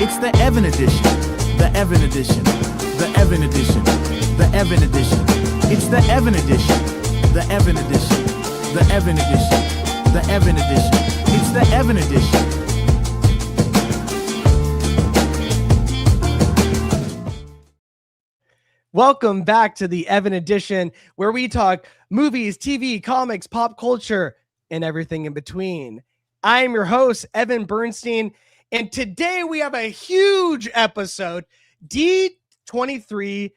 It's the Evan edition. The Evan edition. The Evan edition. The Evan edition. It's the Evan edition. The Evan edition. The Evan edition. The Evan edition. It's the Evan edition. Welcome back to the Evan edition, where we talk movies, TV, comics, pop culture, and everything in between. I am your host, Evan Bernstein, and today we have a huge episode. D23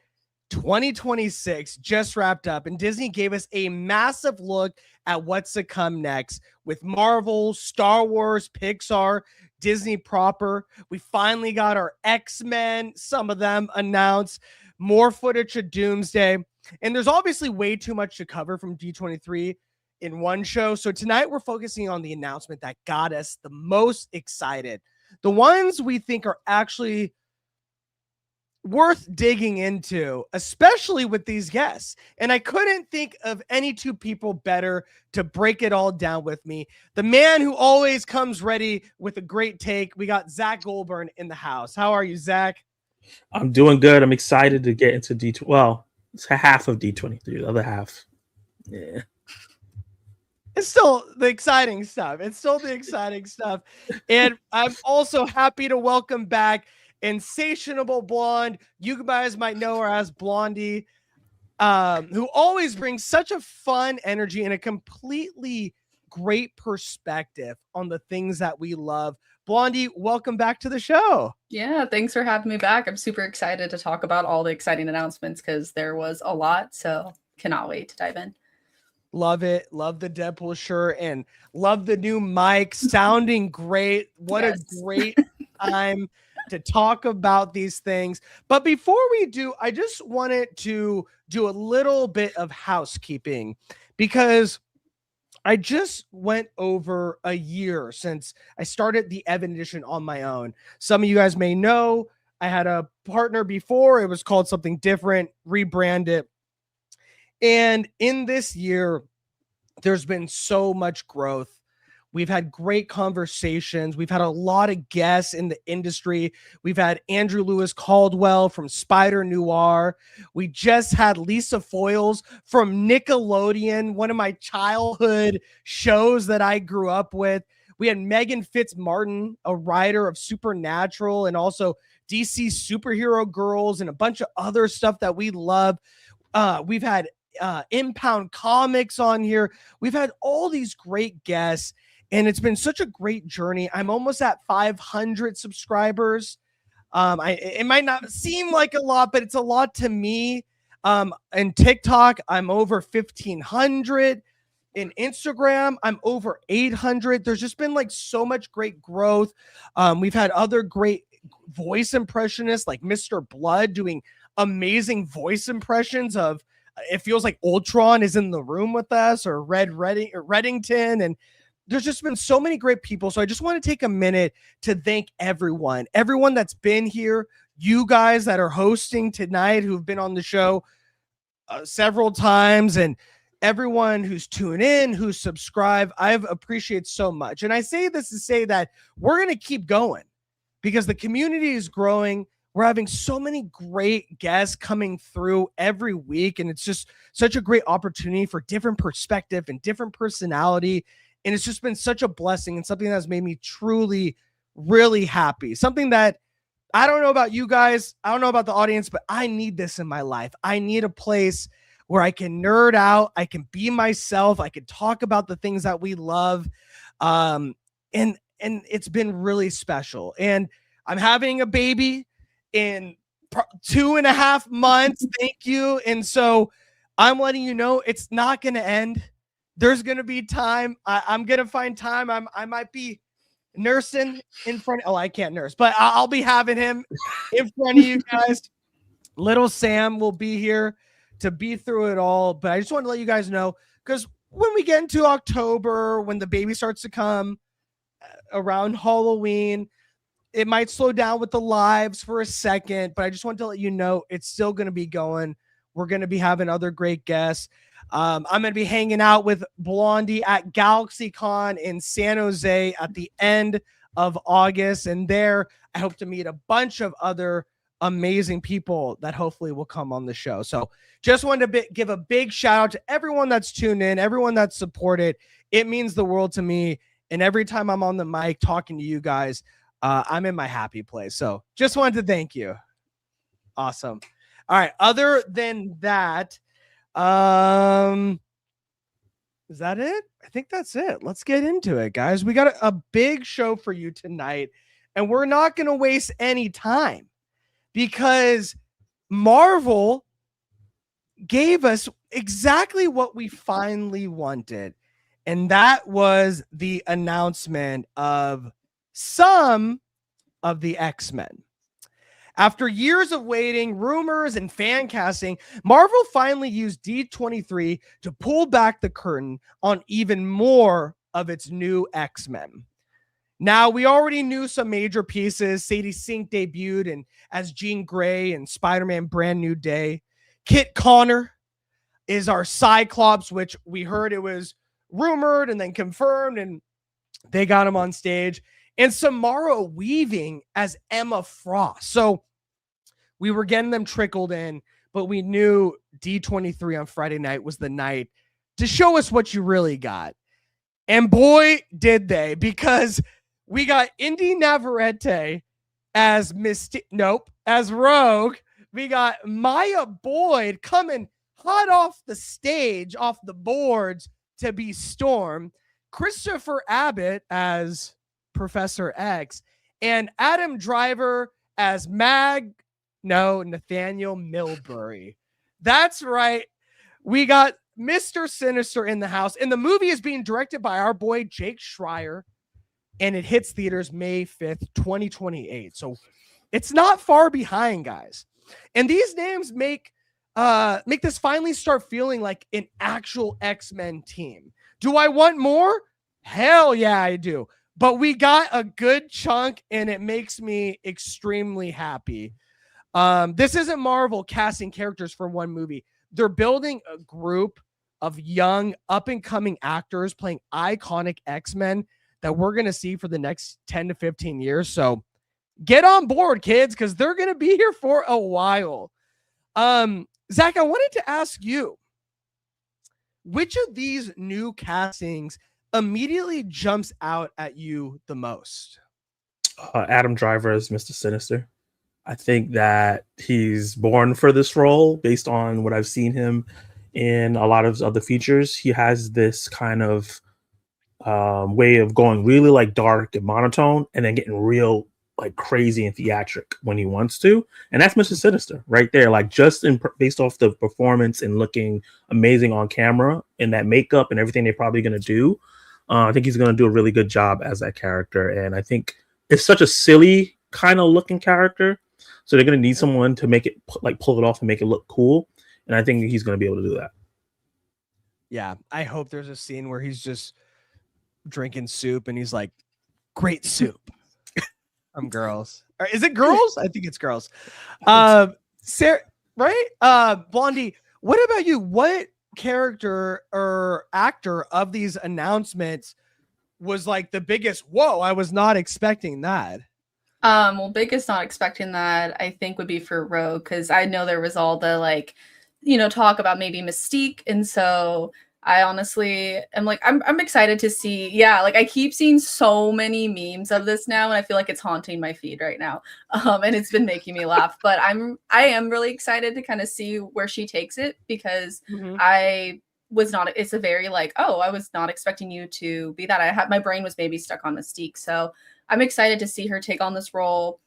2026 just wrapped up, and Disney gave us a massive look at what's to come next with Marvel, Star Wars, Pixar, Disney proper. We finally got our X-Men, some of them announced. More footage of Doomsday. And there's obviously way too much to cover from D23 in one show. So tonight we're focusing on the announcement that got us the most excited. The ones we think are actually worth digging into, especially with these guests. And I couldn't think of any two people better to break it all down with me. The man who always comes ready with a great take. We got Zach Goldburn in the house. How are you, Zach? I'm doing good. I'm excited to get into D23. Well, it's half of D23. The other half, yeah. It's still the exciting stuff. And I'm also happy to welcome back Insatiable Blonde. You guys might know her as Blondie, who always brings such a fun energy and a completely great perspective on the things that we love. Blondie, welcome back to the show. Yeah, thanks for having me back. I'm super excited to talk about all the exciting announcements because there was a lot, so cannot wait to dive in. Love it. Love the Deadpool shirt and love the new mic. Sounding great. What a great time to talk about these things. But before we do, I just wanted to do a little bit of housekeeping because I just went over a year since I started the Evan edition on my own. Some of you guys may know I had a partner before. It was called something different, rebranded. And in this year, there's been so much growth. We've had great conversations. We've had a lot of guests in the industry. We've had Andrew Lewis Caldwell from Spider Noir. We just had Lisa Foyles from Nickelodeon, one of my childhood shows that I grew up with. We had Megan Fitzmartin, a writer of Supernatural and also DC Superhero Girls and a bunch of other stuff that we love. We've had Impound Comics on here. We've had all these great guests. And it's been such a great journey. I'm almost at 500 subscribers. It might not seem like a lot, but it's a lot to me. And TikTok, I'm over 1,500. In Instagram, I'm over 800. There's just been like so much great growth. We've had other great voice impressionists like Mr. Blood doing amazing voice impressions of, it feels like Ultron is in the room with us, or Reddington, and there's just been so many great people. So I just want to take a minute to thank everyone that's been here, you guys that are hosting tonight who've been on the show several times, and everyone who's tuned in, who's subscribed. I've appreciated so much. And I say this to say that we're going to keep going because the community is growing. We're having so many great guests coming through every week. And it's just such a great opportunity for different perspective and different personality. And it's just been such a blessing and something that's made me truly, really happy. Something that I don't know about you guys. I don't know about the audience, but I need this in my life. I need a place where I can nerd out. I can be myself. I can talk about the things that we love. And it's been really special. And I'm having a baby in 2.5 months. Thank you. And so I'm letting you know it's not going to end. There's going to be time. I'm going to find time. I might be nursing in front. Oh, I can't nurse, but I'll be having him in front of you guys. Little Sam will be here to be through it all. But I just want to let you guys know, because when we get into October, when the baby starts to come around Halloween, it might slow down with the lives for a second, but I just want to let you know it's still going to be going. We're going to be having other great guests. I'm going to be hanging out with Blondie at GalaxyCon in San Jose at the end of August. And there, I hope to meet a bunch of other amazing people that hopefully will come on the show. So just wanted to give a big shout out to everyone that's tuned in, everyone that's supported. It means the world to me. And every time I'm on the mic talking to you guys, I'm in my happy place. So just wanted to thank you. Awesome. All right. Other than that, is that it? I think that's it. Let's get into it, guys. We got a big show for you tonight, and we're not going to waste any time because Marvel gave us exactly what we finally wanted, and that was the announcement of some of the X-Men. After years of waiting, rumors, and fan casting, Marvel finally used D23 to pull back the curtain on even more of its new X-Men. Now, we already knew some major pieces. Sadie Sink debuted and as Jean Grey in Spider-Man Brand New Day. Kit Connor is our Cyclops, which we heard it was rumored and then confirmed, and they got him on stage. And Samara Weaving as Emma Frost. So we were getting them trickled in, but we knew D23 on Friday night was the night to show us what you really got. And boy, did they, because we got Inde Navarrette as as Rogue. We got Maya Boyd coming hot off the stage, off the boards to be Storm. Christopher Abbott as Professor X, and Adam Driver as Nathaniel Milbury. That's right. We got Mister Sinister in the house, and the movie is being directed by our boy Jake Schreier, and it hits theaters May 5th, 2028. So it's not far behind, guys. And these names make this finally start feeling like an actual X-Men team. Do I want more? Hell yeah, I do. But we got a good chunk, and it makes me extremely happy. This isn't Marvel casting characters for one movie. They're building a group of young, up-and-coming actors playing iconic X-Men that we're going to see for the next 10 to 15 years. So get on board, kids, because they're going to be here for a while. Zach, I wanted to ask you, which of these new castings immediately jumps out at you the most? Adam Driver as Mister Sinister. I think that he's born for this role based on what I've seen him in a lot of his other features. He has this kind of way of going really like dark and monotone and then getting real like crazy and theatric when he wants to. And that's Mister Sinister right there. Like just based off the performance and looking amazing on camera and that makeup and everything they're probably going to do. I think he's going to do a really good job as that character. And I think it's such a silly kind of looking character. So they're going to need someone to make it like pull it off and make it look cool. And I think he's going to be able to do that. Yeah. I hope there's a scene where he's just drinking soup and he's like, great soup. I'm girls. Or is it girls? I think it's girls. Sarah, right? Blondie, what about you? What character or actor of these announcements was like the biggest whoa, I was not expecting that? Well, biggest not expecting that I think would be for Rogue, because I know there was all the talk about maybe Mystique, and so I honestly am like I'm excited to see. Yeah, like I keep seeing so many memes of this now, and I feel like it's haunting my feed right now. And it's been making me laugh. But I am really excited to kind of see where she takes it, because I was not. It's a very I was not expecting you to be that. My brain was maybe stuck on Mystique, so I'm excited to see her take on this role.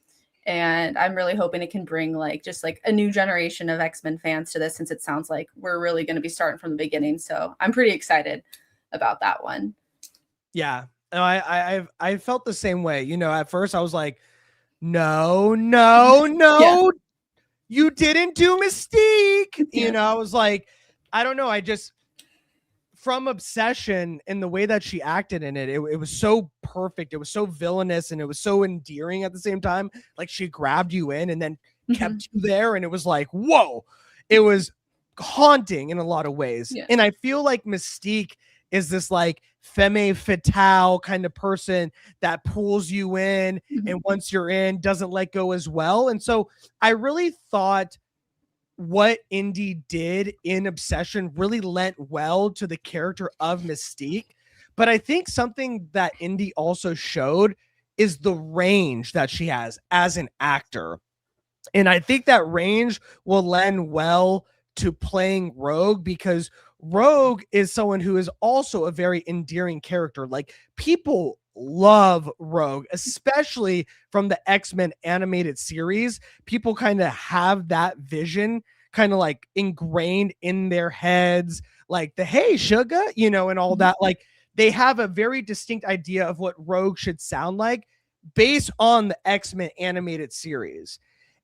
And I'm really hoping it can bring just a new generation of X-Men fans to this, since it sounds like we're really going to be starting from the beginning. So I'm pretty excited about that one. Yeah, I felt the same way. At first I was like, no, yeah. You didn't do Mystique. Yeah. I was like, I don't know. I just, from Obsession and the way that she acted in it, it was so perfect. It was so villainous and it was so endearing at the same time. Like she grabbed you in and then kept you there. And it was like, whoa, it was haunting in a lot of ways. Yeah. And I feel like Mystique is this femme fatale kind of person that pulls you in, and once you're in, doesn't let go as well. And so I really thought what Inde did in Obsession really lent well to the character of Mystique. But I think something that Inde also showed is the range that she has as an actor. And I think that range will lend well to playing Rogue, because Rogue is someone who is also a very endearing character. Like, people love Rogue, especially from the X-Men animated series. People kind of have that vision kind of like ingrained in their heads, like the hey sugar, you know, and all that. Like, they have a very distinct idea of what Rogue should sound like based on the X-Men animated series.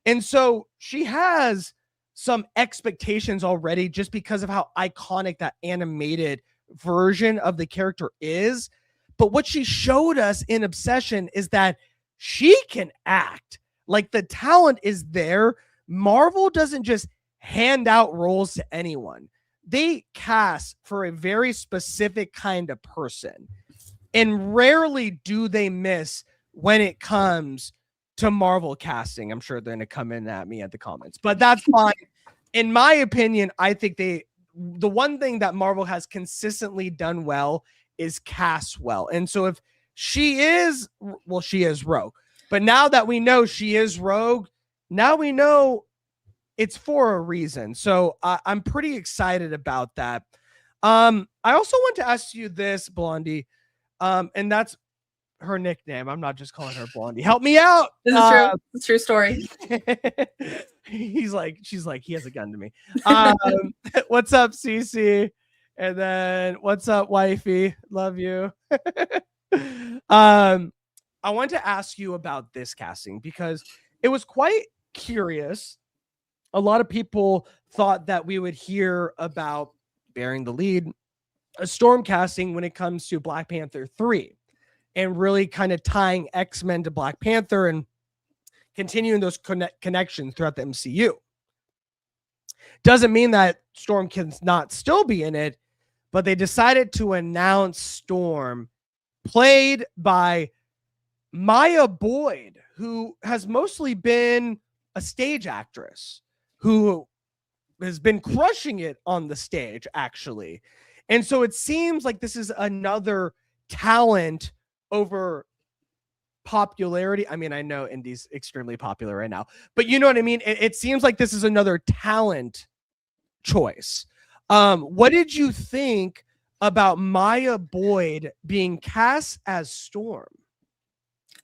And so she has some expectations already just because of how iconic that animated version of the character is. But what she showed us in Obsession is that she can act. Like, the talent is there. Marvel doesn't just hand out roles to anyone. They cast for a very specific kind of person. And rarely do they miss when it comes to Marvel casting. I'm sure they're going to come in at me at the comments, but that's fine. In my opinion, I think the one thing that Marvel has consistently done well is cast well. And so if she is Rogue, but now that we know she is Rogue, now we know it's for a reason. So I'm pretty excited about that. I also want to ask you this, Blondie, and that's her nickname. I'm not just calling her Blondie. Help me out. This is true. It's a true story. She's like, he has a gun to me. What's up, Cece? And then what's up, wifey? Love you. I want to ask you about this casting because it was quite curious. A lot of people thought that we would hear about bearing the lead, a Storm casting when it comes to Black Panther 3, and really kind of tying X-Men to Black Panther and continuing those connections throughout the MCU. Doesn't mean that Storm can not still be in it, but they decided to announce Storm, played by Maya Boyd, who has mostly been a stage actress, who has been crushing it on the stage, actually. And so it seems like this is another talent over popularity. I mean, I know Inde's extremely popular right now, but you know what I mean? It seems like this is another talent choice. What did you think about Maya Boyd being cast as Storm?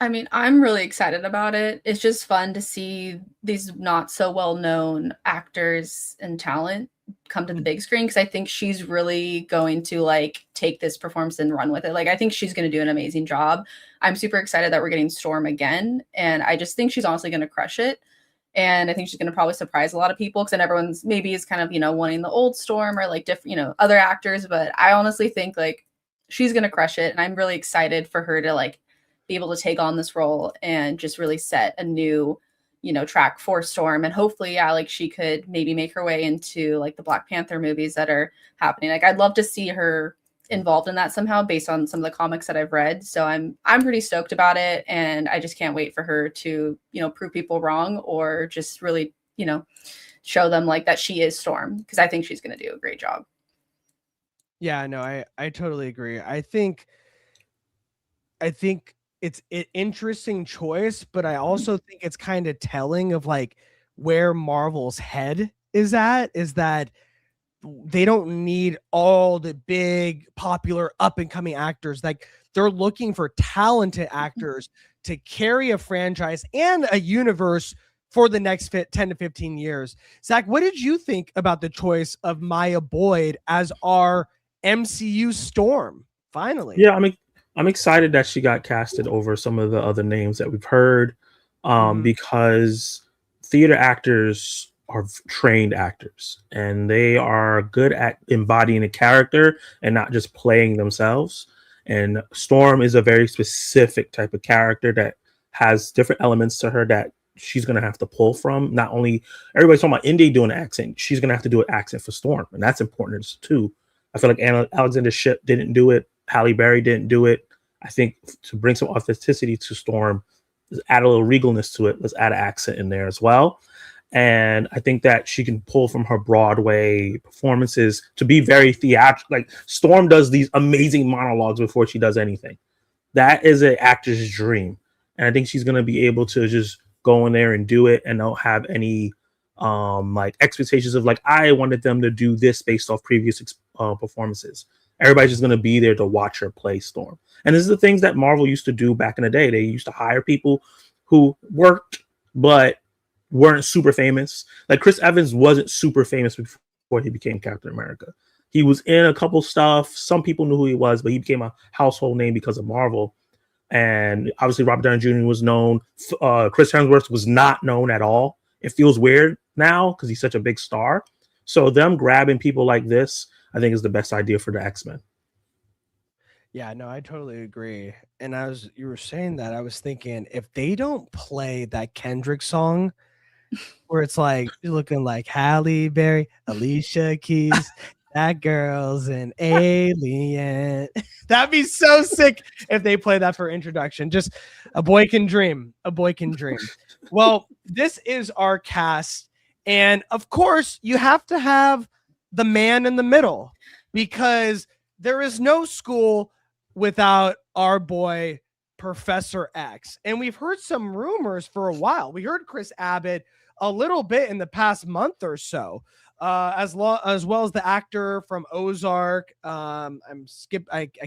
I mean, I'm really excited about it. It's just fun to see these not so well-known actors and talent come to the big screen, because I think she's really going to like take this performance and run with it. Like, I think she's going to do an amazing job. I'm super excited that we're getting Storm again, and I just think she's honestly going to crush it. And I think she's going to probably surprise a lot of people, because then everyone's maybe is kind of, you know, wanting the old Storm or like different, you know, other actors. But I honestly think like she's going to crush it, and I'm really excited for her to like be able to take on this role and just really set a new, you know, track for Storm. And hopefully, yeah, like she could maybe make her way into like the Black Panther movies that are happening. Like, I'd love to see her involved in that somehow based on some of the comics that I've read. So I'm pretty stoked about it. And I just can't wait for her to, you know, prove people wrong or just really, you know, show them like that she is Storm, because I think she's going to do a great job. Yeah, no, I totally agree. I think it's an interesting choice, but I also think it's kind of telling of like where Marvel's head is at, is that they don't need all the big popular up and coming actors. Like, they're looking for talented actors to carry a franchise and a universe for the next 10 to 15 years. Zach, what did you think about the choice of Maya Boyd as our MCU Storm? Finally. Yeah, I'm excited that she got casted over some of the other names that we've heard, because theater actors are trained actors, and they are good at embodying a character and not just playing themselves. And Storm is a very specific type of character that has different elements to her that she's going to have to pull from. Not only everybody's talking about Inde doing an accent, she's going to have to do an accent for Storm, and that's important too. I feel like Alexander Shipp didn't do it Halle Berry didn't do it. I think to bring some authenticity to Storm, add a little regalness to it. Let's add an accent in there as well. And I think that she can pull from her Broadway performances to be very theatrical. Like Storm does these amazing monologues before she does anything. That is an actor's dream. And I think she's going to be able to just go in there and do it and don't have any like expectations of like, I wanted them to do this based off previous performances. Everybody's just going to be there to watch her play Storm. And this is the things that Marvel used to do back in the day. They used to hire people who worked but weren't super famous. Like Chris Evans wasn't super famous before he became Captain America. He was in a couple stuff. Some people knew who he was, but he became a household name because of Marvel. And obviously Robert Downey Jr. was known. Chris Hemsworth was not known at all. It feels weird now because he's such a big star. So them grabbing people like this, I think, is the best idea for the X-Men. Yeah, no, I totally agree. And you were saying that, I was thinking, if they don't play that Kendrick song where it's like you're looking like Halle Berry, Alicia Keys, that girl's an alien. That'd be so sick if they play that for introduction. Just a boy can dream. A boy can dream. Well, this is our cast. And of course, you have to have the man in the middle, because there is no school without our boy Professor X. And we've heard some rumors for a while. We heard Chris Abbott a little bit in the past month or so, as well as the actor from Ozark. I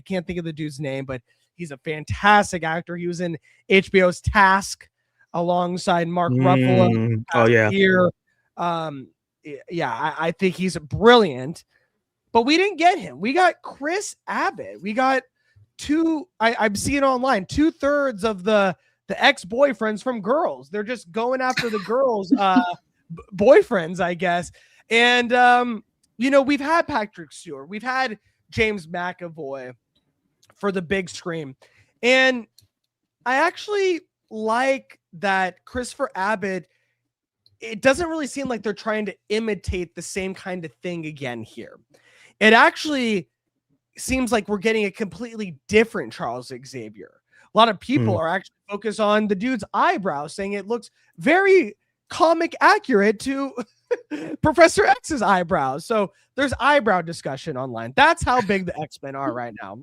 can't think of the dude's name, but he's a fantastic actor. He was in HBO's Task alongside Mark Ruffalo. Oh yeah. Here. I think he's brilliant, but we didn't get him. We got Chris Abbott. We got I'm seeing online, 2/3 of the ex-boyfriends from Girls. They're just going after the girls' boyfriends, I guess. And, we've had Patrick Stewart. We've had James McAvoy for the big screen. And I actually like that Christopher Abbott, it doesn't really seem like they're trying to imitate the same kind of thing again here. It actually seems like we're getting a completely different Charles Xavier. A lot of people are actually focused on the dude's eyebrows, saying it looks very comic accurate to Professor X's eyebrows. So there's eyebrow discussion online. That's how big the X-Men are right now.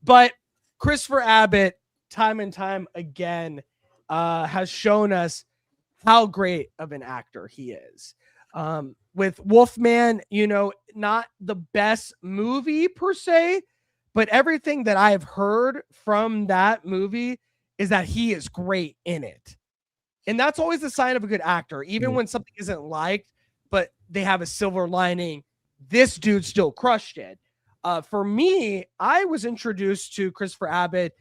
But Christopher Abbott, time and time again, has shown us how great of an actor he is. With Wolfman, not the best movie per se, but everything that I've heard from that movie is that he is great in it. And that's always the sign of a good actor, even when something isn't liked, but they have a silver lining. This dude still crushed it. For me, I was introduced to Christopher Abbott.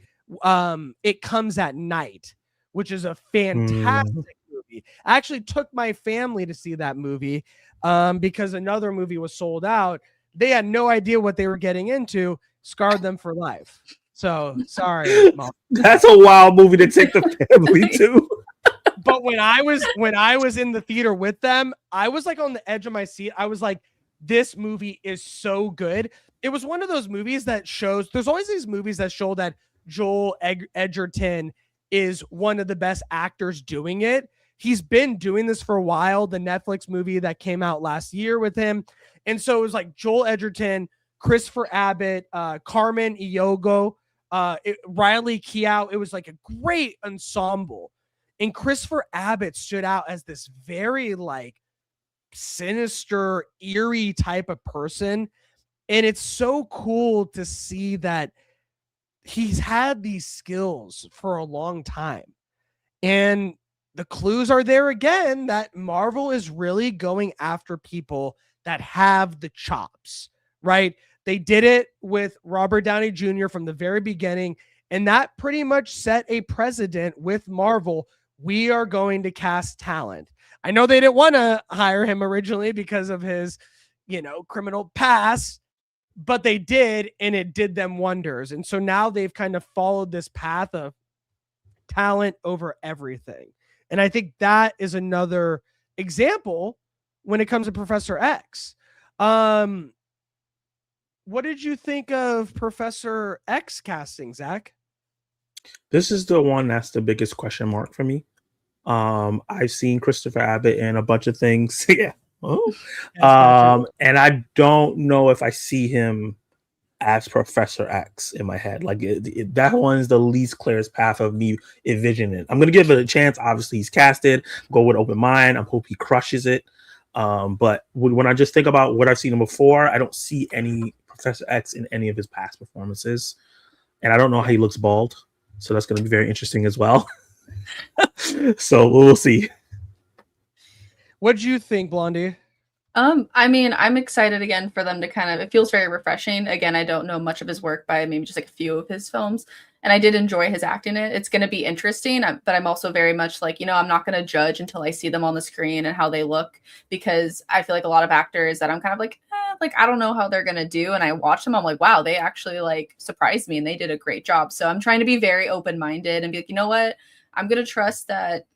It Comes at Night, which is a fantastic movie. I actually took my family to see that movie because another movie was sold out. They had no idea what they were getting into, scarred them for life. So sorry, Mom. That's a wild movie to take the family to. But when I was in the theater with them, I was like on the edge of my seat. I was like, this movie is so good. It was one of those movies that shows, there's always these movies that show that Joel Edgerton is one of the best actors doing it. He's been doing this for a while. The Netflix movie that came out last year with him. And so it was like Joel Edgerton, Christopher Abbott, Carmen Eogo, Riley Keough. It was like a great ensemble. And Christopher Abbott stood out as this very like sinister, eerie type of person. And it's so cool to see that he's had these skills for a long time. And the clues are there again that Marvel is really going after people that have the chops, right? They did it with Robert Downey Jr. from the very beginning, and that pretty much set a precedent with Marvel. We are going to cast talent. I know they didn't want to hire him originally because of his, criminal past, but they did, and it did them wonders. And so now they've kind of followed this path of talent over everything. And I think that is another example when it comes to Professor X. what did you think of Professor X casting, Zach? This is the one that's the biggest question mark for me. I've seen Christopher Abbott in a bunch of things. Yeah. Oh. And I don't know if I see him as Professor X in my head. Like that one's the least clearest path of me envisioning it. I'm gonna give it a chance. Obviously, he's casted. Go with open mind. I hope he crushes it. But when I just think about what I've seen him before, I don't see any Professor X in any of his past performances, and I don't know how he looks bald. So that's going to be very interesting as well. So we'll see. What do you think, Blondie? I mean, I'm excited again for them to kind of, it feels very refreshing. Again, I don't know much of his work by maybe just like a few of his films. And I did enjoy his acting in it. It's going to be interesting, but I'm also very much like, I'm not going to judge until I see them on the screen and how they look, because I feel like a lot of actors that I'm kind of like, I don't know how they're going to do. And I watch them, I'm like, wow, they actually like surprised me and they did a great job. So I'm trying to be very open-minded and be like, you know what? I'm going to trust that,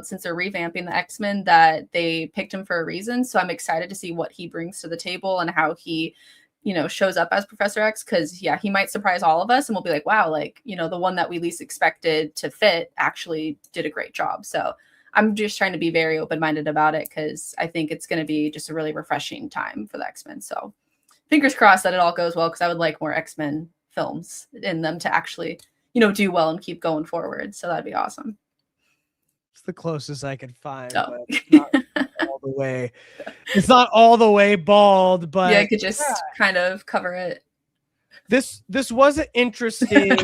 since they're revamping the X-Men, that they picked him for a reason. So I'm excited to see what he brings to the table and how he, shows up as Professor X. Cause yeah, he might surprise all of us and we'll be like, wow, like, the one that we least expected to fit actually did a great job. So I'm just trying to be very open-minded about it, because I think it's going to be just a really refreshing time for the X-Men. So fingers crossed that it all goes well, because I would like more X-Men films in them to actually, do well and keep going forward. So that'd be awesome. It's the closest I could find. Oh. But it's not all the way. It's not all the way bald, but yeah, I could just kind of cover it. This was an interesting.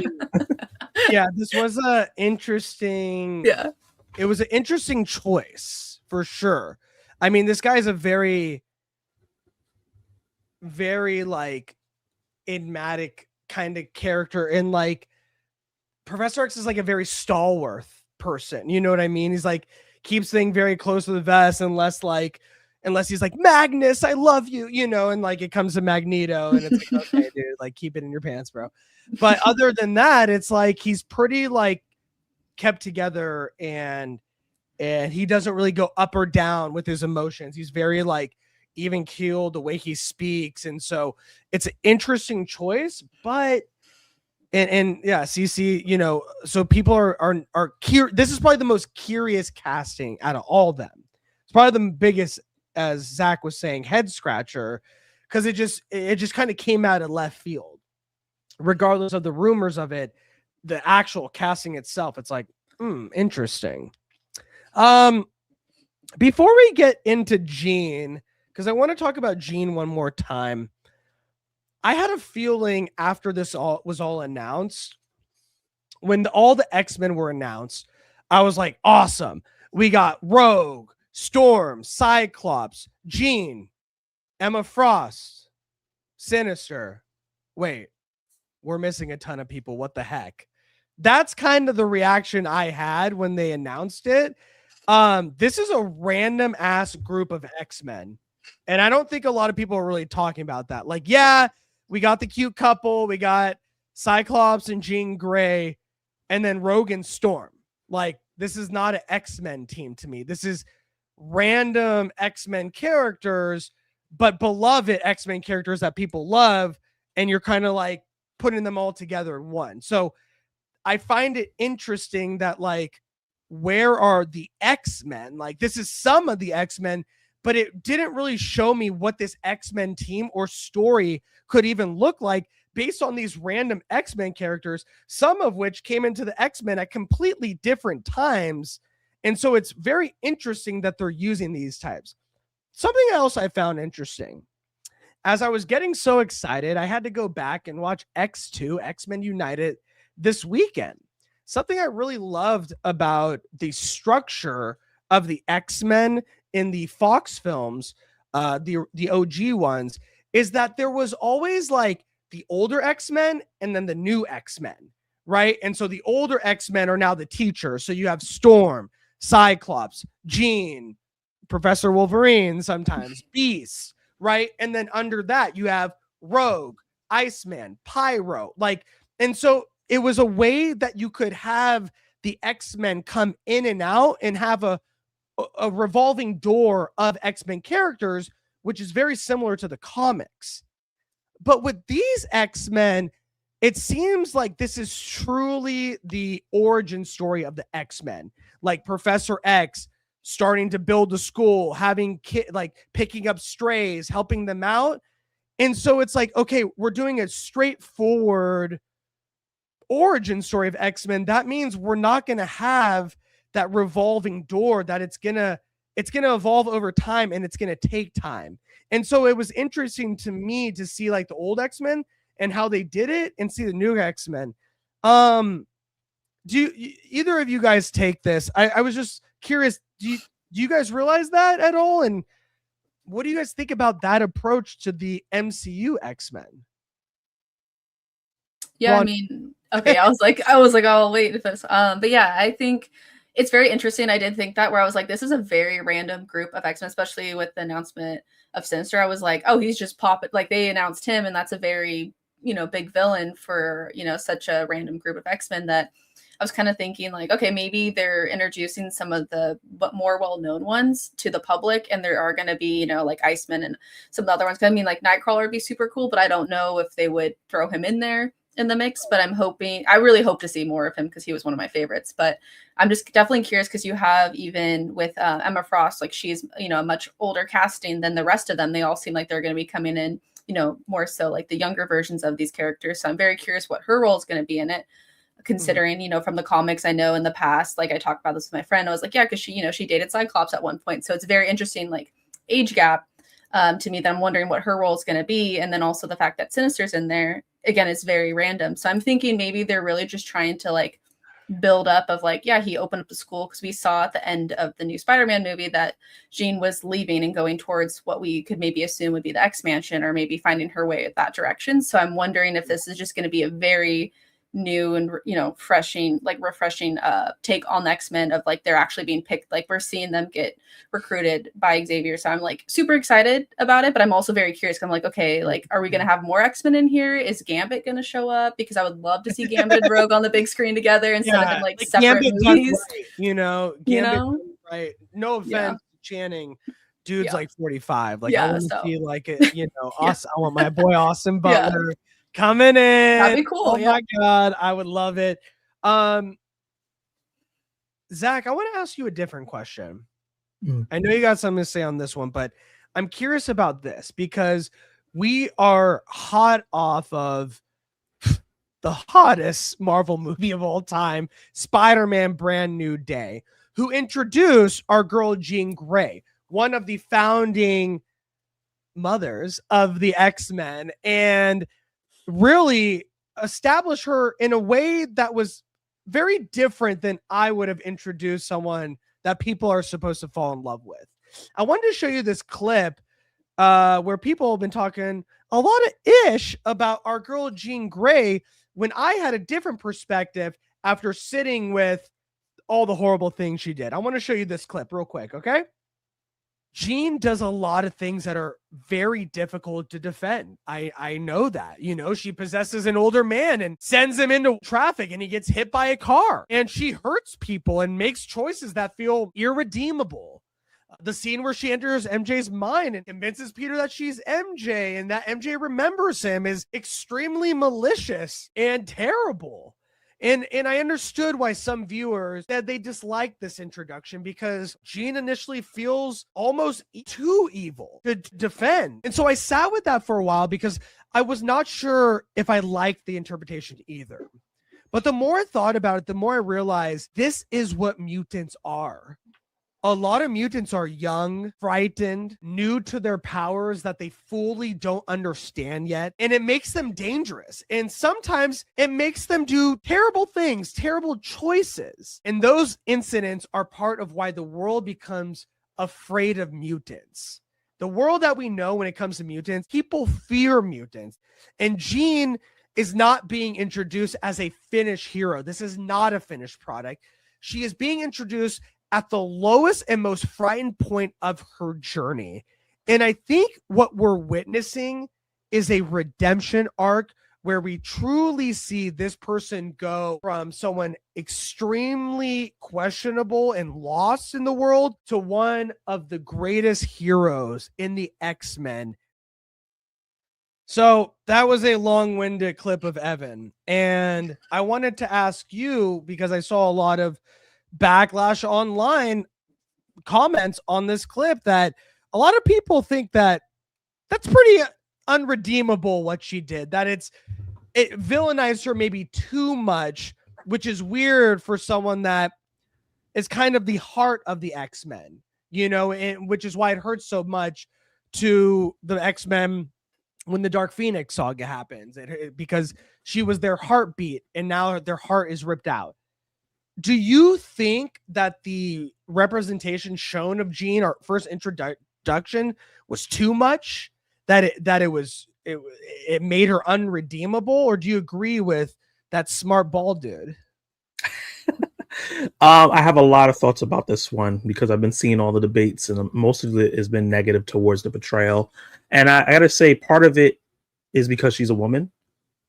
This was a interesting. Yeah. It was an interesting choice for sure. I mean, this guy's a very, very like enigmatic kind of character, and like Professor X is like a very stalwart person. You know what I mean? He's like keeps things very close to the vest, unless he's like, Magnus, I love you, and like it comes to Magneto and it's like, okay, dude, like keep it in your pants, bro. But other than that, it's like he's pretty like kept together, and he doesn't really go up or down with his emotions. He's very like even keeled the way he speaks. And so it's an interesting choice, but and yeah, CC, so people are curious. This is probably the most curious casting out of all of them. It's probably the biggest, as Zach was saying, head scratcher, because it just kind of came out of left field. Regardless of the rumors of it, the actual casting itself, it's like, interesting. Before we get into Jean, because I want to talk about Jean one more time, I had a feeling after this was all announced, when all the X-Men were announced, I was like, awesome. We got Rogue, Storm, Cyclops, Jean, Emma Frost, Sinister. Wait, we're missing a ton of people. What the heck? That's kind of the reaction I had when they announced it. This is a random ass group of X-Men, and I don't think a lot of people are really talking about that. Like, yeah, we got the cute couple, we got Cyclops and Jean Grey, and then Rogue and Storm. Like, this is not an X-Men team to me. This is random X-Men characters, but beloved X-Men characters that people love, and you're kind of like putting them all together in one. So I find it interesting that, like, where are the X-Men? Like, this is some of the X-Men, but it didn't really show me what this X-Men team or story could even look like based on these random X-Men characters, some of which came into the X-Men at completely different times. And so it's very interesting that they're using these types. Something else I found interesting, as I was getting so excited, I had to go back and watch X2, X-Men United, this weekend. Something I really loved about the structure of the X-Men in the Fox films, the OG ones, is that there was always like the older X-Men and then the new X-Men, right? And so the older X-Men are now the teachers. So you have Storm, Cyclops, Jean, Professor Wolverine, sometimes Beast, right? And then under that you have Rogue, Iceman, Pyro, like, and so it was a way that you could have the X-Men come in and out and have a revolving door of X-Men characters, which is very similar to the comics. But with these X-Men, it seems like this is truly the origin story of the X-Men. Like Professor X starting to build a school, having picking up strays, helping them out. And so it's like, okay, we're doing a straightforward origin story of X-Men. That means we're not going to have that revolving door, that it's going to evolve over time, and it's going to take time. And so it was interesting to me to see like the old X-Men and how they did it, and see the new X-Men. Do either of you guys take this? I was just curious. Do you guys realize that at all? And what do you guys think about that approach to the MCU X-Men? Yeah, I mean, okay, I was like, oh, wait, but yeah, I think it's very interesting. I did think that, where I was like, this is a very random group of X-Men, especially with the announcement of Sinister. I was like, oh, he's just popping. Like, they announced him, and that's a very, big villain for, such a random group of X-Men, that I was kind of thinking like, okay, maybe they're introducing some of the more well-known ones to the public, and there are going to be, like Iceman and some of the other ones. I mean, like Nightcrawler would be super cool, but I don't know if they would throw him in there in the mix. But I really hope to see more of him, because he was one of my favorites. But I'm just definitely curious, because you have, even with Emma Frost, like she's, a much older casting than the rest of them. They all seem like they're going to be coming in, more so like the younger versions of these characters. So I'm very curious what her role is going to be in it, considering, from the comics, I know in the past, like I talked about this with my friend, I was like, yeah, because she, she dated Cyclops at one point. So it's a very interesting, like, age gap to me, that I'm wondering what her role is going to be. And then also the fact that Sinister's in there, again, is very random. So I'm thinking maybe they're really just trying to like build up of like, yeah, he opened up the school, because we saw at the end of the new Spider-Man movie that Jean was leaving and going towards what we could maybe assume would be the X-Mansion, or maybe finding her way at that direction. So I'm wondering if this is just going to be a very new and refreshing take on the X-Men, of like they're actually being picked, like we're seeing them get recruited by Xavier. So I'm like super excited about it, but I'm also very curious. I'm like, okay, like, are we gonna have more X-Men in here? Is Gambit gonna show up? Because I would love to see Gambit and Rogue on the big screen together, instead of in like separate Gambit movies. Right, Gambit, right? No offense, Channing. Dude's like 45. Like, I want to see like it, Awesome. I want my boy Austin Butler coming in. That'd be cool. Oh my God, I would love it. Zach, I want to ask you a different question. I know you got something to say on this one, but I'm curious about this, because we are hot off of the hottest Marvel movie of all time, Spider-Man Brand New Day, who introduced our girl Jean Grey, one of the founding mothers of the X-Men, and really establish her in a way that was very different than I would have introduced someone that people are supposed to fall in love with. I wanted to show you this clip where people have been talking a lot of ish about our girl Jean Grey, when I had a different perspective after sitting with all the horrible things she did. I want to show you this clip real quick, okay? Jean does a lot of things that are very difficult to defend. I know that. She possesses an older man and sends him into traffic, and he gets hit by a car. And she hurts people and makes choices that feel irredeemable. The scene where she enters MJ's mind and convinces Peter that she's MJ and that MJ remembers him is extremely malicious and terrible. And I understood why some viewers said they disliked this introduction, because Jean initially feels almost too evil to defend. And so I sat with that for a while, because I was not sure if I liked the interpretation either. But the more I thought about it, the more I realized this is what mutants are. A lot of mutants are young, frightened, new to their powers that they fully don't understand yet. And it makes them dangerous. And sometimes it makes them do terrible things, terrible choices. And those incidents are part of why the world becomes afraid of mutants. The world that we know when it comes to mutants, people fear mutants. And Jean is not being introduced as a finished hero. This is not a finished product. She is being introduced at the lowest and most frightened point of her journey. And I think what we're witnessing is a redemption arc, where we truly see this person go from someone extremely questionable and lost in the world to one of the greatest heroes in the X-Men. So that was a long-winded clip of Evan. And I wanted to ask you, because I saw a lot of backlash online comments on this clip, that a lot of people think that that's pretty unredeemable what she did, that it villainized her maybe too much, which is weird for someone that is kind of the heart of the X-Men, and which is why it hurts so much to the X-Men when the Dark Phoenix saga happens, because she was their heartbeat and now their heart is ripped out. Do you think that the representation shown of Jean, our first introduction, was too much, that it made her unredeemable? Or do you agree with that smart bald dude? I have a lot of thoughts about this one because I've been seeing all the debates, and most of it has been negative towards the portrayal. And I gotta say, part of it is because she's a woman,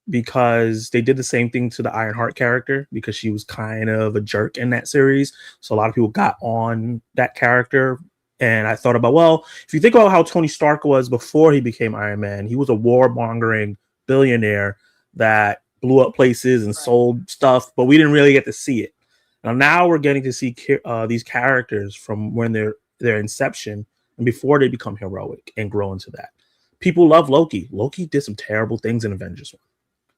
because they did the same thing to the Ironheart character, because she was kind of a jerk in that series. So a lot of people got on that character. And I thought about, well, if you think about how Tony Stark was before he became Iron Man, he was a warmongering billionaire that blew up places and sold stuff, but we didn't really get to see it. Now we're getting to see these characters from when their inception and before they become heroic and grow into that. People love Loki. Loki did some terrible things in Avengers 1.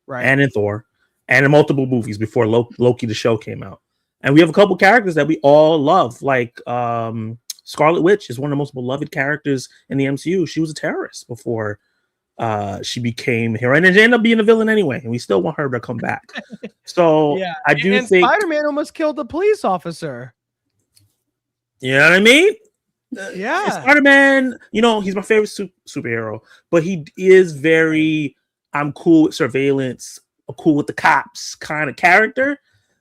Right. And in Thor, and in multiple movies before Loki the show came out. And we have a couple characters that we all love, like Scarlet Witch is one of the most beloved characters in the MCU. She was a terrorist before she became a hero, and it ended up being a villain anyway, and we still want her to come back. So yeah, I do think Spider-Man almost killed a police officer. You know what I mean? Yeah, Spider-Man, he's my favorite superhero, but he is very I'm cool with surveillance, cool with the cops kind of character.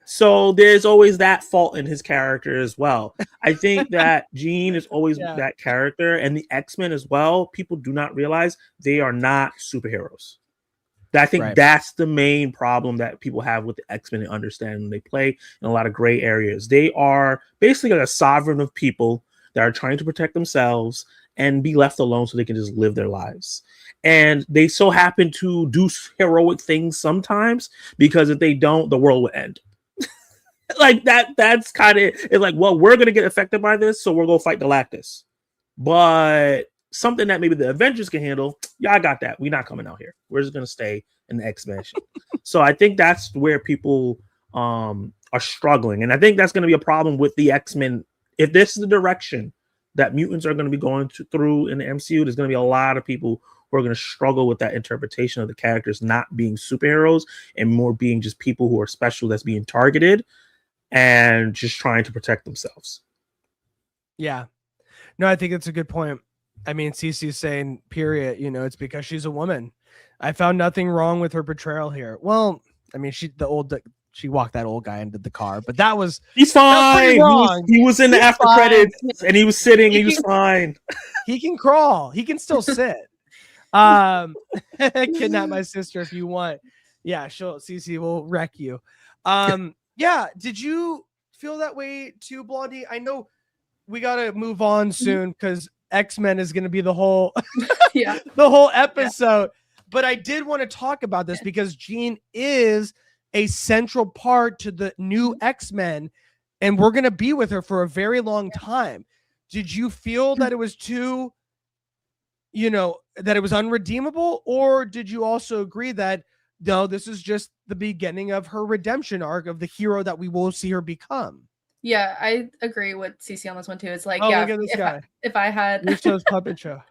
So there's always that fault in his character as well. I think that Jean is always that character, and the X-Men as well. People do not realize they are not superheroes. I think that's the main problem that people have with the X-Men and understanding. They play in a lot of gray areas. They are basically a sovereign of people that are trying to protect themselves and be left alone so they can just live their lives. And they so happen to do heroic things sometimes, because if they don't, the world will end. Like that's kind of it's like, well, we're gonna get affected by this, so we're gonna fight Galactus. But something that maybe the Avengers can handle, I got that. We're not coming out here. We're just gonna stay in the X-Men. So I think that's where people are struggling, and I think that's gonna be a problem with the X-Men. If this is the direction that mutants are going to be going through in the MCU, there's going to be a lot of people who are going to struggle with that interpretation of the characters not being superheroes and more being just people who are special that's being targeted and just trying to protect themselves. Yeah. No, I think it's a good point. I mean, Cece's saying, period, it's because she's a woman. I found nothing wrong with her portrayal here. Well, I mean, she walked that old guy into the car, but he's fine. He was in the after credits, and he was sitting. He was fine. He can crawl. He can still sit. Kidnap my sister if you want. Yeah, Cece will wreck you. Yeah. Did you feel that way too, Blondie? I know we gotta move on soon because X-Men is gonna be the whole the whole episode. Yeah. But I did want to talk about this because Jean is a central part to the new X-Men, and we're going to be with her for a very long time. Did you feel that it was too, that it was unredeemable, or did you also agree that no, this is just the beginning of her redemption arc of the hero that we will see her become? Yeah, I agree with Cece on this one too. It's like, look at this guy. If I had puppet show.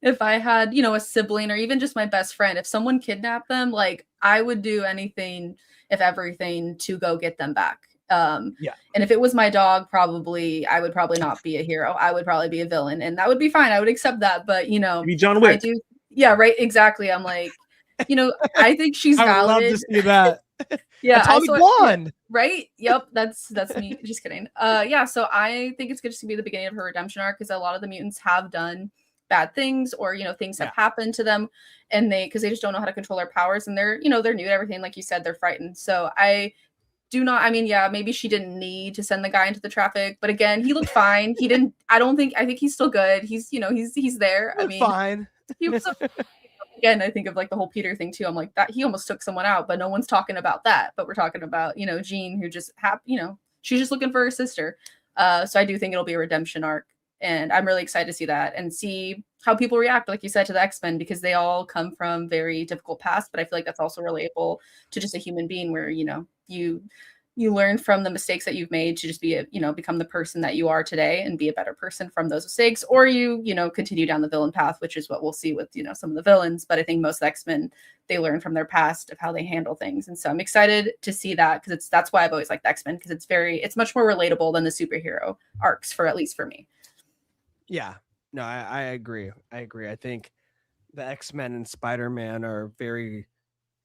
If I had, a sibling or even just my best friend, if someone kidnapped them, like I would do anything, if everything, to go get them back. And if it was my dog, I would probably not be a hero. I would probably be a villain, and that would be fine. I would accept that. But be John Wick. I do. Yeah, right. Exactly. I'm like, I think she's valid. I would love to see that. Yeah, Atomic Blonde. Right? Yep, that's me. Just kidding. Yeah, so I think it's good to be the beginning of her redemption arc, because a lot of the mutants have done bad things, or things have happened to them, and because they just don't know how to control their powers, and they're they're new to everything. Like you said, they're frightened. So I do not. I mean, yeah, maybe she didn't need to send the guy into the traffic, but again, he looked fine. He didn't. I think he's still good. He's he's there. I mean, fine. He was again, I think of like the whole Peter thing too. I'm like, that he almost took someone out, but no one's talking about that. But we're talking about, you know, Jean, who just she's just looking for her sister. So I do think it'll be a redemption arc. And I'm really excited to see that and see how people react, like you said, to the X-Men, because they all come from very difficult past. But I feel like that's also relatable to just a human being where, you know, you learn from the mistakes that you've made to just be, become the person that you are today and be a better person from those mistakes, or you continue down the villain path, which is what we'll see with, some of the villains. But I think most of the X-Men, they learn from their past of how they handle things. And so I'm excited to see that, because that's why I've always liked the X-Men, because it's much more relatable than the superhero arcs, at least for me. Yeah, no, I agree. I think the X-Men and Spider-Man are very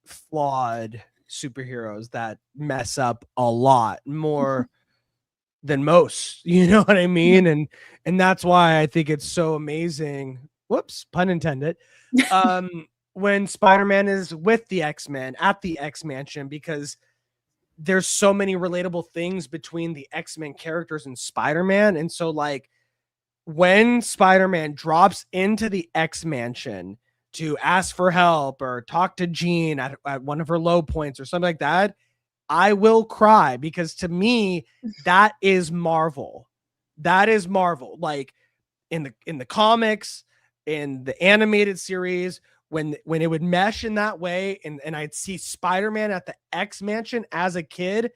flawed superheroes that mess up a lot more than most, you know what I mean? And that's why I think it's so amazing. Whoops, pun intended. When Spider-Man is with the X-Men at the X-Mansion, because there's so many relatable things between the X-Men characters and Spider-Man. And so like when Spider-Man drops into the X-Mansion to ask for help or talk to Jean at one of her low points or something like that, I will cry, because to me, that is Marvel. That is Marvel. Like in the comics, in the animated series, when it would mesh in that way, and I'd see Spider-Man at the X-Mansion as a kid,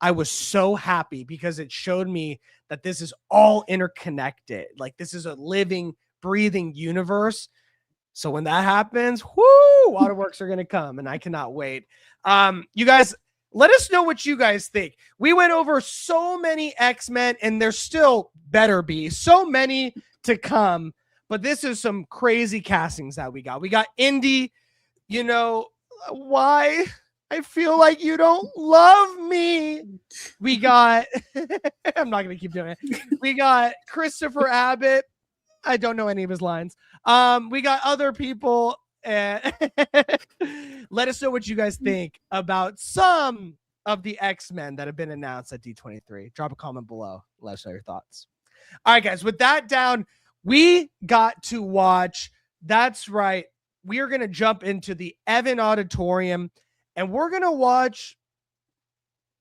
I was so happy, because it showed me that this is all interconnected. Like this is a living, breathing universe. So when that happens, waterworks are going to come, and I cannot wait. You guys, let us know what you guys think. We went over so many X-Men, and there's still better be so many to come, but this is some crazy castings that we got. We got Inde, why? I feel like you don't love me. We got, I'm not going to keep doing it. We got Christopher Abbott. I don't know any of his lines. We got other people. Let us know what you guys think about some of the X-Men that have been announced at D23. Drop a comment below. Let us know your thoughts. All right, guys, with that down, we got to watch. That's right. We are going to jump into the Evan Auditorium, and we're going to watch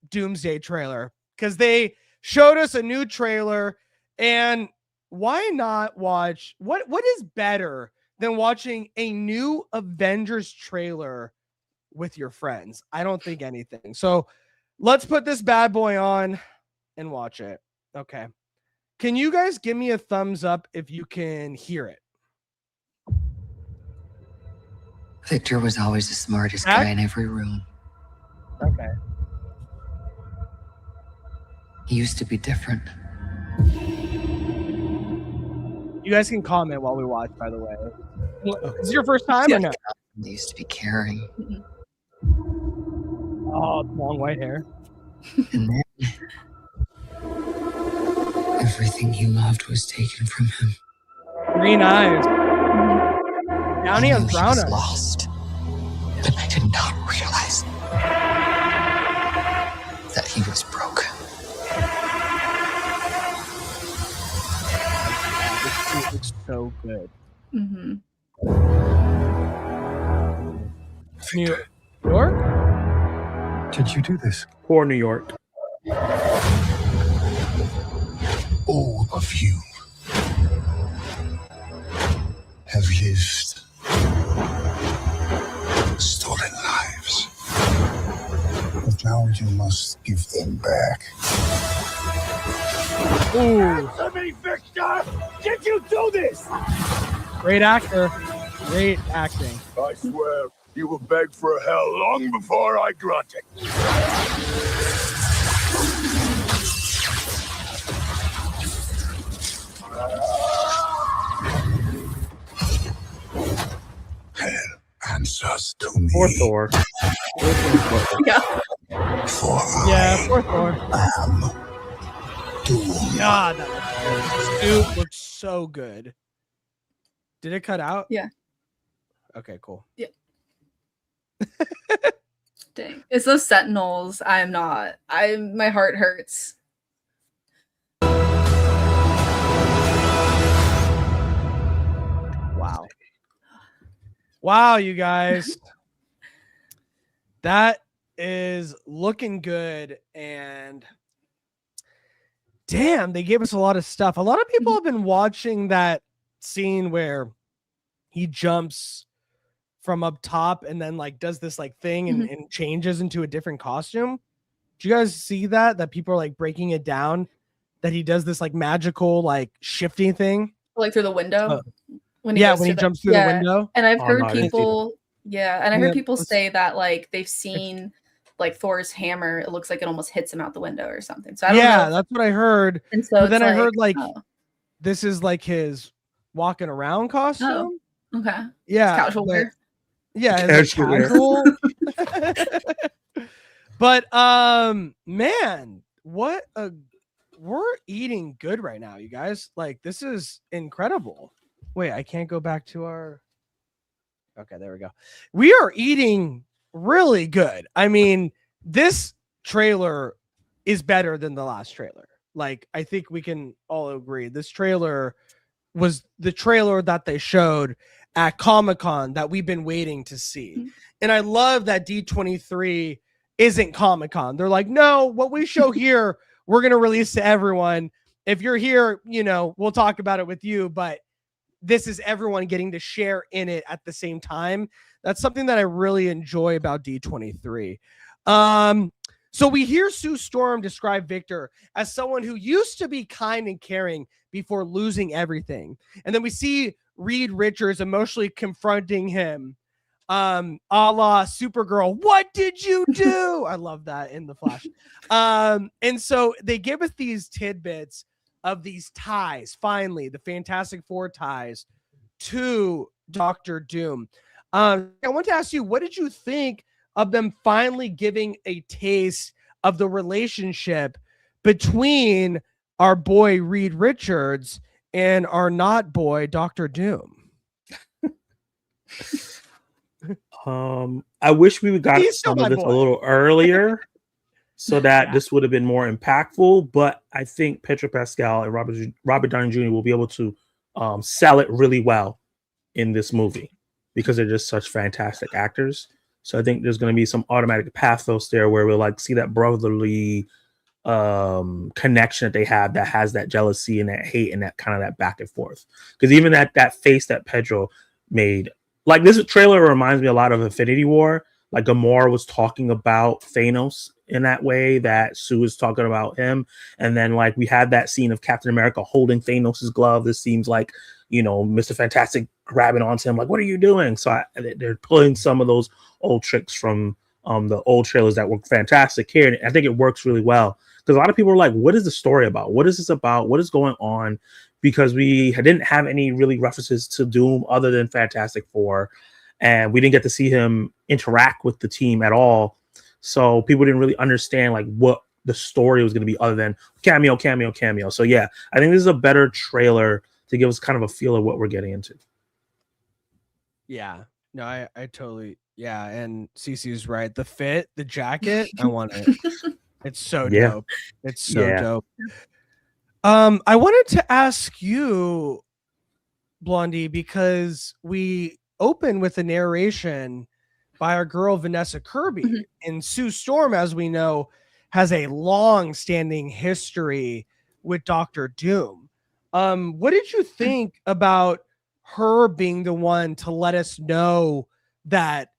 Doomsday trailer, because they showed us a new trailer. And why not watch what is better than watching a new Avengers trailer with your friends? I don't think anything. So let's put this bad boy on and watch it. Okay. Can you guys give me a thumbs up if you can hear it? Victor was always the smartest guy in every room. Okay. He used to be different. You guys can comment while we watch, by the way. Is this your first time or no? He used to be caring. Oh, long white hair. And then everything he loved was taken from him. Green eyes. Downey has I knew he brown was eyes. lost, but I did not realize that he was broken. This suit looks so good. Mm-hmm. New York? Did you do this? Poor New York. All of you have lived stolen lives. But now you must give them back. Ooh, Somebody, Victor! Did you do this? great actor. Great acting. I swear, you will beg for hell long before I grant it. Hell answers to me. Poor Thor. Yeah. For Poor Thor. I am doomed. God, that suit looks so good. Did it cut out? Yeah. Okay, cool. Dang. It's those Sentinels. My heart hurts. Wow. Wow, you guys. That is looking good. And damn, they gave us a lot of stuff. A lot of people have been watching that scene where he jumps from up top and then like does this like thing and changes into a different costume. Do you guys see that people are like breaking it down, that he does this like magical like shifting thing Like through the window when he jumps through the window? And I've heard no, I didn't see people and I heard people say that like they've seen like Thor's hammer, it looks like it almost hits him out the window or something. So I don't know. That's what I heard. And so but then I heard like this is like his walking around costume. Oh, okay. Yeah. It's casual wear. Yeah, it's like casual. But man, we're eating good right now, you guys. Like, this is incredible. Wait, I can't go back to our. Okay, there we go. We are eating really good. I mean, this trailer is better than the last trailer. Like, I think we can all agree. This trailer was the trailer that they showed at Comic-Con that we've been waiting to see. And I love that D23 isn't Comic-Con. They're like, no, what we show here, we're going to release to everyone. If you're here, you know, we'll talk about it with you, but this is everyone getting to share in it at the same time. That's something that I really enjoy about D23. So we hear Sue Storm describe Victor as someone who used to be kind and caring before losing everything. And then we see Reed Richards emotionally confronting him, a la Supergirl. What did you do? I love that in the Flash. And so they give us these tidbits of these ties, finally, the Fantastic Four ties to Doctor Doom. I want to ask you, what did you think of them finally giving a taste of the relationship between our boy Reed Richards and our not boy Doctor Doom? I wish we got He's still some of my this boy. a little earlier so that this would have been more impactful. But I think Pedro Pascal and Robert Downey Jr. will be able to sell it really well in this movie because they're just such fantastic actors. So I think there's going to be some automatic pathos there where we'll like see that brotherly connection that they have that has that jealousy and that hate and that kind of that back and forth. Because even that face that Pedro made, like this trailer reminds me a lot of Infinity War. Like Gamora was talking about Thanos in that way that Sue is talking about him. And then like we had that scene of Captain America holding Thanos's glove. This seems like, you know, Mr. Fantastic grabbing onto him. Like, what are you doing? So they're pulling some of those old tricks from the old trailers that were fantastic here. And I think it works really well because a lot of people are like, what is the story about? What is this about? What is going on? Because we didn't have any really references to Doom other than Fantastic Four. And we didn't get to see him interact with the team at all. So people didn't really understand like what the story was going to be other than cameo. So yeah, I think this is a better trailer to give us kind of a feel of what we're getting into. Yeah, no, I totally, yeah. And Cece's right. The fit, the jacket, I want it. It's so dope. It's so dope. I wanted to ask you, Blondie, because we open with a narration by our girl Vanessa Kirby, and Sue Storm, as we know, has a long-standing history with Doctor Doom. What did you think about her being the one to let us know that,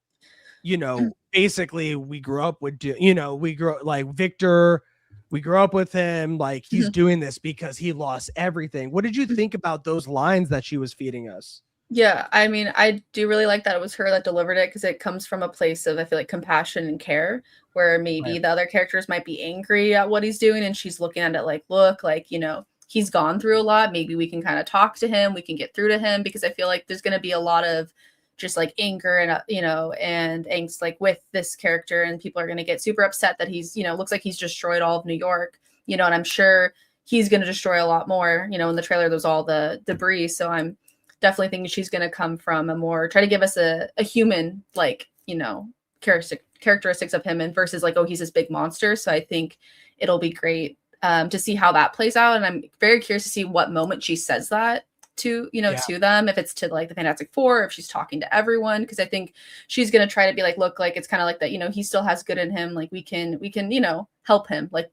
you know, basically we grew up with, you know, we grew like Victor, we grew up with him, like he's doing this because he lost everything. What did you think about those lines that she was feeding us? Yeah, I mean, I do really like that it was her that delivered it because it comes from a place of, I feel like, compassion and care, where maybe the other characters might be angry at what he's doing, and she's looking at it like, look, like, you know, he's gone through a lot. Maybe we can kind of talk to him. We can get through to him, because I feel like there's going to be a lot of just like anger and, you know, and angst like with this character, and people are going to get super upset that he's, you know, looks like he's destroyed all of New York, you know, and I'm sure he's going to destroy a lot more. You know, in the trailer, there's all the debris. So I'm definitely thinking she's going to come from a more, try to give us a human, like, you know, characteristics of him, and versus like, oh, he's this big monster. So I think it'll be great to see how that plays out. And I'm very curious to see what moment she says that to, you know, to them, if it's to like the Fantastic Four, if she's talking to everyone, because I think she's gonna try to be like, look, like it's kind of like that, you know, he still has good in him, like we can, you know, help him, like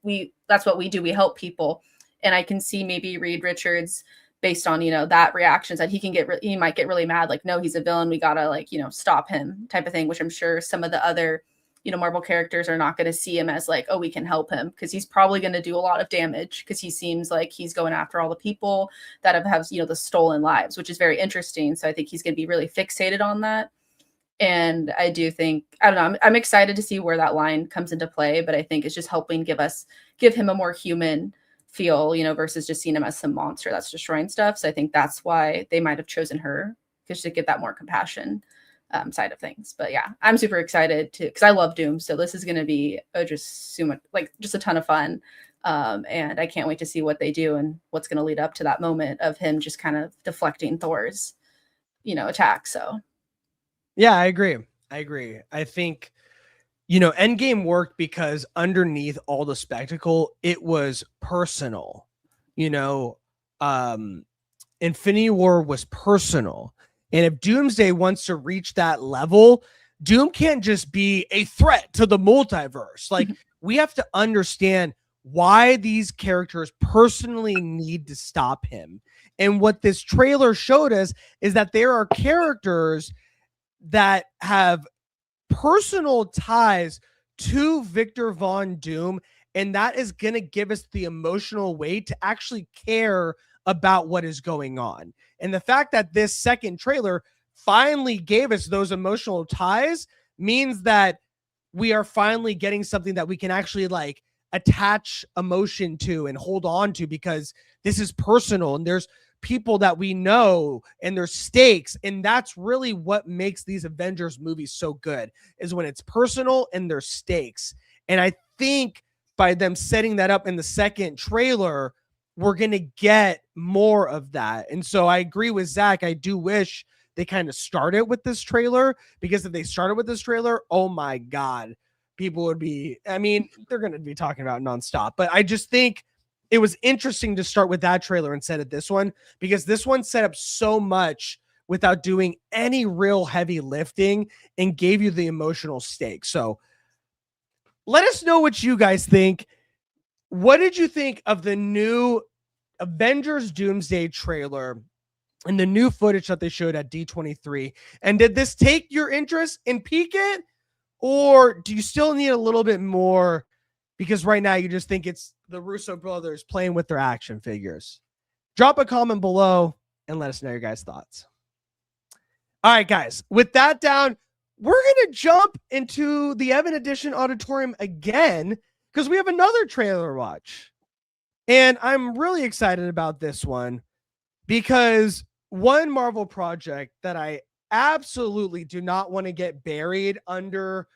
that's what we do, we help people. And I can see maybe Reed Richards, based on, you know, that reactions, that he might get really mad, like, no, he's a villain, we gotta, like, you know, stop him type of thing, which I'm sure some of the other, you know, Marvel characters are not going to see him as like, oh, we can help him, because he's probably going to do a lot of damage, because he seems like he's going after all the people that have, you know, the stolen lives, which is very interesting. So I think he's going to be really fixated on that. And I do think, I don't know, I'm excited to see where that line comes into play, but I think it's just helping give him a more human feel, you know, versus just seeing him as some monster that's destroying stuff. So I think that's why they might have chosen her, because to get that more compassion side of things. But yeah, I'm super excited because I love Doom, so this is going to be just a ton of fun, and I can't wait to see what they do and what's going to lead up to that moment of him just kind of deflecting Thor's, you know, attack. So yeah, I agree. I think, you know, Endgame worked because underneath all the spectacle, it was personal. You know, Infinity War was personal. And if Doomsday wants to reach that level, Doom can't just be a threat to the multiverse. Like, we have to understand why these characters personally need to stop him. And what this trailer showed us is that there are characters that have personal ties to Victor Von Doom, and that is going to give us the emotional weight to actually care about what is going on. And the fact that this second trailer finally gave us those emotional ties means that we are finally getting something that we can actually like attach emotion to and hold on to, because this is personal and there's people that we know and there's stakes. And that's really what makes these Avengers movies so good, is when it's personal and there's stakes. And I think by them setting that up in the second trailer, we're going to get more of that. And so I agree with Zach. I do wish they kind of started with this trailer, because if they started with this trailer, oh my God, people would be, I mean, they're going to be talking about it nonstop. But I just think it was interesting to start with that trailer instead of this one, because this one set up so much without doing any real heavy lifting and gave you the emotional stake. So let us know what you guys think. What did you think of the new Avengers Doomsday trailer and the new footage that they showed at D23? And did this take your interest and pique it? Or do you still need a little bit more, because right now you just think it's the Russo brothers playing with their action figures? Drop a comment below and let us know your guys' thoughts. All right, guys, with that down, we're going to jump into the Evan Edition Auditorium again, because we have another trailer to watch. And I'm really excited about this one, because one Marvel project that I absolutely do not want to get buried under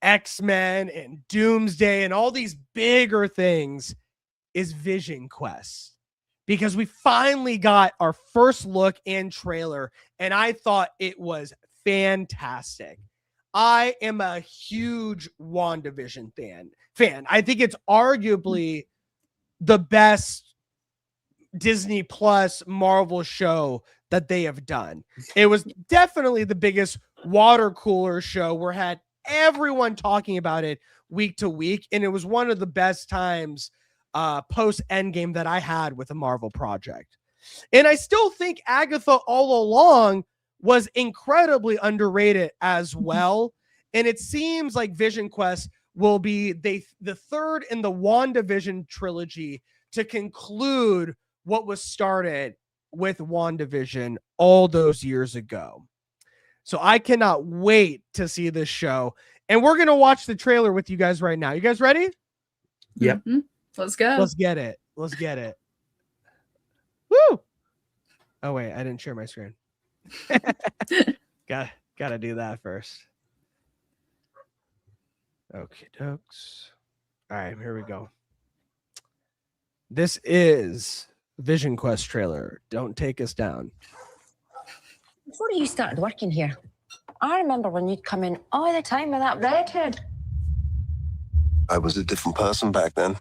X-Men and Doomsday and all these bigger things is Vision Quest, because we finally got our first look and trailer, and I thought it was fantastic. I am a huge WandaVision fan. I think it's arguably the best Disney Plus Marvel show that they have done. It was definitely the biggest water cooler show where had everyone talking about it week to week. And it was one of the best times post Endgame that I had with a Marvel project. And I still think Agatha all along was incredibly underrated as well. And it seems like Vision Quest will be the third in the WandaVision trilogy to conclude what was started with WandaVision all those years ago. So I cannot wait to see this show. And we're going to watch the trailer with you guys right now. You guys ready? Yep. Mm-hmm. Let's go. Let's get it. Woo! Oh, wait, I didn't share my screen. Gotta do that first. Okay, dokes. All right, here we go. This is Vision Quest trailer. Don't take us down. Before you started working here, I remember when you'd come in all the time with that redhead. I was a different person back then.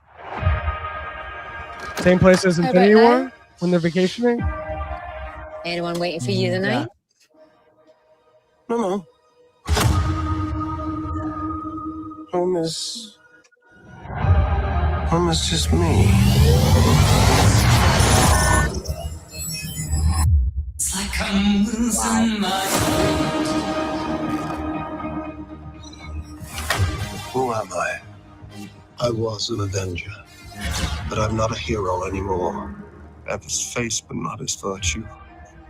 Same place as Infinity War when they're vacationing? Anyone waiting for you tonight? No. Home is just me. Who am I? I was an Avenger, but I'm not a hero anymore. I have his face, but not his virtue.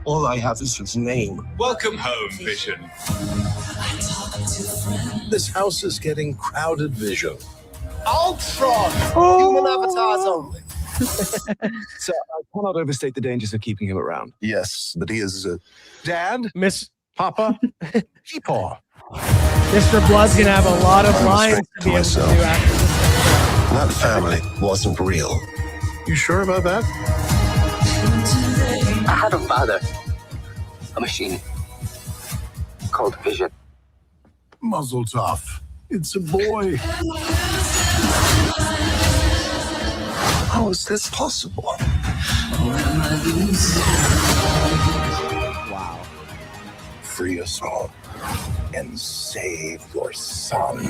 All I have is his name. Welcome home, Vision. This house is getting crowded, Vision. Ultron! Human avatars only. So I cannot overstate the dangers of keeping him around. Yes, but he is Dad, Miss Papa, Peepaw. Mr. Blood's gonna have a lot of lines to be able to do after this. that family wasn't real. You sure about that? I had a father, a machine called Vision. Muzzle tough. It's a boy. How is this possible? Wow. Free us all and save your son.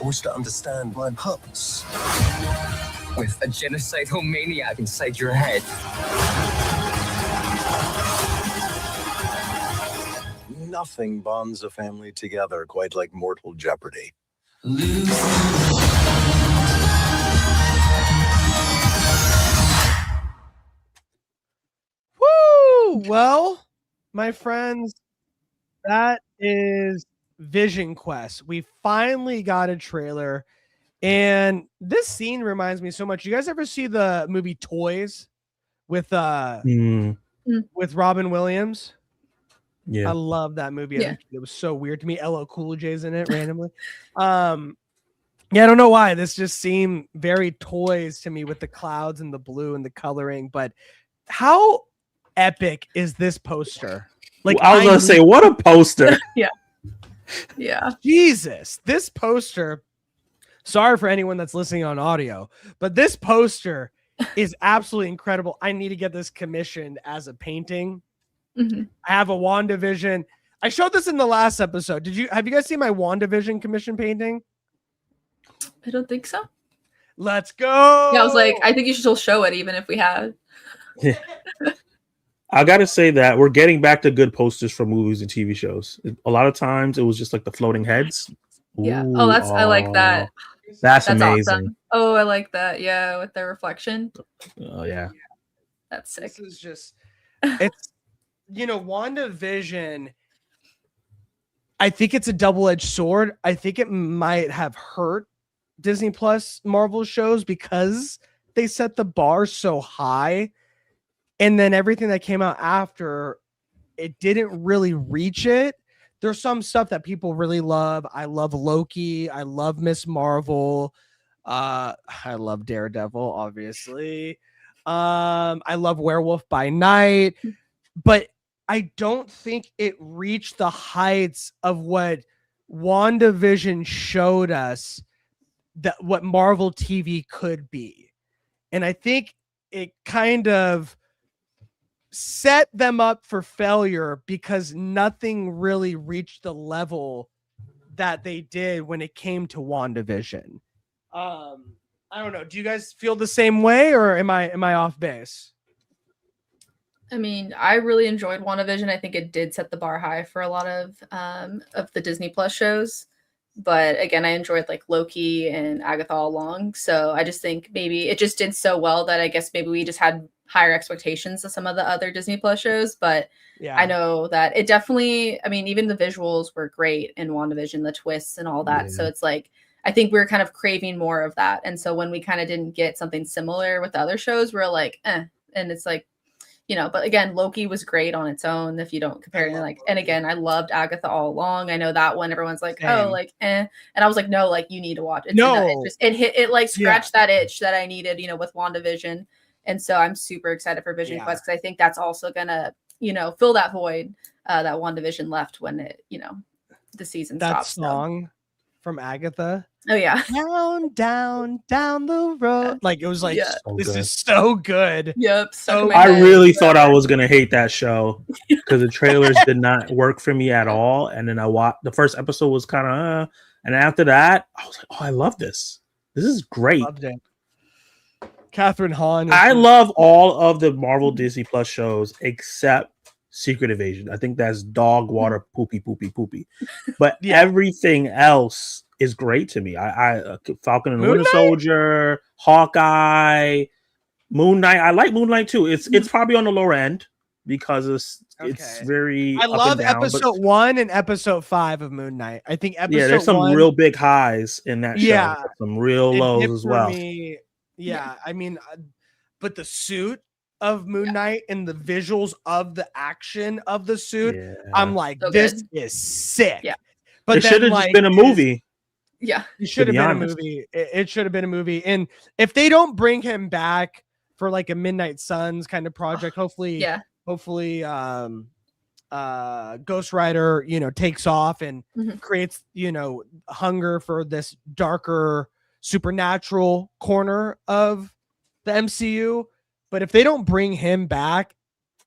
I wish to understand my purpose. With a genocidal maniac inside your head. Nothing bonds a family together quite like mortal jeopardy. Woo! Well, my friends, that is Vision Quest. We finally got a trailer, and this scene reminds me so much. You guys ever see the movie Toys with Robin Williams? Yeah, I love that movie. Yeah. It was so weird to me. LL Cool J's in it randomly. Yeah, I don't know why. This just seemed very Toys to me with the clouds and the blue and the coloring. But how epic is this poster? Like, I was gonna say, what a poster! Yeah. Jesus, this poster. Sorry for anyone that's listening on audio, but this poster is absolutely incredible. I need to get this commissioned as a painting. Mhm. I have a WandaVision. I showed this in the last episode. Have you guys seen my WandaVision commission painting? I don't think so. Let's go. Yeah, I was like, I think you should still show it, even if we had. I gotta say that we're getting back to good posters for movies and TV shows. A lot of times it was just like the floating heads. Yeah. Ooh, Oh, I like that. That's amazing. Awesome. Oh, I like that. Yeah, with the reflection. Oh yeah. That's sick. This is just, it's, WandaVision. I think it's a double-edged sword. I think it might have hurt Disney Plus Marvel shows because they set the bar so high. And then everything that came out after, it didn't really reach it. There's some stuff that people really love. I love Loki. I love Miss Marvel. I love Daredevil, obviously. I love Werewolf by Night. But I don't think it reached the heights of what WandaVision showed us that what Marvel TV could be. And I think it kind of set them up for failure because nothing really reached the level that they did when it came to WandaVision. I don't know. Do you guys feel the same way, or am I off base? I mean, I really enjoyed WandaVision. I think it did set the bar high for a lot of the Disney Plus shows. But again, I enjoyed like Loki and Agatha all along. So I just think maybe it just did so well that I guess maybe we just had higher expectations of some of the other Disney Plus shows. But Yeah, I know that it definitely, I mean, even the visuals were great in WandaVision, the twists and all that. Yeah. So it's like, I think we were kind of craving more of that. And so when we kind of didn't get something similar with the other shows, we're like, eh. And it's like, but again, Loki was great on its own if you don't compare it. Like, and again, I loved Agatha all along. I know that one, everyone's like, Same. oh, like, eh. And I was like, no, like, you need to watch it. No. It hit, it like scratched that itch that I needed, with WandaVision. And so I'm super excited for Vision Quest because I think that's also gonna, fill that void that WandaVision left when it, the season that stops. song. from Agatha. Oh yeah. Down the road. Like it was like Yeah. So this good. is so good. Yep. Stuck So in my I head really thought I forever. was gonna hate that show because the trailers did not work for me at all. And then I watched the first episode was kind of, and after that, I was like, oh, I love this. This is great. Loved it. Catherine Hahn. I love all of the Marvel Disney Plus shows except Secret Invasion. I think that's dog water poopy. But everything else is great to me. I Falcon and the Winter Soldier, Hawkeye, Moon Knight. I like Moon Knight too. It's probably on the lower end because it's very. I love up and down, episode 1 and episode 5 of Moon Knight. I think episode there's some 1, real big highs in that show. Some real lows as well. I mean, but the suit of Moon Knight and the visuals of the action of the suit, I'm like, So this good. is sick. Yeah. But it should have just been a movie. Yeah. It should have been honest. a movie. It should have been a movie. And if they don't bring him back for like a Midnight Suns kind of project, hopefully, Ghost Rider, takes off and creates, hunger for this darker supernatural corner of the MCU. But if they don't bring him back,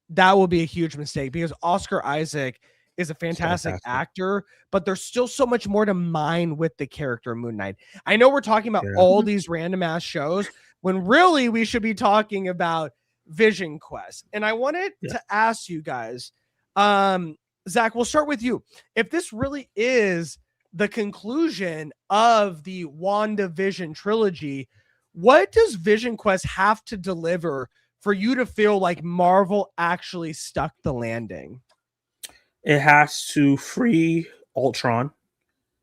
that will be a huge mistake because Oscar Isaac is a fantastic actor, but there's still so much more to mine with the character of Moon Knight. I know we're talking about all these random ass shows when really we should be talking about Vision Quest. And I wanted to ask you guys, Zach, we'll start with you. If this really is the conclusion of the WandaVision trilogy, what does Vision Quest have to deliver for you to feel like Marvel actually stuck the landing? It has to free Ultron.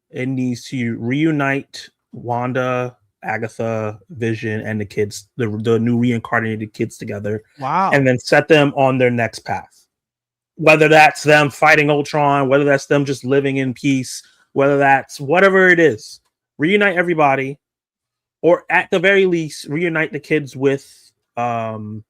It needs to reunite Wanda, Agatha, Vision, and the kids, the new reincarnated kids together. Wow. And then set them on their next path. Whether that's them fighting Ultron, whether that's them just living in peace, whether that's whatever it is, reunite everybody, or at the very least, reunite the kids with Vision.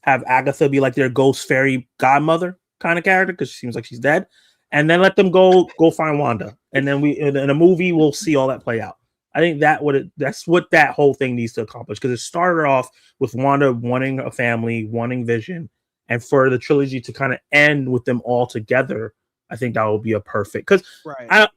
Have Agatha be like their ghost fairy godmother kind of character because she seems like she's dead, and then let them go find Wanda, and then in a movie we'll see all that play out. I think that's what that whole thing needs to accomplish because it started off with Wanda wanting a family, wanting Vision, and for the trilogy to kind of end with them all together. I think that will be a perfect because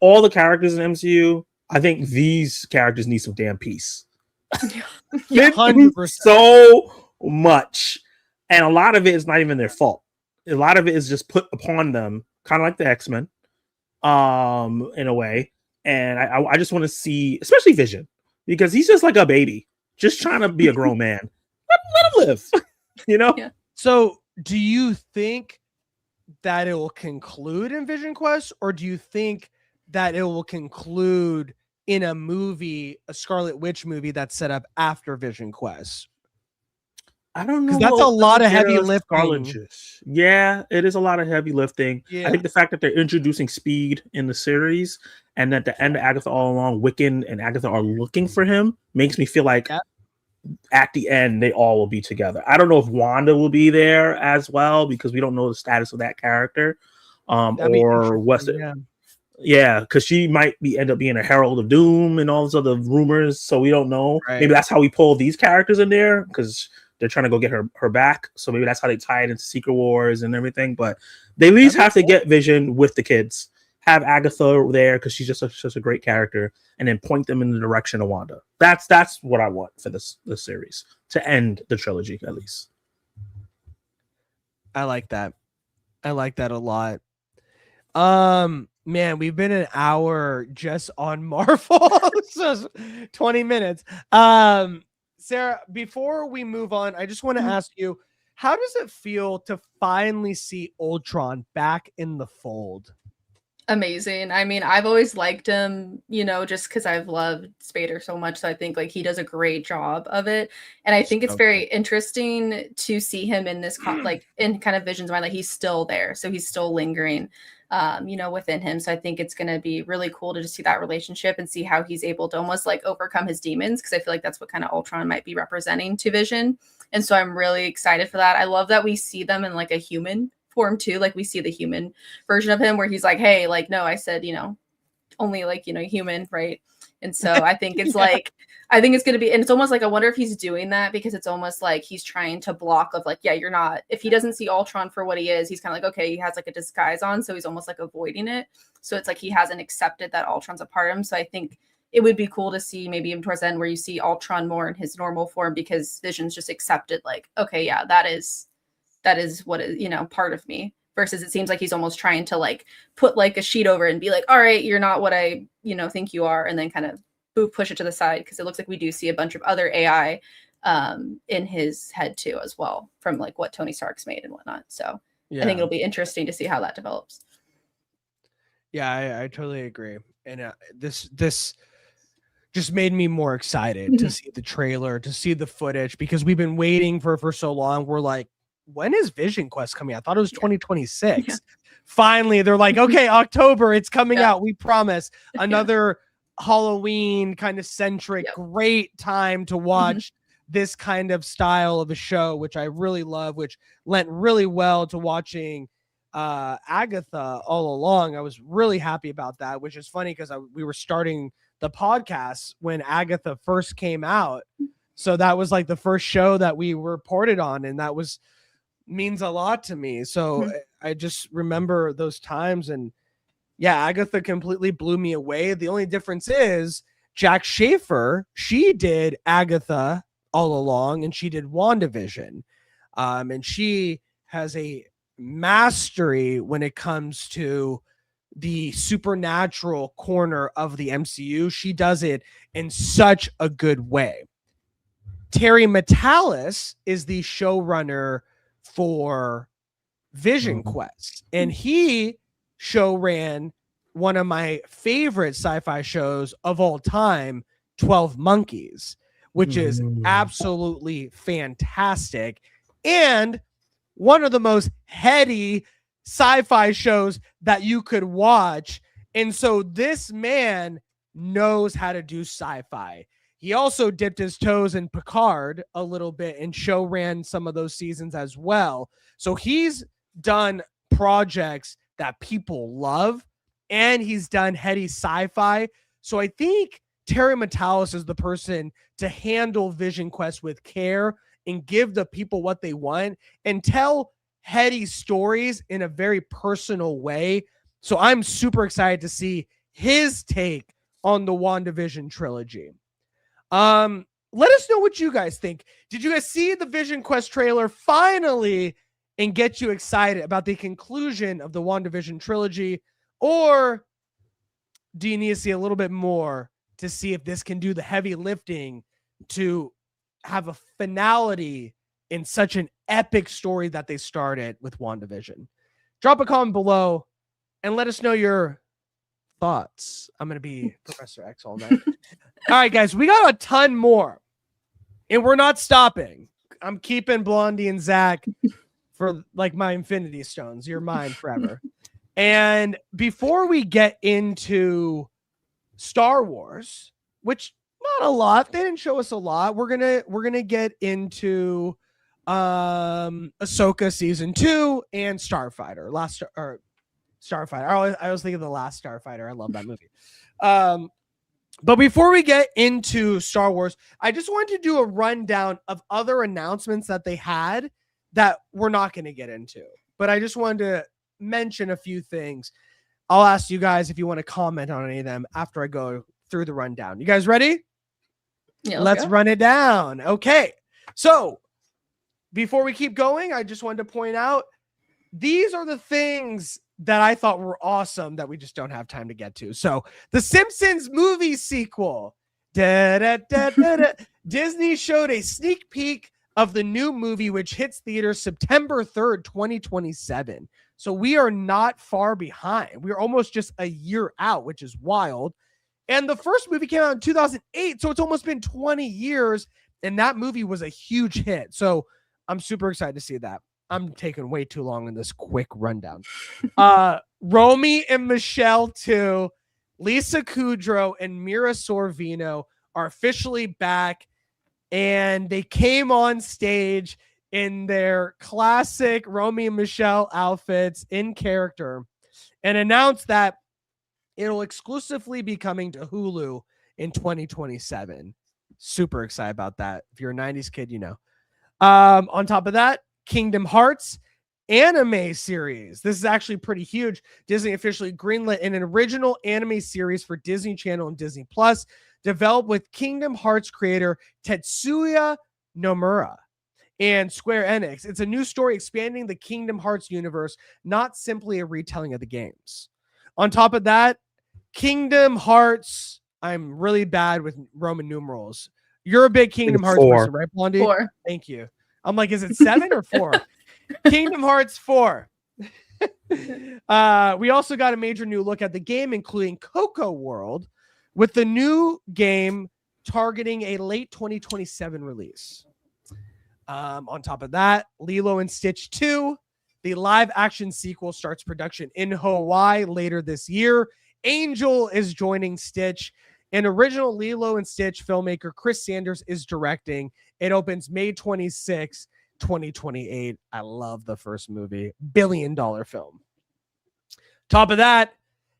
all the characters in MCU, I think these characters need some damn peace. 100%. So much. And a lot of it is not even their fault. A lot of it is just put upon them, kind of like the X-Men, in a way. And I just want to see, especially Vision, because he's just like a baby, just trying to be a grown man. Let him live, Yeah. So do you think that it will conclude in Vision Quest, or do you think that it will conclude in a movie, a Scarlet Witch movie that's set up after Vision Quest? I don't know. Because that's a lot of heavy lifting. Yeah, it is a lot of heavy lifting. Yeah. I think the fact that they're introducing speed in the series and at the end of Agatha all along, Wiccan and Agatha are looking for him makes me feel like at the end they all will be together. I don't know if Wanda will be there as well because we don't know the status of that character. Or what's it? Yeah, because she might end up being a Herald of Doom and all those other rumors. So we don't know. Maybe that's how we pull these characters in there because they're trying to go get her back. So maybe that's how they tie it into Secret Wars and everything. But they at least have to get Vision with the kids. Have Agatha there because she's just such a great character, and then point them in the direction of Wanda. That's what I want for this series to end the trilogy at least. I like that. I like that a lot. Man, we've been an hour just on Marvel. So 20 minutes. Sarah, before we move on, I just want to ask you, how does it feel to finally see Ultron back in the fold? Amazing. I mean, I've always liked him, just because I've loved Spader so much. So I think like he does a great job of it. And I think it's very interesting to see him in this, like in kind of Vision's mind, like he's still there. So he's still lingering, within him. So I think it's going to be really cool to just see that relationship and see how he's able to almost like overcome his demons. Cause I feel like that's what kind of Ultron might be representing to Vision. And so I'm really excited for that. I love that we see them in like a human form too. Like we see the human version of him where he's like, hey, like, no, I said, only like, you know, human, right? And so I think it's like, I think it's going to be, and it's almost like, I wonder if he's doing that because it's almost like he's trying to block of like, yeah, you're not, if he doesn't see Ultron for what he is, he's kind of like, okay, he has like a disguise on. So he's almost like avoiding it. So it's like, he hasn't accepted that Ultron's a part of him. So I think it would be cool to see maybe even towards the end where you see Ultron more in his normal form because Vision's just accepted like, okay, yeah, that is what is, you know, part of me. Versus it seems like he's almost trying to like put like a sheet over it and be like, all right, you're not what I, you know, think you are. And then kind of push it to the side because it looks like we do see a bunch of other AI in his head too as well from like what Tony Stark's made and whatnot. So I think it'll be interesting to see how that develops. Yeah, I totally agree. And this just made me more excited to see the trailer, to see the footage, because we've been waiting for so long. We're like, when is Vision Quest coming out? I thought it was 2026. Yeah. Finally, they're like, okay, October, it's coming out. We promise. Another Halloween kind of centric, great time to watch this kind of style of a show, which I really love, which lent really well to watching Agatha all along. I was really happy about that, which is funny because we were starting the podcast when Agatha first came out. So that was like the first show that we reported on, and that means a lot to me. So I just remember those times, and yeah, Agatha completely blew me away. The only difference is Jack Schaefer, she did Agatha all along, and she did WandaVision. And she has a mastery when it comes to the supernatural corner of the MCU. She does it in such a good way. Terry Matalas is the showrunner for Vision Quest, and he show ran one of my favorite sci-fi shows of all time, 12 Monkeys, which is absolutely fantastic and one of the most heady sci-fi shows that you could watch. And so this man knows how to do sci-fi. He also dipped his toes in Picard a little bit and show ran some of those seasons as well. So he's done projects that people love, and he's done heady sci-fi. So I think Terry Matalas is the person to handle Vision Quest with care and give the people what they want and tell heady stories in a very personal way. So I'm super excited to see his take on the WandaVision trilogy. Let us know what you guys think. Did you guys see the Vision Quest trailer finally and get you excited about the conclusion of the WandaVision trilogy? Or do you need to see a little bit more to see if this can do the heavy lifting to have a finality in such an epic story that they started with WandaVision? Drop a comment below and let us know your thoughts. I'm going to be Professor X all night. All right, guys, we got a ton more, and we're not stopping. I'm keeping Blondie and Zach for like my Infinity Stones. You're mine forever. And before we get into Star Wars, which not a lot, they didn't show us a lot. We're gonna get into Ahsoka season 2 and Starfighter. Starfighter. I was thinking of The Last Starfighter. I love that movie. But before we get into Star Wars, I just wanted to do a rundown of other announcements that they had that we're not going to get into. But I just wanted to mention a few things. I'll ask you guys if you want to comment on any of them after I go through the rundown. You guys ready? Yeah, let's run it down. Okay. So before we keep going, I just wanted to point out these are the things that I thought were awesome that we just don't have time to get to. So the Simpsons movie sequel. Disney showed a sneak peek of the new movie, which hits theaters September 3rd, 2027. So we are not far behind. We're almost just a year out, which is wild. And the first movie came out in 2008. So it's almost been 20 years. And that movie was a huge hit. So I'm super excited to see that. I'm taking way too long in this quick rundown. Romy and Michelle 2, Lisa Kudrow and Mira Sorvino are officially back, and they came on stage in their classic Romy and Michelle outfits in character and announced that It'll exclusively be coming to Hulu in 2027. Super excited about that. If you're a 90s kid, you know. On top of that, Kingdom Hearts anime series. This is actually pretty huge. Disney officially greenlit an original anime series for Disney Channel and Disney Plus, developed with Kingdom Hearts creator Tetsuya Nomura and Square Enix. It's a new story expanding the Kingdom Hearts universe, not simply a retelling of the games. On top of that, Kingdom Hearts. I'm really bad with Roman numerals. You're a big Kingdom Hearts 4. person, right, Blondie? 4. Thank you. I'm like, is it 7 or 4? Kingdom Hearts 4. We also got a major new look at the game, including Coco World, with the new game targeting a late 2027 release. On top of that, Lilo and Stitch 2, the live action sequel, starts production in Hawaii later this year. Angel is joining Stitch, and original Lilo and Stitch filmmaker Chris Sanders is directing. It opens May 26, 2028. I love the first movie. $1 billion film. Top of that,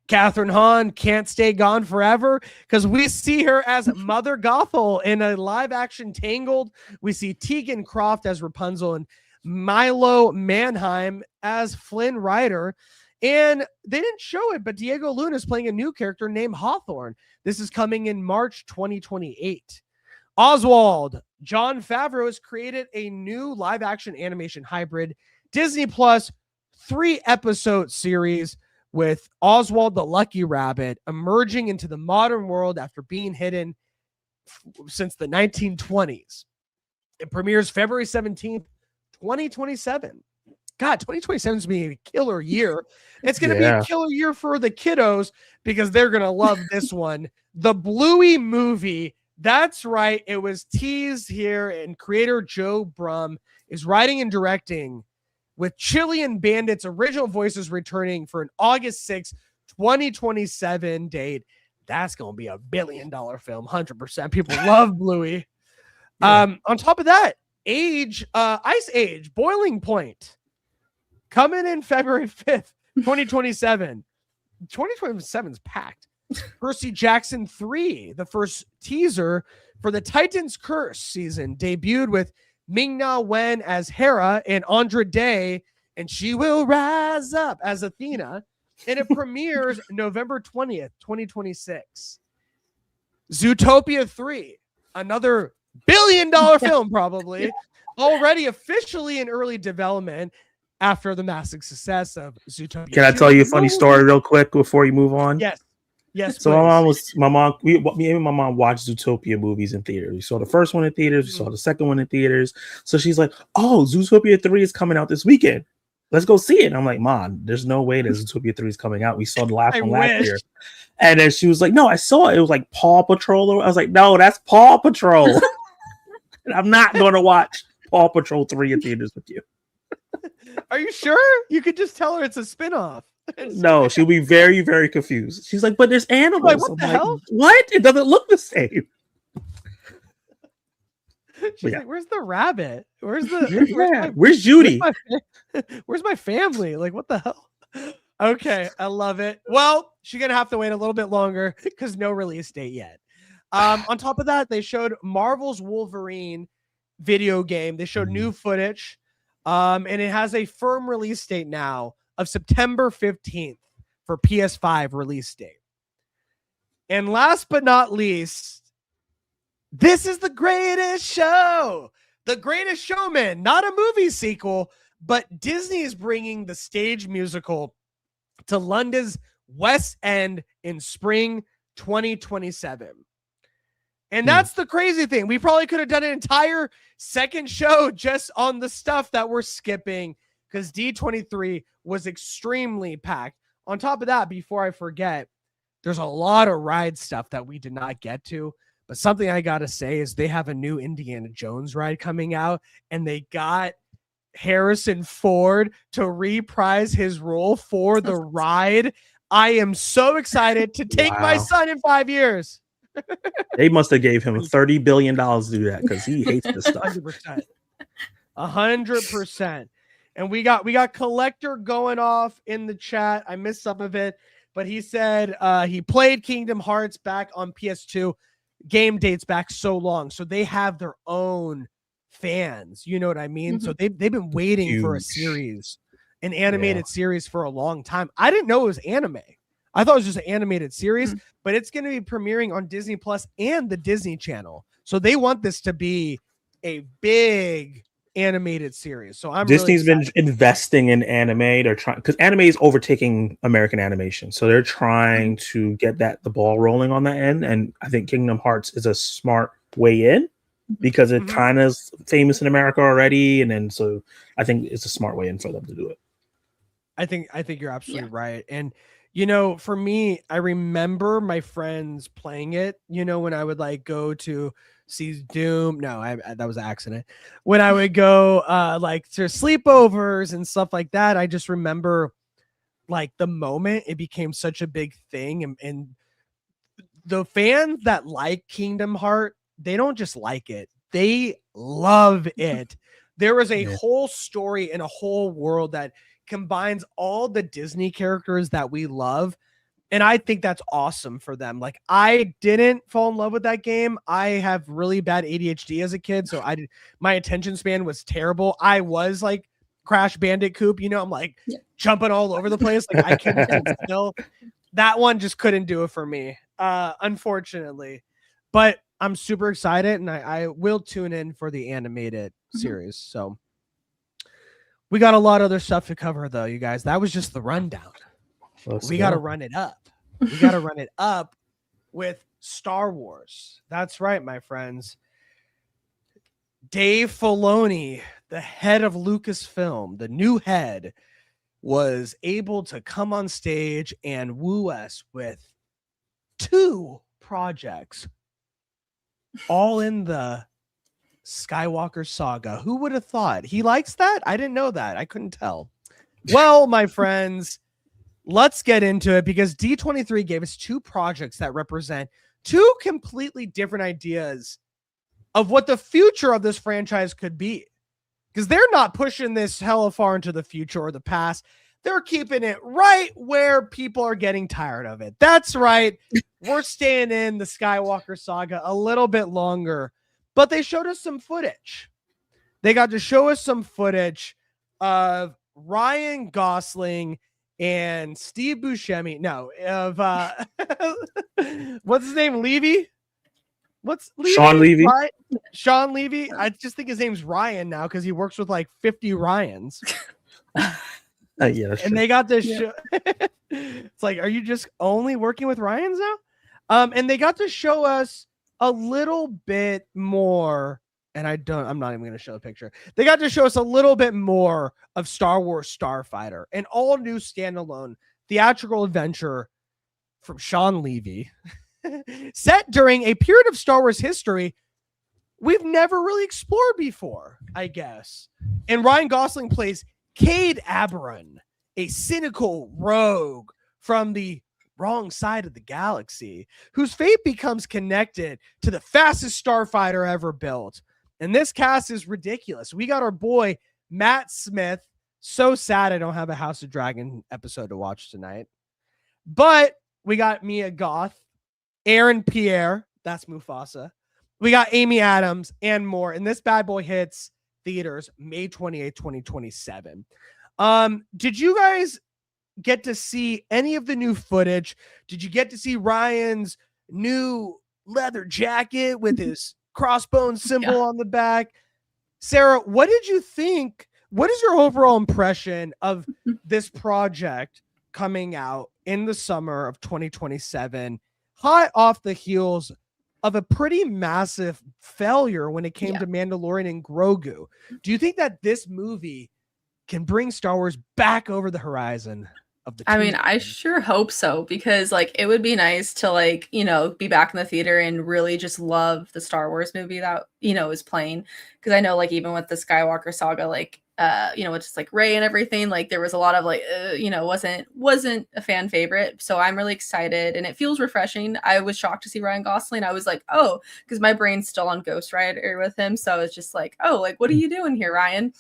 Catherine Hahn can't stay gone forever because we see her as Mother Gothel in a live action Tangled. We see Tegan Croft as Rapunzel and Milo Mannheim as Flynn Rider. And they didn't show it, but Diego Luna is playing a new character named Hawthorne. This is coming in March 2028. Oswald, Jon Favreau has created a new live action animation hybrid Disney Plus 3-episode series with Oswald the Lucky Rabbit emerging into the modern world after being hidden since the 1920s. It premieres February 17th, 2027. God, 2027 is going to be a killer year. It's going to be a killer year for the kiddos because they're going to love this one. The Bluey movie. That's right. It was teased here, and creator Joe Brum is writing and directing with Chilean Bandits original voices returning for an August 6, 2027 date. That's going to be $1 billion film, 100%. People love Bluey. On top of that, Ice Age, Boiling Point. Coming in February 5th, 2027. 2027 is packed. Percy Jackson 3, the first teaser for the Titan's Curse season, debuted with Ming-Na Wen as Hera and Andra Day, and she will rise up as Athena. And it premieres November 20th, 2026. Zootopia 3, another $1 billion film probably, already officially in early development. After the massive success of Zootopia. Can I tell you a funny story real quick before you move on? Yes. Yes. So me and my mom watched Zootopia movies in theaters. We saw the first one in theaters. We saw the second one in theaters. So she's like, "Oh, Zootopia 3 is coming out this weekend. Let's go see it." And I'm like, "Mom, there's no way that Zootopia 3 is coming out. We saw the last one last year." And then she was like, "No, I saw it. It was like Paw Patrol." I was like, "No, that's Paw Patrol." And I'm not going to watch Paw Patrol 3 in theaters with you. Are you sure? You could just tell her it's a spinoff. No, she'll be very, very confused. She's like, "But there's animals." Like, what the hell? What? It doesn't look the same. She's like, "Where's the rabbit? Where's the where's Judy? Where's my family? Like, what the hell?" Okay, I love it. Well, she's gonna have to wait a little bit longer because no release date yet. On top of that, they showed Marvel's Wolverine video game. They showed new footage. And it has a firm release date now of September 15th for PS5 release date. And last but not least, this is The Greatest Show. The Greatest Showman, not a movie sequel, but Disney is bringing the stage musical to London's West End in spring 2027. And that's the crazy thing. We probably could have done an entire second show just on the stuff that we're skipping because D23 was extremely packed. On top of that, before I forget, there's a lot of ride stuff that we did not get to. But something I got to say is they have a new Indiana Jones ride coming out, and they got Harrison Ford to reprise his role for the ride. I am so excited to take my son in 5 years. They must have gave him $30 billion to do that because he hates this stuff. 100%. 100%. And we got Collector going off in the chat. I missed some of it. but he said he played Kingdom Hearts back on PS2. Game dates back so long, so they have their own fans. You know what I mean? So they've been waiting for a series, an animated series for a long time. I didn't know it was anime. I thought it was just an animated series, but it's going to be premiering on Disney Plus and the Disney Channel. So they want this to be a big animated series. So Disney's really been investing in anime. They're trying, because anime is overtaking American animation. So they're trying to get the ball rolling on that end. And I think Kingdom Hearts is a smart way in because it kind of is famous in America already. And then so I think it's a smart way in for them to do it. I think you're absolutely right. And you know, for me, I remember my friends playing it, you know, when I would like go to see Doom. No, that was an accident. When I would go like to sleepovers and stuff like that, I just remember like the moment it became such a big thing. And the fans that like Kingdom Heart, they don't just like it. They love it. There was a whole story and a whole world that combines all the Disney characters that we love. And I think that's awesome for them. Like, I didn't fall in love with that game. I have really bad ADHD as a kid. So my attention span was terrible. I was like Crash Bandicoot, you know, I'm like jumping all over the place. Like I couldn't sit still. That one just couldn't do it for me, unfortunately. But I'm super excited and I will tune in for the animated series. So we got a lot of other stuff to cover, though, you guys. That was just the rundown. We got to run it up. We got to run it up with Star Wars. That's right, my friends. Dave Filoni, the head of Lucasfilm, the new head, was able to come on stage and woo us with 2 projects, all in the Skywalker saga. Who would have thought? He likes that? I didn't know that. I couldn't tell. Well, my friends, let's get into it because D23 gave us 2 projects that represent 2 completely different ideas of what the future of this franchise could be. Because they're not pushing this hella far into the future or the past. They're keeping it right where people are getting tired of it. That's right. We're staying in the Skywalker saga a little bit longer. But they showed us some footage. They got to show us some footage of Ryan Gosling and Steve Buscemi. No, of what's his name? Levy? What's Levy? Sean Levy? Right? Sean Levy. I just think his name's Ryan now because he works with like 50 Ryans. Yeah, that's and true. they got this show. It's like, are you just only working with Ryans now? And they got to show us a little bit more, and I'm not even going to show a picture. They got to show us a little bit more of Star Wars Starfighter, an all new standalone theatrical adventure from Sean Levy, set during a period of Star Wars history we've never really explored before, I guess. And Ryan Gosling plays Cade Aberon, a cynical rogue from the wrong side of the galaxy, whose fate becomes connected to the fastest starfighter ever built. And this cast is ridiculous. We got our boy Matt Smith. So sad I don't have a House of Dragon episode to watch tonight. But we got Mia Goth, Aaron Pierre, that's Mufasa. We got Amy Adams and more. And this bad boy hits theaters May 28th, 2027. Did you guys get to see any of the new footage? Did you get to see Ryan's new leather jacket with his crossbone symbol on the back? Sarah, what did you think? What is your overall impression of this project coming out in the summer of 2027, hot off the heels of a pretty massive failure when it came to Mandalorian and Grogu? Do you think that this movie can bring Star Wars back over the horizon? I mean, I sure hope so, because like it would be nice to like, you know, be back in the theater and really just love the Star Wars movie that, you know, is playing. Because I know like even with the Skywalker saga, like you know, it's just like Rey and everything, like there was a lot of like you know, wasn't a fan favorite. So I'm really excited and it feels refreshing. I was shocked to see Ryan Gosling. I was like, oh, because my brain's still on Ghost Rider with him. So it's just like, oh, like what are you doing here, Ryan?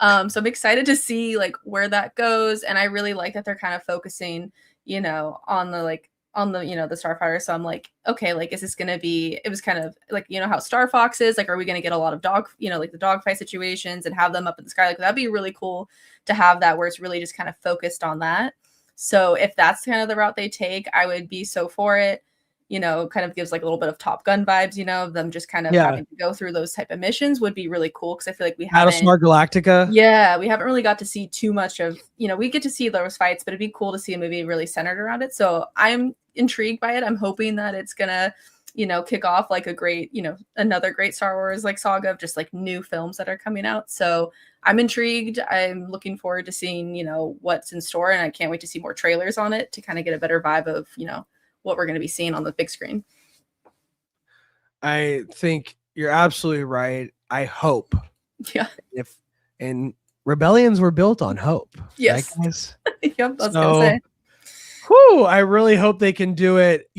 So I'm excited to see like where that goes. And I really like that they're kind of focusing, on the the Starfighter. So I'm like, okay, like, is this gonna be? It was kind of like, how Star Fox is. Like, are we gonna get a lot of the dogfight situations and have them up in the sky? Like, that'd be really cool to have that where it's really just kind of focused on that. So if that's kind of the route they take, I would be so for it. Kind of gives like a little bit of Top Gun vibes, of them just kind of having to go through those type of missions would be really cool, because I feel like we haven't. Battlestar Galactica. Yeah, we haven't really got to see too much of, we get to see those fights, but it'd be cool to see a movie really centered around it. So I'm intrigued by it. I'm hoping that it's gonna, kick off like a great, another great Star Wars like saga of just like new films that are coming out. So I'm intrigued. I'm looking forward to seeing, what's in store, and I can't wait to see more trailers on it to kind of get a better vibe of, what we're going to be seeing on the big screen. I think you're absolutely right. I hope. Yeah. And rebellions were built on hope. Yes. Right, guys? Yep. I was going to say. Whew, I really hope they can do it.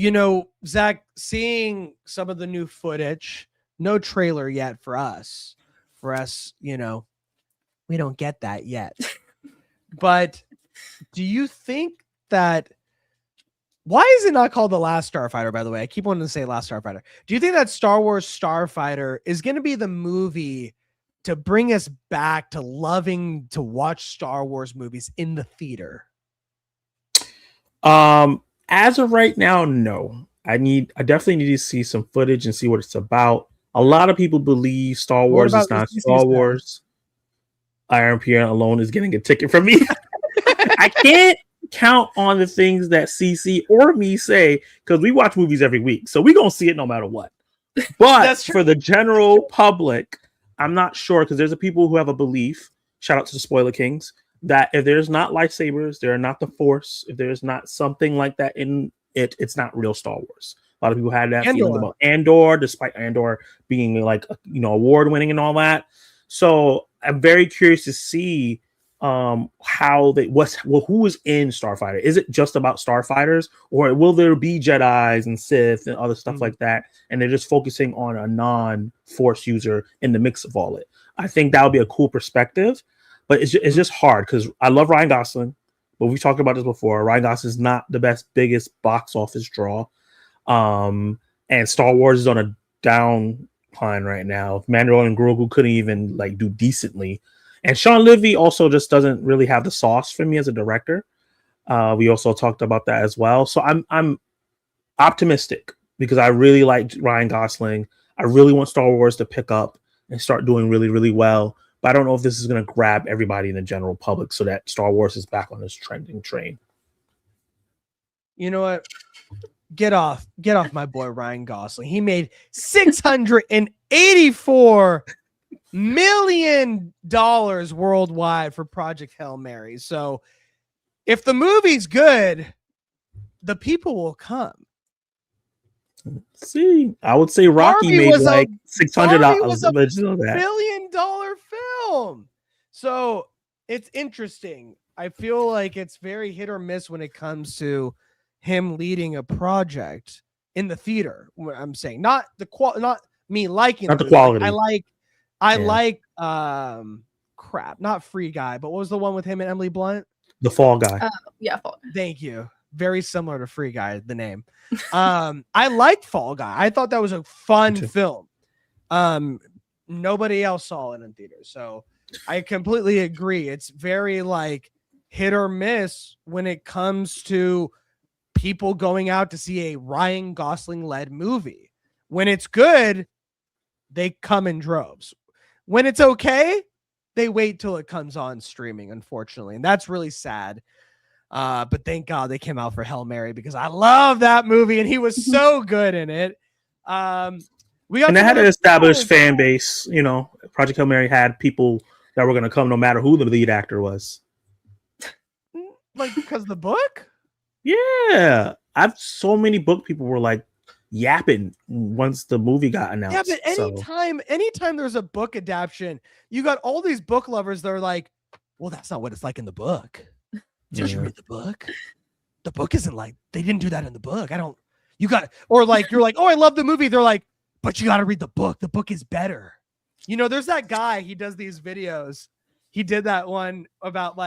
Zach, seeing some of the new footage, no trailer yet for us, we don't get that yet. But do you think that, why is it not called The Last Starfighter, by the way? I keep wanting to say Last Starfighter. Do you think that Star Wars Starfighter is going to be the movie to bring us back to loving to watch Star Wars movies in the theater? As of right now, no. I definitely need to see some footage and see what it's about. A lot of people believe Star Wars is not Star Wars. Iron Pierre alone is getting a ticket from me. I can't count on the things that CC or me say, because we watch movies every week, so we're gonna see it no matter what. But for the general public, I'm not sure, because there's a people who have a belief, shout out to the Spoiler Kings, that if there's not lightsabers, they're not the Force, if there's not something like that in it, it's not real Star Wars. A lot of people had that feeling about Andor, despite Andor being like award winning and all that. So I'm very curious to see who is in Starfighter. Is it just about starfighters, or will there be Jedis and Sith and other stuff like that, and they're just focusing on a non-Force user in the mix of all it? I think that would be a cool perspective, but it's just hard, because I love Ryan Gosling, but we've talked about this before. Ryan Gosling is not the biggest box office draw, and Star Wars is on a downcline right now. Mandalorian and Grogu couldn't even do decently. And Sean Levy also just doesn't really have the sauce for me as a director. We also talked about that as well. So I'm optimistic, because I really like Ryan Gosling. I really want Star Wars to pick up and start doing really, really well. But I don't know if this is going to grab everybody in the general public so that Star Wars is back on this trending train. You know what? Get off my boy Ryan Gosling. He made $684 million worldwide for Project Hail Mary. So if the movie's good, the people will come. See, I would say Rocky made like $600. Was a $1 billion film. So it's interesting. I feel like it's very hit or miss when it comes to him leading a project in the theater. What I'm saying, not me liking, not the quality. I like crap, not Free Guy, but what was the one with him and Emily Blunt? The Fall Guy. Yeah, Fall Guy. Thank you. Very similar to Free Guy, the name. I liked Fall Guy. I thought that was a fun film. Nobody else saw it in theaters, so I completely agree. It's very hit or miss when it comes to people going out to see a Ryan Gosling led movie. When it's good, they come in droves. When it's okay, they wait till it comes on streaming, unfortunately. And that's really sad. But thank God they came out for Hail Mary, because I love that movie and he was so good in it. And they had an established fan base. Project Hail Mary had people that were going to come no matter who the lead actor was. Because of the book? Yeah. I've so many book people were yapping once the movie got announced. Yeah, but anytime there's a book adaptation, you got all these book lovers that are like, well, that's not what it's like in the book. Did you read the book? The book isn't they didn't do that in the book. You're like, oh, I love the movie. They're like, but you got to read the book. The book is better. There's that guy, he does these videos. He did that one about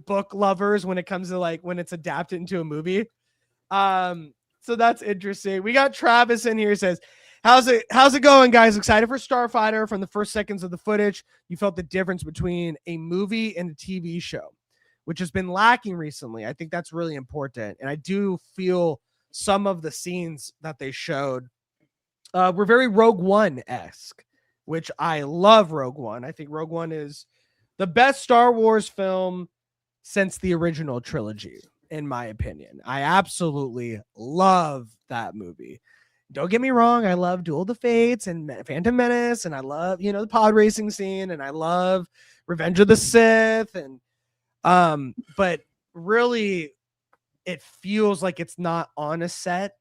book lovers when it comes to like when it's adapted into a movie. So that's interesting. We got Travis in here. Says, how's it going, guys? Excited for Starfighter. From the first seconds of the footage, you felt the difference between a movie and a TV show, which has been lacking recently. I think that's really important. And I do feel some of the scenes that they showed were very Rogue One-esque, which I love Rogue One. I think Rogue One is the best Star Wars film since the original trilogy, in my opinion. I absolutely love that movie. Don't get me wrong. I love Duel of the Fates and Phantom Menace, and I love, the pod racing scene, and I love Revenge of the Sith. And, but really it feels like it's not on a set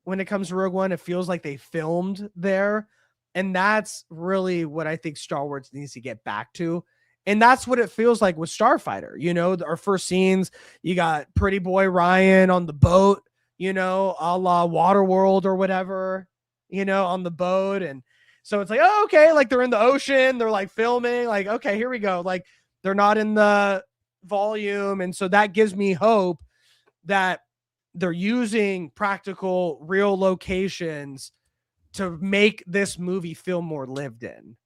when it comes to Rogue One. It feels like they filmed there. And that's really what I think Star Wars needs to get back to. And that's what it feels like with Starfighter. Our first scenes, you got pretty boy Ryan on the boat, a la Waterworld or whatever, on the boat. And so it's like, oh, okay, like they're in the ocean, they're like filming, like, okay, here we go. Like they're not in the volume. And so that gives me hope that they're using practical, real locations to make this movie feel more lived in.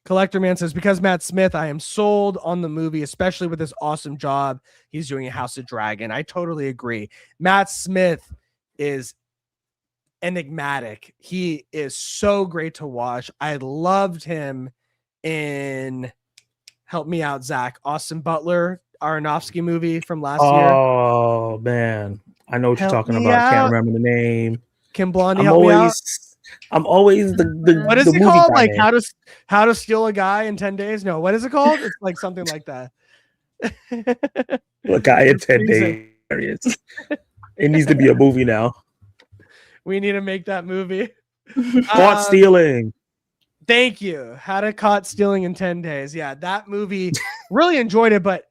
Collector Man says, because Matt Smith, I am sold on the movie, especially with this awesome job he's doing in House of Dragon. I totally agree. Matt Smith is enigmatic. He is so great to watch. I loved him in, help me out, Zach, Austin Butler, Aronofsky movie from last year. Oh, man. I know what you're talking about. I can't remember the name. Kim Blondie, help me out. I'm always the what is the it movie called? guy Like name. how to steal a guy in 10 days? No, what is it called? It's like something like that. A guy in 10 days. It needs to be a movie now. We need to make that movie. Caught stealing. Thank you. How to Caught Stealing in 10 Days. Yeah, that movie, really enjoyed it. But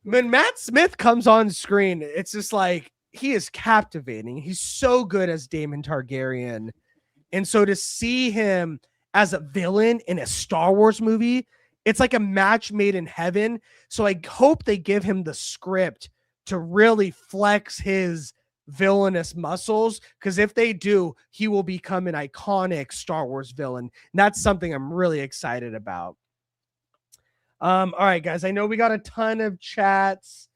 when Matt Smith comes on screen, it's just like, he is captivating. He's so good as Daemon Targaryen. And so to see him as a villain in a Star Wars movie, it's like a match made in heaven. So I hope they give him the script to really flex his villainous muscles, because if they do, he will become an iconic Star Wars villain. And that's something I'm really excited about. All right, guys, I know we got a ton of chats.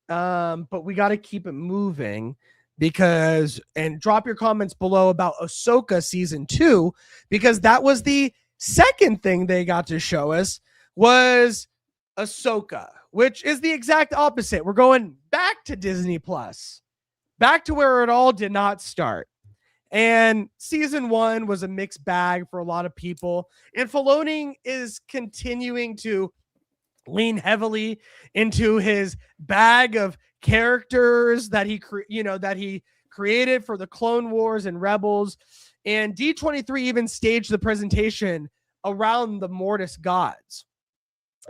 But we got to keep it moving and drop your comments below about Ahsoka season 2, because that was the second thing they got to show us was Ahsoka, which is the exact opposite. We're going back to Disney Plus, back to where it all did not start. And season 1 was a mixed bag for a lot of people. And Filoni is continuing to lean heavily into his bag of characters that he created for the Clone Wars and Rebels. And D23 even staged the presentation around the Mortis gods.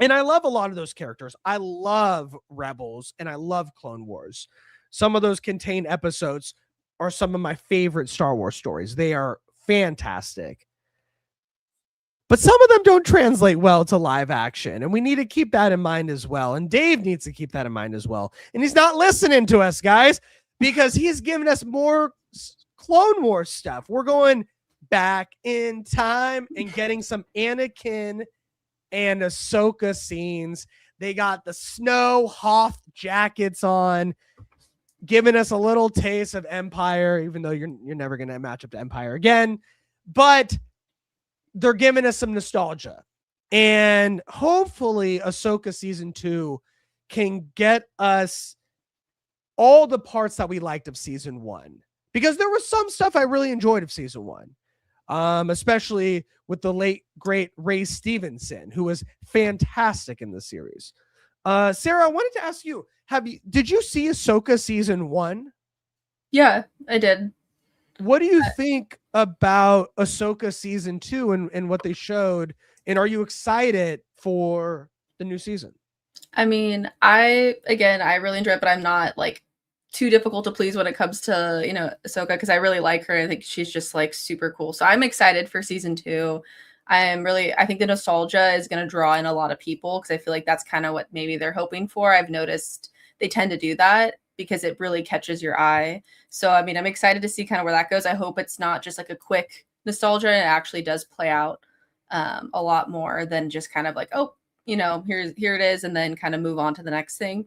And I love a lot of those characters. I love Rebels and I love Clone Wars. Some of those contained episodes are some of my favorite Star Wars stories. They are fantastic. But some of them don't translate well to live action, and we need to keep that in mind as well. And Dave needs to keep that in mind as well. And he's not listening to us, guys, because he's giving us more Clone Wars stuff. We're going back in time and getting some Anakin and Ahsoka scenes. They got the snow Hoth jackets on, giving us a little taste of Empire, even though you're never going to match up to Empire again. But they're giving us some nostalgia, and hopefully Ahsoka season 2 can get us all the parts that we liked of season 1, because there was some stuff I really enjoyed of season 1, especially with the late great Ray Stevenson, who was fantastic in the series. Sarah, I wanted to ask you, did you see Ahsoka season 1? Yeah, I did. What do you think about Ahsoka season 2 and what they showed? And are you excited for the new season? I mean, I really enjoy it, but I'm not like too difficult to please when it comes to, Ahsoka, because I really like her. I think she's just like super cool. So I'm excited for season 2. I think the nostalgia is going to draw in a lot of people because I feel like that's kind of what maybe they're hoping for. I've noticed they tend to do that because it really catches your eye. So, I mean, I'm excited to see kind of where that goes. I hope it's not just like a quick nostalgia and it actually does play out a lot more than just kind of like, oh, you know, here it is, and then kind of move on to the next thing.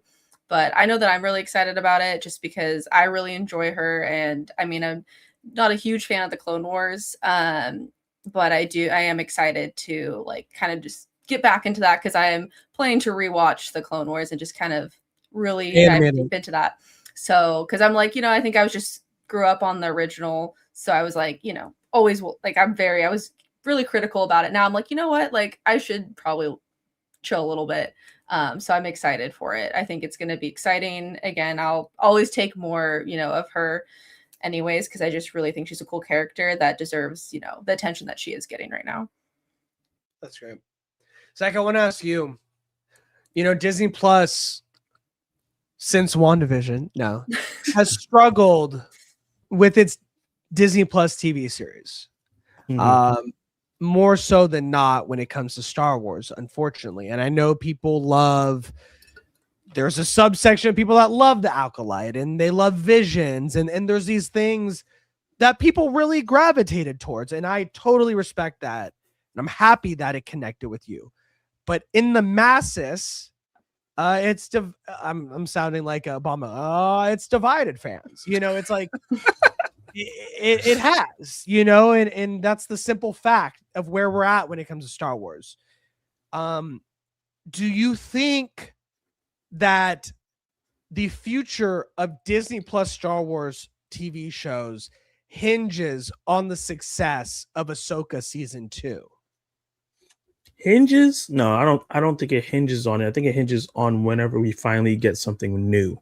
But I know that I'm really excited about it just because I really enjoy her. And I mean, I'm not a huge fan of the Clone Wars, but I am excited to like kind of just get back into that because I am planning to rewatch the Clone Wars and just kind of really dive deep into that. So, because I'm like, you know, I think I was just grew up on the original, so I was like, you know, always like I was really critical about it. Now I'm like, you know what, like I should probably chill a little bit. So I'm excited for it. I think it's going to be exciting. Again, I'll always take more, you know, of her anyways, because I just really think she's a cool character that deserves, you know, the attention that she is getting right now. That's great. Zach, I want to ask you, you know, Disney Plus since WandaVision has struggled with its Disney Plus TV series. More so than not when it comes to Star Wars, unfortunately. And I know there's a subsection of people that love the Acolyte and they love Visions. And there's these things that people really gravitated towards. And I totally respect that. And I'm happy that it connected with you. But in the masses, I'm sounding like Obama. It's divided fans. You know, it's like it has, you know, and that's the simple fact of where we're at when it comes to Star Wars. Do you think that the future of Disney Plus Star Wars TV shows hinges on the success of Ahsoka season 2? Hinges? No, I don't think it hinges on it. I think it hinges on whenever we finally get something new.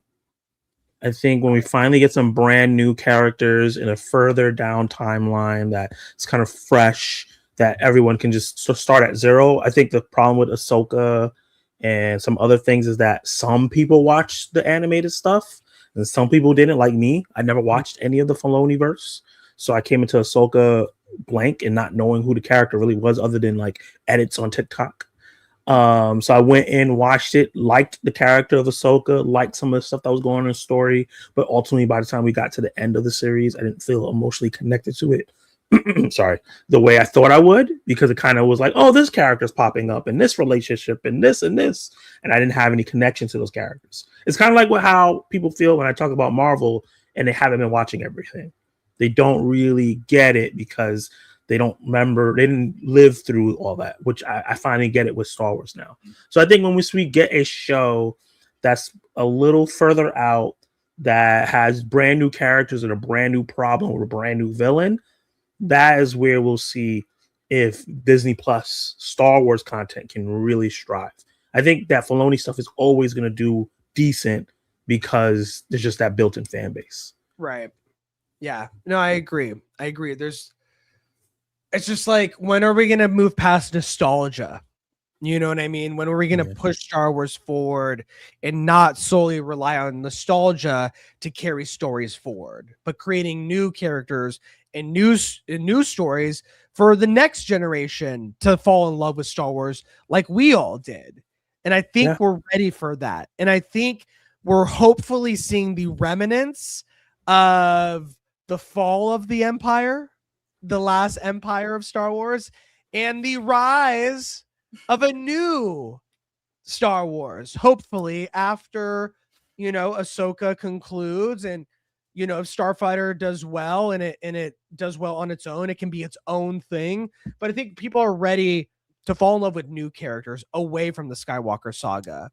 I think when we finally get some brand new characters in a further down timeline that's kind of fresh, that everyone can just start at zero. I think the problem with Ahsoka and some other things is that some people watch the animated stuff and some people didn't, like me. I never watched any of the Filoniverse. So I came into Ahsoka blank and not knowing who the character really was other than like edits on TikTok. So I went in, watched it, liked the character of Ahsoka, liked some of the stuff that was going on in the story, but ultimately by the time we got to the end of the series, I didn't feel emotionally connected to it. Sorry, the way I thought I would, because it kind of was like, oh, this character's popping up in this relationship and this, and I didn't have any connection to those characters. It's kind of like how people feel when I talk about Marvel and they haven't been watching everything. They don't really get it because they don't remember, they didn't live through all that, which I finally get it with Star Wars now. So I think when we get a show that's a little further out, that has brand new characters and a brand new problem or a brand new villain, that is where we'll see if Disney Plus Star Wars content can really strive. I think that Filoni stuff is always going to do decent because there's just that built-in fan base. Right. Yeah. No, I agree. It's just like, when are we going to move past nostalgia? You know what I mean? When are we going to push Star Wars forward and not solely rely on nostalgia to carry stories forward, but creating new characters and new stories for the next generation to fall in love with Star Wars like we all did. And I think we're ready for that. And I think we're hopefully seeing the remnants of the fall of the Empire, the last empire of Star Wars, and the rise of a new Star Wars, hopefully after, you know, Ahsoka concludes, and, you know, if Starfighter does well and it does well on its own, it can be its own thing. But I think people are ready to fall in love with new characters away from the Skywalker saga.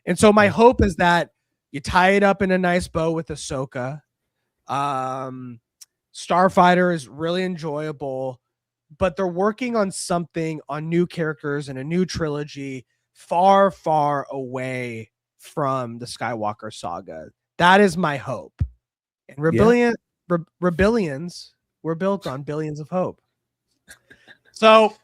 And so my hope is that you tie it up in a nice bow with Ahsoka. Starfighter is really enjoyable, but they're working on something, on new characters and a new trilogy far, far away from the Skywalker saga. That is my hope. And rebellions were built on billions of hope. So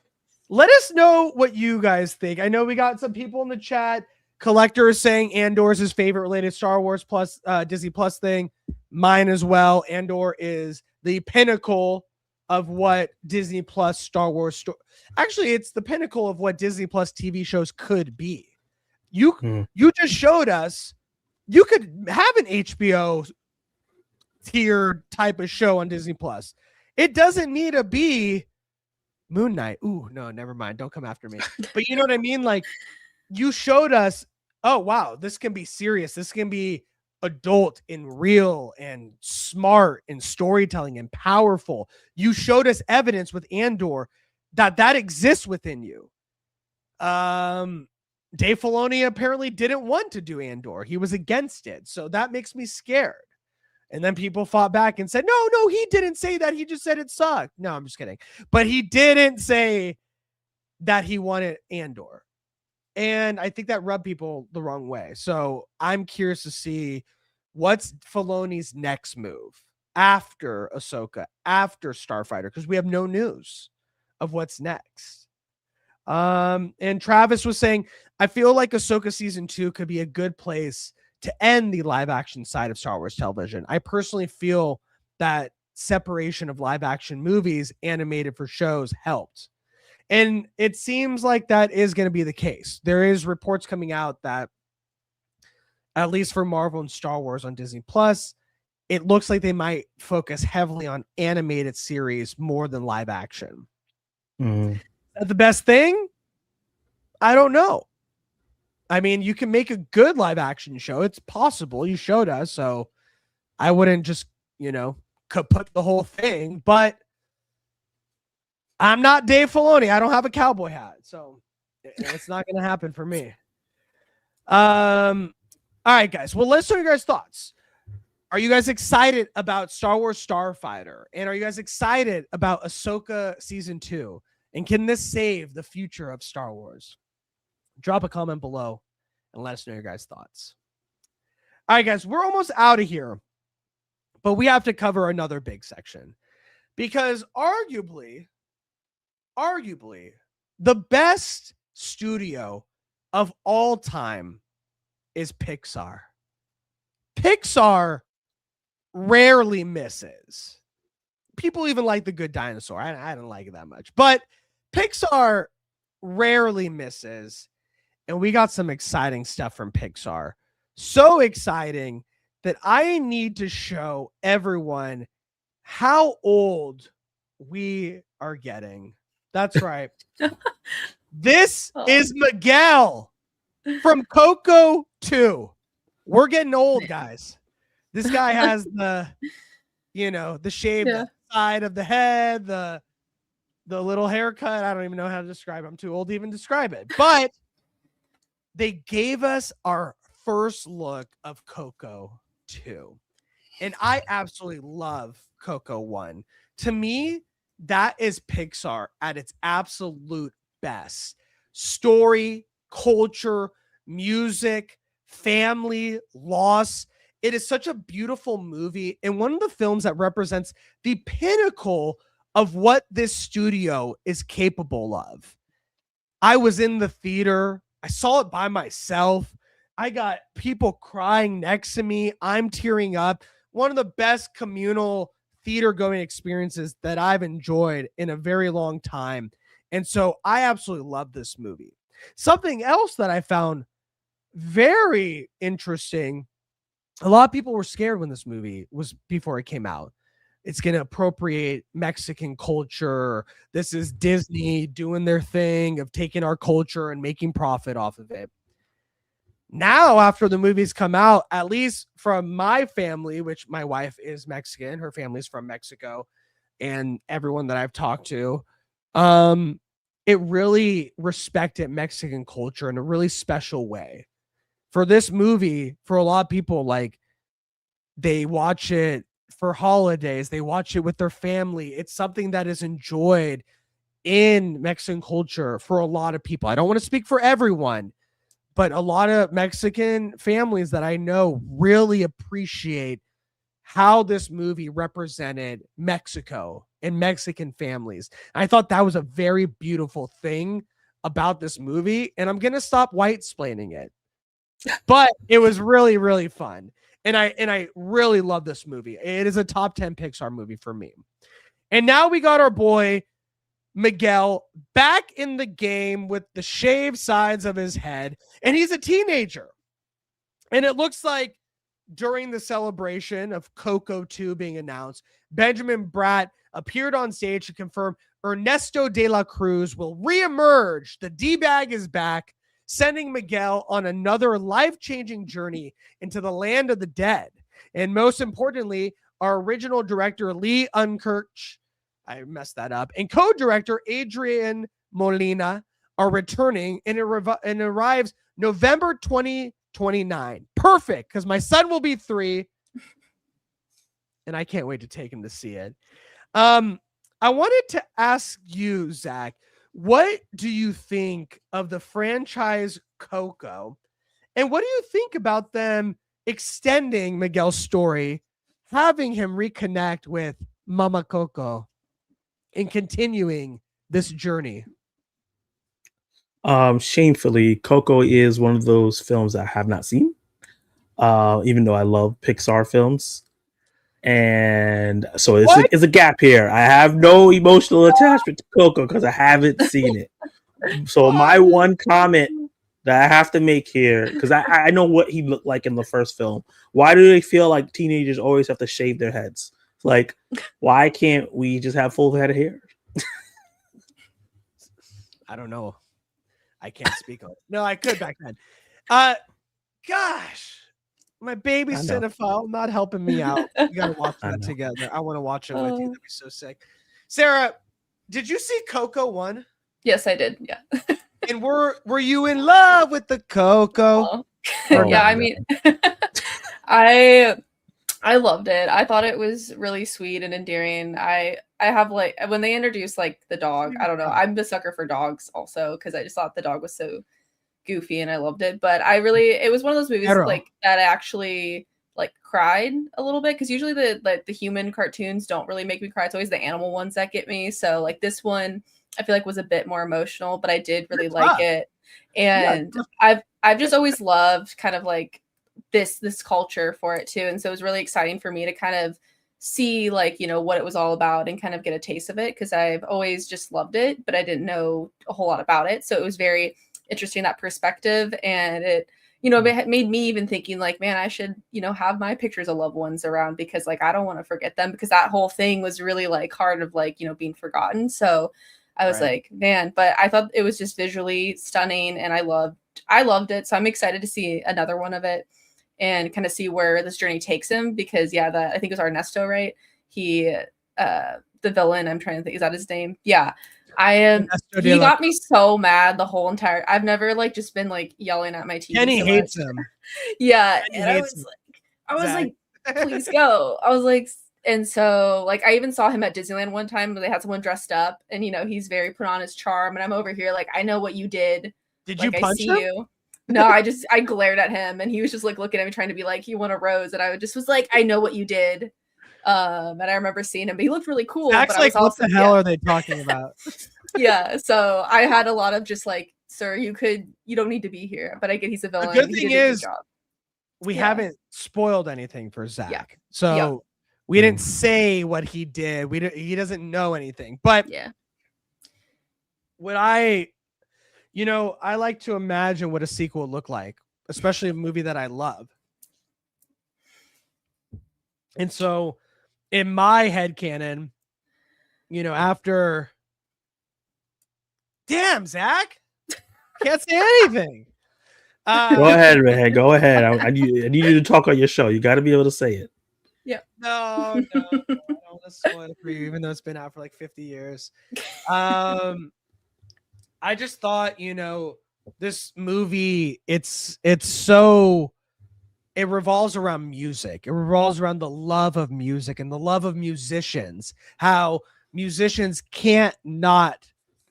let us know what you guys think. I know we got some people in the chat. Collector is saying Andor is his favorite related Star Wars plus Disney Plus thing. Mine as well. Andor is the pinnacle of what Disney Plus Star Wars actually, it's the pinnacle of what Disney Plus TV shows could be. You just showed us you could have an HBO tier type of show on Disney Plus. It doesn't need to be Moon Knight. Ooh, no, never mind. Don't come after me. But you know what I mean? Like, you showed us, oh wow, this can be serious. This can be adult and real and smart and storytelling and powerful. You showed us evidence with Andor that exists within you. Dave Filoni apparently didn't want to do Andor. He was against it. So that makes me scared. And then people fought back and said, no, he didn't say that. He just said it sucked. No, I'm just kidding. But he didn't say that he wanted Andor. And I think that rubbed people the wrong way. So I'm curious to see what's Filoni's next move after Ahsoka, after Starfighter, because we have no news of what's next. And Travis was saying, I feel like Ahsoka season 2 could be a good place to end the live action side of Star Wars television. I personally feel that separation of live action movies animated for shows helped. And it seems like that is going to be the case. There is reports coming out that at least for Marvel and Star Wars on Disney Plus, it looks like they might focus heavily on animated series more than live action. Is that the best thing? I don't know. I mean, you can make a good live action show. It's possible. You showed us. So I wouldn't just, kaput the whole thing. But I'm not Dave Filoni. I don't have a cowboy hat. So it's not going to happen for me. All right, guys. Well, let's know your guys' thoughts. Are you guys excited about Star Wars Starfighter? And are you guys excited about Ahsoka Season 2? And can this save the future of Star Wars? Drop a comment below and let us know your guys' thoughts. All right, guys, we're almost out of here, but we have to cover another big section because arguably, the best studio of all time is Pixar. Pixar rarely misses. People even like The Good Dinosaur. I don't like it that much, but Pixar rarely misses. And we got some exciting stuff from Pixar. So exciting that I need to show everyone how old we are getting. That's right. This is Miguel from Coco 2. We're getting old, guys. This guy has the shaved side of the head, the little haircut. I don't even know how to describe it. I'm too old to even describe it. But they gave us our first look of Coco 2. And I absolutely love Coco 1. To me, that is Pixar at its absolute best. Story, culture, music, family, loss. It is such a beautiful movie and one of the films that represents the pinnacle of what this studio is capable of. I was in the theater. I saw it by myself. I got people crying next to me. I'm tearing up. One of the best communal theater going experiences that I've enjoyed in a very long time. And so I absolutely love this movie. Something else that I found very interesting. A lot of people were scared when this movie was before it came out. It's going to appropriate Mexican culture. This is Disney doing their thing of taking our culture and making profit off of it. Now, after the movies come out, at least from my family, which my wife is Mexican, her family's from Mexico, and everyone that I've talked to, it really respected Mexican culture in a really special way. For this movie, for a lot of people, like, they watch it for holidays, they watch it with their family. It's something that is enjoyed in Mexican culture for a lot of people. I don't want to speak for everyone, but a lot of Mexican families that I know really appreciate how this movie represented Mexico and Mexican families. And I thought that was a very beautiful thing about this movie. And I'm going to stop white-splaining it. But it was really, really fun. And I really love this movie. It is a top 10 Pixar movie for me. And now we got our boy Miguel back in the game with the shaved sides of his head, and he's a teenager. And it looks like during the celebration of Coco 2 being announced, Benjamin Bratt appeared on stage to confirm Ernesto de la Cruz will reemerge. The D-bag is back, sending Miguel on another life-changing journey into the land of the dead. And most importantly, our original director, Lee Unkrich, I messed that up, and co-director Adrian Molina are returning, and it arrives November 2029. Perfect, because my son will be 3, and I can't wait to take him to see it. I wanted to ask you, Zach, what do you think of the franchise Coco, and what do you think about them extending Miguel's story, having him reconnect with Mama Coco, and continuing this journey? Shamefully, Coco is one of those films I have not seen, even though I love Pixar films. And so it's a gap here. I have no emotional attachment to Coco because I haven't seen it. So my one comment that I have to make here, because I know what he looked like in the first film. Why do they feel like teenagers always have to shave their heads? Like, why can't we just have full head of hair? I don't know. I can't speak on it. No, I could back then. Gosh, my baby cinephile not helping me out. We gotta watch that together. I want to watch it with you. That'd be so sick. Sarah, did you see Coco 1? Yes, I did. Yeah. And were you in love with the Coco? Yeah, I mean, I loved it. I thought it was really sweet and endearing. I have, like, when they introduced, like, the dog, I don't know. I'm a sucker for dogs also, because I just thought the dog was so goofy and I loved it. But it was one of those movies like that I actually like cried a little bit, because usually the human cartoons don't really make me cry. It's always the animal ones that get me. So like this one I feel like was a bit more emotional, but I did really like it. And I've just always loved kind of like this culture for it too. And so it was really exciting for me to kind of see, like, you know, what it was all about and kind of get a taste of it, because I've always just loved it, but I didn't know a whole lot about it. So it was very interesting, that perspective. And it, you know, it made me even thinking like, man, I should, you know, have my pictures of loved ones around, because like, I don't want to forget them, because that whole thing was really like hard of like, you know, being forgotten. So I was like, man, but I thought it was just visually stunning and I loved it. So I'm excited to see another one of it and kind of see where this journey takes him, because I think it was Ernesto, right? He, the villain, I'm trying to think, is that his name? Yeah. He got me so mad the whole entire, I've never like just been like yelling at my TV. Kenny hates him. Yeah. And I was like, please go. I was like, and so like, I even saw him at Disneyland one time where they had someone dressed up and, you know, he's very put on his charm. And I'm over here like, I know what you did. Did like, you punch him? You. No, I glared at him and he was just like looking at me trying to be like, you want a rose? And I just was like, I know what you did. And I remember seeing him, but he looked really cool. That's but like, what the hell are they talking about? Yeah. So I had a lot of just like, sir, you don't need to be here, but I get he's a villain. The good thing is we haven't spoiled anything for Zach. Yeah. So we didn't say what he did. He doesn't know anything, but what I like to imagine what a sequel would look like, especially a movie that I love. And so in my headcanon, you know, after damn, Zach, can't say anything. Go ahead, man. Go ahead. I need you to talk on your show. You got to be able to say it. Yeah. No, I don't want to spoil it for you, even though it's been out for like 50 years. I just thought, you know, this movie, it revolves around music. It revolves around the love of music and the love of musicians, how musicians can't not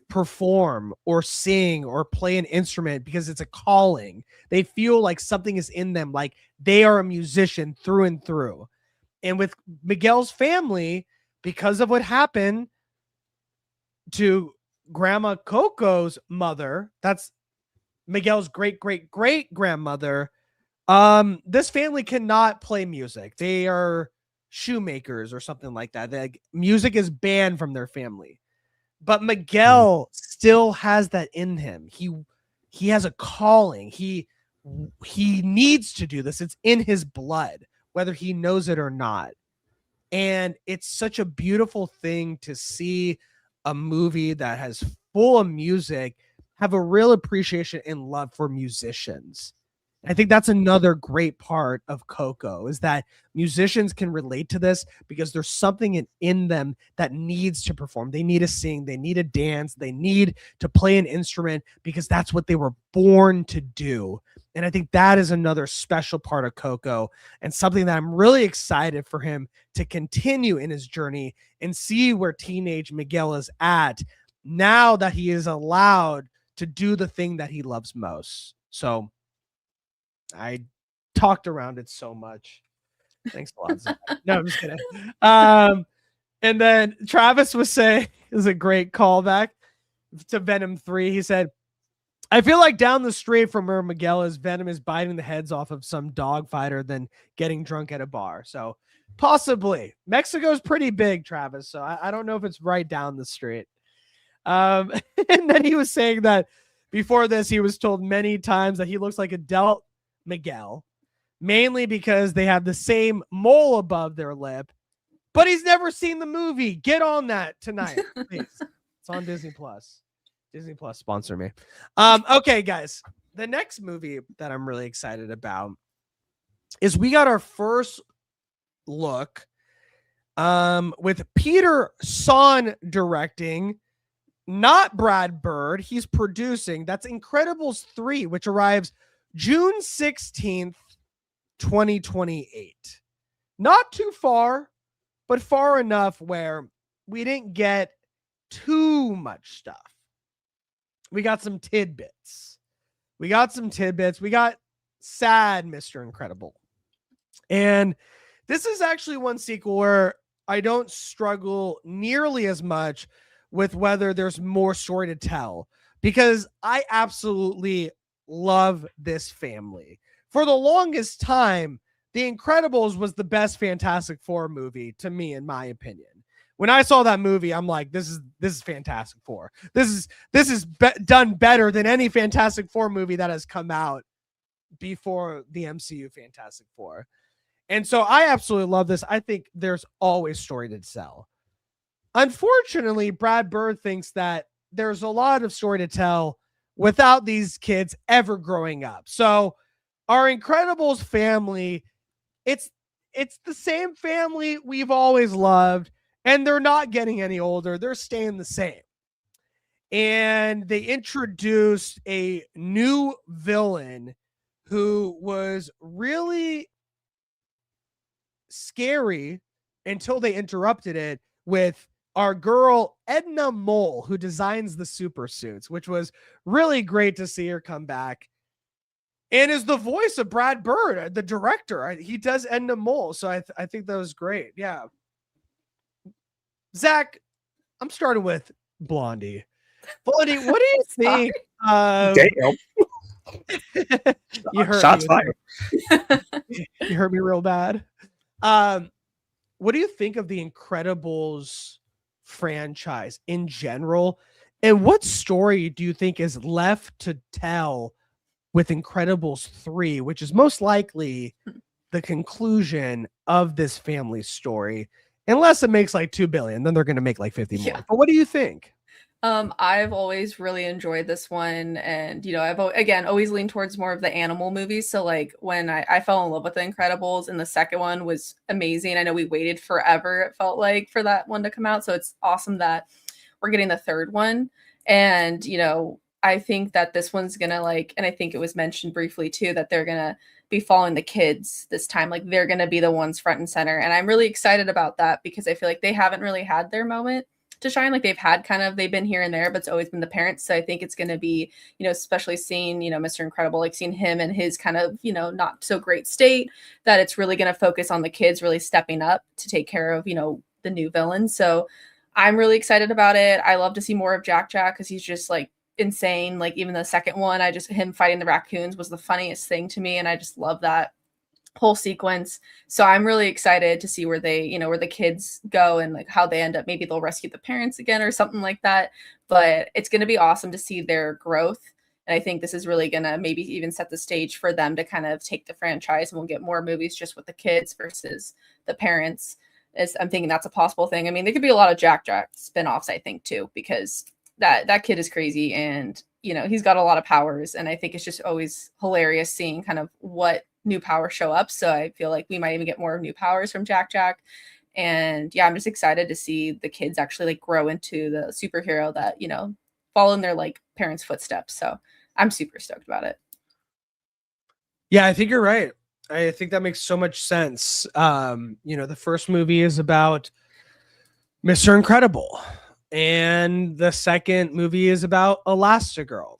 perform or sing or play an instrument because it's a calling. They feel like something is in them, like they are a musician through and through. And with Miguel's family, because of what happened to Grandma Coco's mother, that's Miguel's great-great-great grandmother, this family cannot play music. They are shoemakers or something like that. Like, music is banned from their family. But Miguel still has that in him. He has a calling. He needs to do this. It's in his blood, whether he knows it or not. And it's such a beautiful thing to see a movie that has full of music have a real appreciation and love for musicians. I think that's another great part of Coco, is that musicians can relate to this because there's something in them that needs to perform. They need to sing, they need to dance, they need to play an instrument because that's what they were born to do. And I think that is another special part of Coco, and something that I'm really excited for him to continue in his journey and see where teenage Miguel is at now that he is allowed to do the thing that he loves most. So I talked around it so much. Thanks a lot, Zach. No, I'm just kidding. And then Travis was saying, is a great callback to Venom 3. He said, I feel like down the street from where Miguel is, Venom is biting the heads off of some dog fighter than getting drunk at a bar. So possibly. Mexico's pretty big, Travis. So I don't know if it's right down the street. And then he was saying that before this, he was told many times that he looks like adult Miguel, mainly because they have the same mole above their lip, but he's never seen the movie. Get on that tonight, please. It's on Disney Plus. Disney Plus sponsor me. Okay, guys, the next movie that I'm really excited about is we got our first look with Peter Son directing, not Brad Bird. He's producing. That's Incredibles 3, which arrives June 16th, 2028. Not too far, but far enough where we didn't get too much stuff. We got some tidbits. We got sad Mr. Incredible. And this is actually one sequel where I don't struggle nearly as much with whether there's more story to tell, because I absolutely love this family. For the longest time, The Incredibles was the best Fantastic Four movie to me, in my opinion. When I saw that movie, I'm like, this is Fantastic Four. This is done better than any Fantastic Four movie that has come out before the MCU Fantastic Four. And so I absolutely love this. I think there's always story to tell. Unfortunately, Brad Bird thinks that there's a lot of story to tell without these kids ever growing up. So our Incredibles family, it's the same family we've always loved, and they're not getting any older. They're staying the same. And they introduced a new villain who was really scary until they interrupted it with our girl Edna Mole, who designs the super suits, which was really great to see her come back. And is the voice of Brad Bird, the director. He does Edna Mole, so I think that was great. Yeah. Zach, I'm starting with Blondie. Blondie, what do you think? Damn. You hurt Shots me. fired. You hurt me real bad. What do you think of the Incredibles franchise in general? And what story do you think is left to tell with Incredibles 3, which is most likely the conclusion of this family story? Unless it makes like 2 billion, then they're going to make like 50 more. Yeah. But what do you think? I've always really enjoyed this one, and I've always leaned towards more of the animal movies. So like when I fell in love with the Incredibles, and the second one was amazing. I know we waited forever, it felt like, for that one to come out. So it's awesome that we're getting the third one. And I think that this one's gonna and I think it was mentioned briefly too, that they're gonna be following the kids this time. Like they're gonna be the ones front and center. And I'm really excited about that because I feel like they haven't really had their moment to shine. Like they've been here and there, but it's always been the parents. So I think it's going to be, especially seeing, Mr. Incredible, like seeing him in his kind of, not so great state, that it's really going to focus on the kids really stepping up to take care of, the new villains. So I'm really excited about it. I love to see more of Jack because he's just like insane. Like even the second one, him fighting the raccoons was the funniest thing to me. And I just love that. whole sequence. So I'm really excited to see where they, you know, where the kids go and like how they end up. Maybe they'll rescue the parents again or something like that. But it's going to be awesome to see their growth. And I think this is really going to maybe even set the stage for them to kind of take the franchise, and we'll get more movies just with the kids versus the parents. I'm thinking that's a possible thing. I mean, there could be a lot of Jack spinoffs, I think, too, because that kid is crazy, and you know, he's got a lot of powers, and I think it's just always hilarious seeing kind of what new powers show up. So I feel like we might even get more new powers from Jack. And yeah, I'm just excited to see the kids actually like grow into the superhero that, you know, follow in their like parents' footsteps. So I'm super stoked about it. Yeah, I think you're right. I think that makes so much sense. You know, the first movie is about Mr. Incredible, and the second movie is about Elastigirl,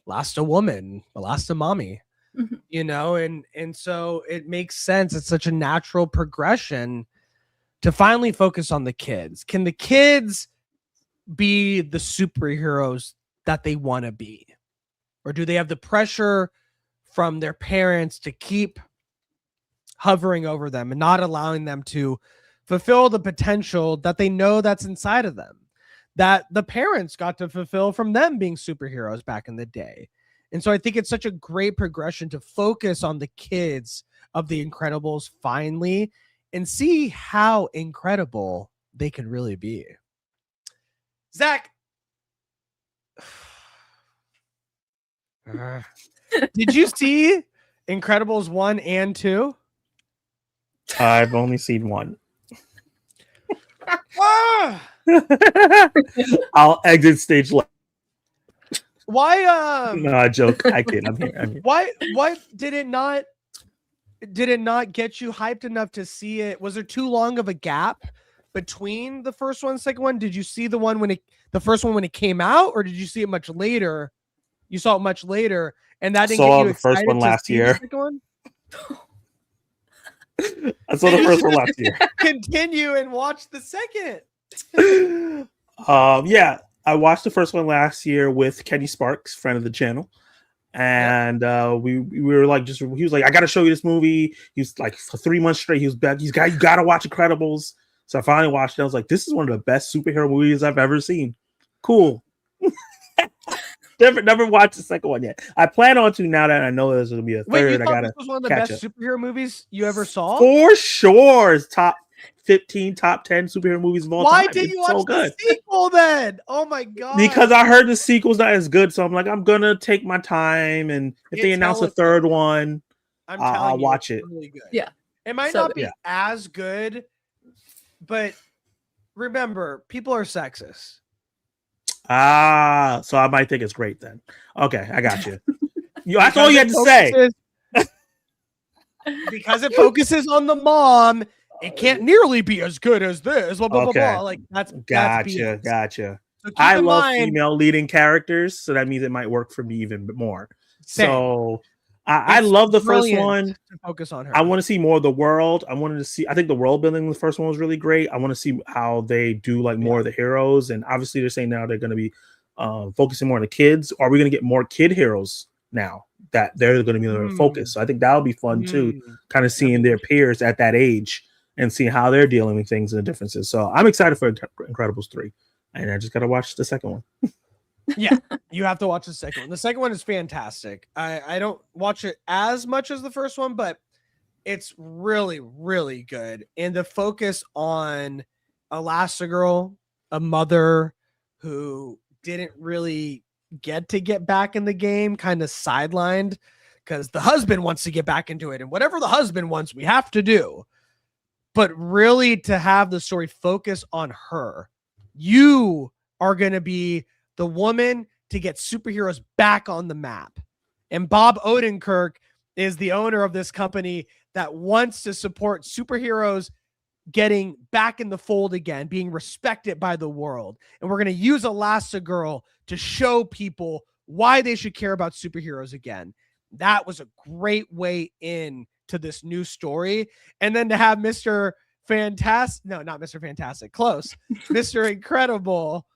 Elasti-Woman, Elasti-Mommy. Mm-hmm. You know, and so it makes sense. It's such a natural progression to finally focus on the kids. Can the kids be the superheroes that they want to be? Or do they have the pressure from their parents to keep hovering over them and not allowing them to fulfill the potential that they know that's inside of them, that the parents got to fulfill from them being superheroes back in the day? And so I think it's such a great progression to focus on the kids of the Incredibles finally and see how incredible they can really be. Zach, did you see Incredibles 1 and 2? I've only seen one. I'll exit stage left. Why? No, I joke. I kid. I'm here. Why did it not get you hyped enough to see it? Was there too long of a gap between the first one and second one? Did you see the first one when it came out, or did you see it much later? You saw it much later, and that didn't get you excited first one last year. The second one? I saw the first one last year. Continue and watch the second. Yeah, I watched the first one last year with Kenny Sparks, friend of the channel, and we were like, he was like, I got to show you this movie. He was like, for 3 months straight, he was back. You got to watch Incredibles. So I finally watched it. I was like, this is one of the best superhero movies I've ever seen. Cool. Never watched the second one yet. I plan on to now that I know there's going to be a third. Wait, you thought this was one of the best superhero movies you ever saw? For sure. It's top 15, top 10 superhero movies of all time. Why did you watch the sequel then? Oh my god. Because I heard the sequel's not as good, so I'm like, I'm gonna take my time, and if they announce a third one, I'll watch it. Really good. Yeah. It might not be as good, but remember, people are sexist. So I might think it's great then. Okay, I got you. That's all you had to say. Because it focuses on the mom, it can't nearly be as good as this. Blah, blah, blah, blah. Like that's gotcha. So I love female leading characters, so that means it might work for me even more. Same. So I love the first one. To focus on her. I want to see more of the world. I think the world building in the first one was really great. I want to see how they do like more of the heroes. And obviously they're saying now they're going to be focusing more on the kids. Are we going to get more kid heroes now that they're going to be their focus? So I think that'll be fun too, kind of seeing their peers at that age and seeing how they're dealing with things and the differences. So I'm excited for Incredibles 3. And I just got to watch the second one. Yeah, you have to watch the second one. The second one is fantastic. I don't watch it as much as the first one, but it's really, really good. And the focus on Elastigirl, a mother who didn't really get back in the game, kind of sidelined because the husband wants to get back into it. And whatever the husband wants, we have to do. But really to have the story focus on her. You are going to be the woman to get superheroes back on the map. And Bob Odenkirk is the owner of this company that wants to support superheroes getting back in the fold again, being respected by the world. And we're going to use Elastigirl to show people why they should care about superheroes again. That was a great way in to this new story. And then to have Mr. Fantastic, no, not Mr. Fantastic, close, Mr. Incredible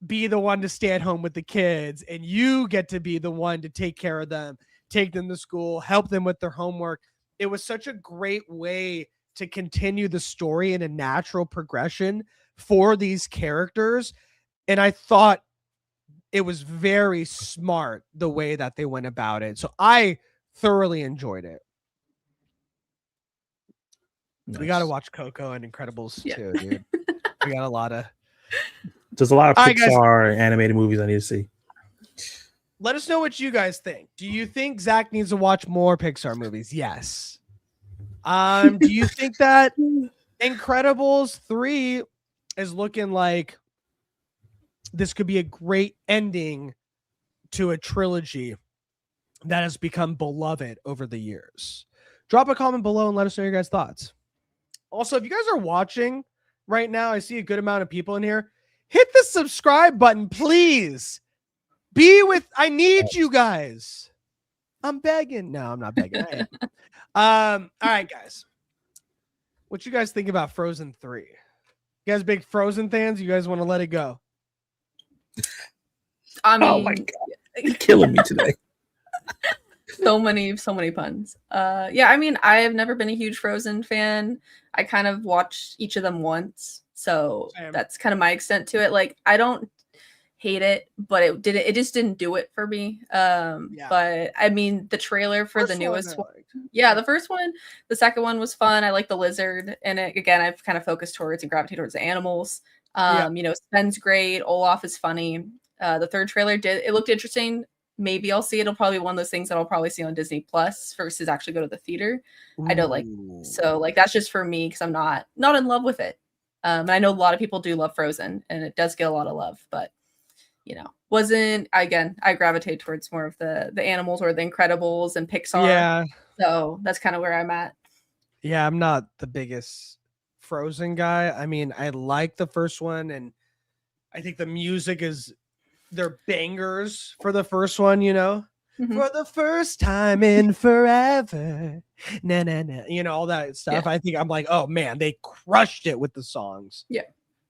be the one to stay at home with the kids, and you get to be the one to take care of them, take them to school, help them with their homework. it was such a great way to continue the story in a natural progression for these characters. And I thought it was very smart the way that they went about it. So I thoroughly enjoyed it. Nice. We got to watch Coco and Incredibles too, dude. We got a lot of. There's a lot of All right, guys. Pixar animated movies I need to see. Let us know what you guys think. Do you think Zach needs to watch more Pixar movies? Yes. Do you think that Incredibles 3 is looking like this could be a great ending to a trilogy that has become beloved over the years? Drop a comment below and let us know your guys' thoughts. Also, if you guys are watching right now, I see a good amount of people in here. Hit the subscribe button, please. I need you guys. I'm begging. No, I'm not begging. I am. All right, guys. What you guys think about Frozen 3? You guys big Frozen fans? You guys want to let it go? I mean, Oh my God. You're killing me today. so many puns. Yeah, I mean, I have never been a huge Frozen fan. I kind of watched each of them once, so that's kind of my extent to it. Like, I don't hate it, but it just didn't do it for me. But I mean, the trailer for the newest one, the first one, the second one was fun. I like the lizard, and again, I've kind of focused towards and gravitated towards the animals. You know, Sven's great, Olaf is funny. The third trailer it looked interesting. Maybe I'll see it. It'll probably be one of those things that I'll probably see on Disney Plus versus actually go to the theater. I don't like, so like that's just for me because I'm not in love with it. And I know a lot of people do love Frozen, and it does get a lot of love, but you know, I gravitate towards more of the animals or the Incredibles and Pixar. Yeah. So that's kind of where I'm at. Yeah, I'm not the biggest Frozen guy. I mean, I like the first one, and I think the music they're bangers for the first one, you know. Mm-hmm. For the first time in forever. Nah, nah, nah. You know, all that stuff. Yeah. I think I'm like, oh man, they crushed it with the songs. Yeah.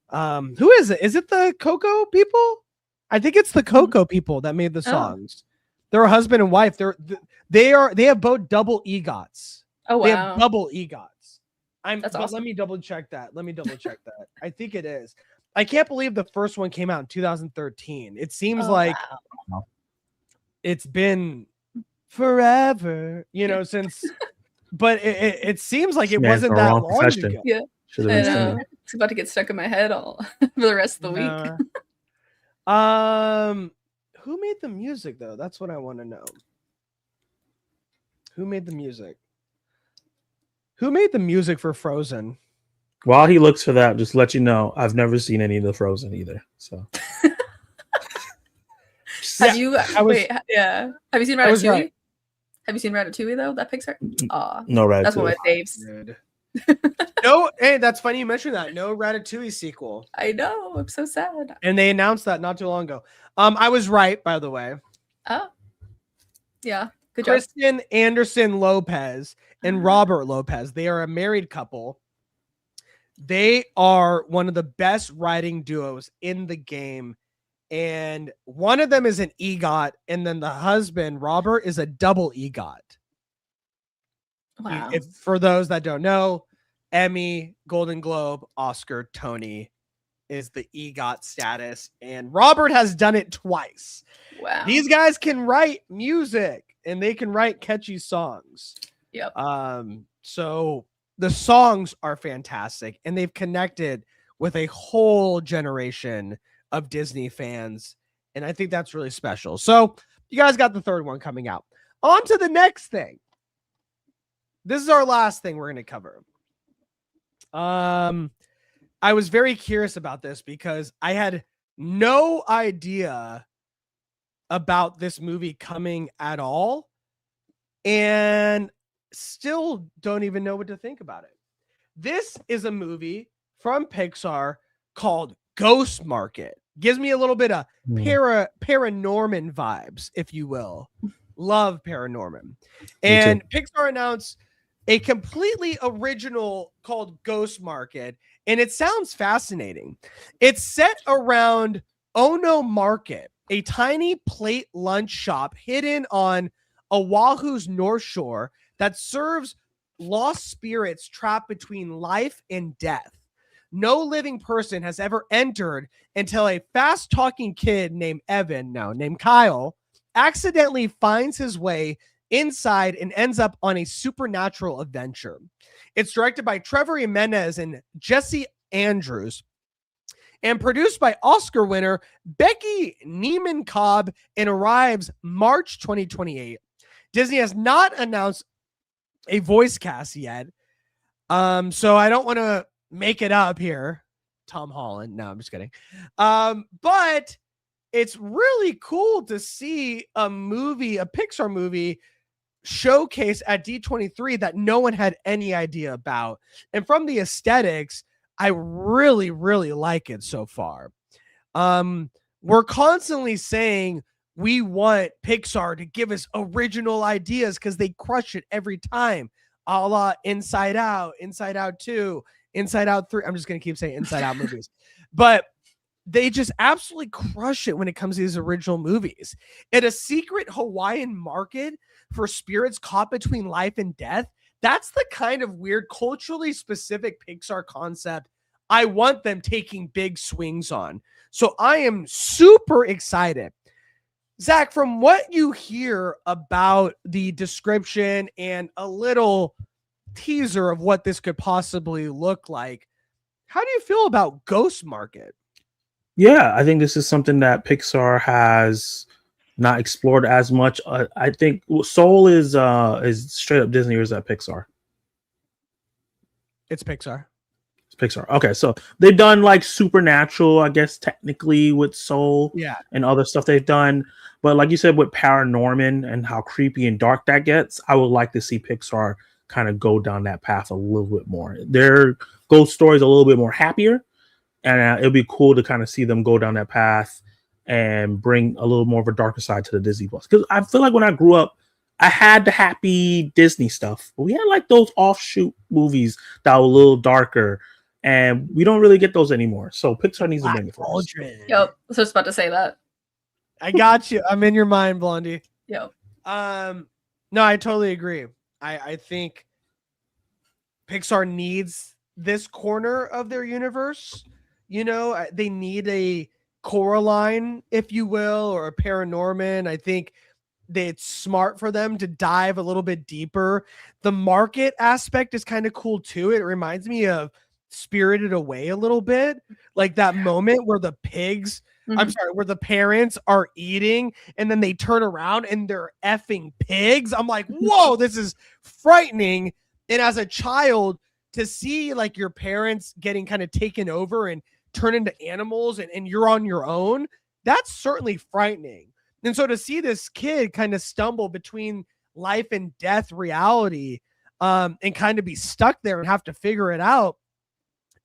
Who is it? Is it the Coco people? I think it's the Coco people that made the songs. They're a husband and wife. They have both double EGOTs. Oh wow. They have double EGOTs. That's awesome. Let me double check that. I think it is. I can't believe the first one came out in 2013. It seems like it's been forever, you know, since. But it seems like it wasn't that long ago. Yeah, it's about to get stuck in my head all for the rest of the week. Who made the music though? That's what I want to know. Who made the music? Who made the music for Frozen? While he looks for that, just let you know, I've never seen any of the Frozen either. So have you seen Ratatouille? Right. Have you seen Ratatouille though? That Pixar? No Ratatouille. That's one of my faves. No, hey, that's funny you mentioned that. No Ratatouille sequel. I know. I'm so sad. And they announced that not too long ago. I was right, by the way. Oh, yeah. Good job. Kristen Anderson Lopez and Robert Lopez. They are a married couple. They are one of the best writing duos in the game. And one of them is an EGOT, and then the husband, Robert, is a double EGOT. Wow. For those that don't know, Emmy, Golden Globe, Oscar, Tony is the EGOT status. And Robert has done it twice. Wow. These guys can write music, and they can write catchy songs. Yep. So the songs are fantastic, and they've connected with a whole generation of Disney fans, and I think that's really special. So you guys got the third one coming out. On to the next thing. This is our last thing we're going to cover. I was very curious about this because I had no idea about this movie coming at all, and still don't even know what to think about it. This is a movie from Pixar called Ghost Market. Gives me a little bit of Paranorman vibes, if you will. Love Paranorman. And Pixar announced a completely original called Ghost Market, and it sounds fascinating. It's set around Ono Market, a tiny plate lunch shop hidden on Oahu's North Shore that serves lost spirits trapped between life and death. No living person has ever entered until a fast-talking kid named Kyle, accidentally finds his way inside and ends up on a supernatural adventure. It's directed by Trevor Jimenez and Jesse Andrews and produced by Oscar winner Becky Neiman-Cobb and arrives March 2028. Disney has not announced a voice cast yet. So I don't want to make it up here. Tom Holland. No, I'm just kidding. But it's really cool to see a Pixar movie showcase at D23 that no one had any idea about. And from the aesthetics, I really, really like it so far. We're constantly saying we want Pixar to give us original ideas because they crush it every time. A la Inside Out, Inside Out 2, Inside Out 3. I'm just going to keep saying Inside Out movies. But they just absolutely crush it when it comes to these original movies. In a secret Hawaiian market for spirits caught between life and death, that's the kind of weird, culturally specific Pixar concept I want them taking big swings on. So I am super excited. Zach, from what you hear about the description and a little teaser of what this could possibly look like, how do you feel about Ghost Market? Yeah, I think this is something that Pixar has not explored as much. I think Soul is straight up Disney, or is that Pixar? It's Pixar. It's Pixar. Okay, so they've done like Supernatural, I guess technically with Soul, and other stuff they've done. But like you said, with Paranorman and how creepy and dark that gets, I would like to see Pixar kind of go down that path a little bit more. Their ghost stories a little bit more happier, and it'll be cool to kind of see them go down that path and bring a little more of a darker side to the Disney Plus. Because I feel like when I grew up, I had the happy Disney stuff, but we had like those offshoot movies that were a little darker, and we don't really get those anymore. So Pixar needs to bring it for us. Yep, I was just about to say that. I got you. I'm in your mind, Blondie. Yep. No, I totally agree. I think Pixar needs this corner of their universe. You know, they need a Coraline, if you will, or a Paranorman. I think that it's smart for them to dive a little bit deeper. The market aspect is kind of cool too. It reminds me of Spirited Away a little bit, like that moment where the pigs, where the parents are eating and then they turn around and they're effing pigs. I'm like, whoa, this is frightening. And as a child, to see like your parents getting kind of taken over and turn into animals and you're on your own, that's certainly frightening. And so to see this kid kind of stumble between life and death reality and kind of be stuck there and have to figure it out,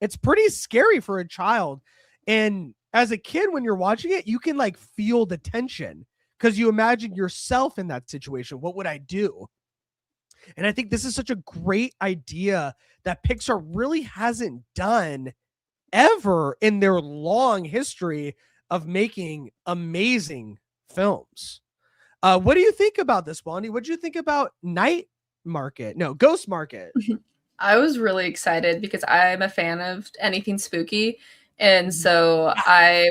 it's pretty scary for a child. And as a kid, when you're watching it, you can like feel the tension because you imagine yourself in that situation. What would I do? And I think this is such a great idea that Pixar really hasn't done ever in their long history of making amazing films. What do you think about this, Blondie? What do you think about Ghost Market? I was really excited because I'm a fan of anything spooky. And so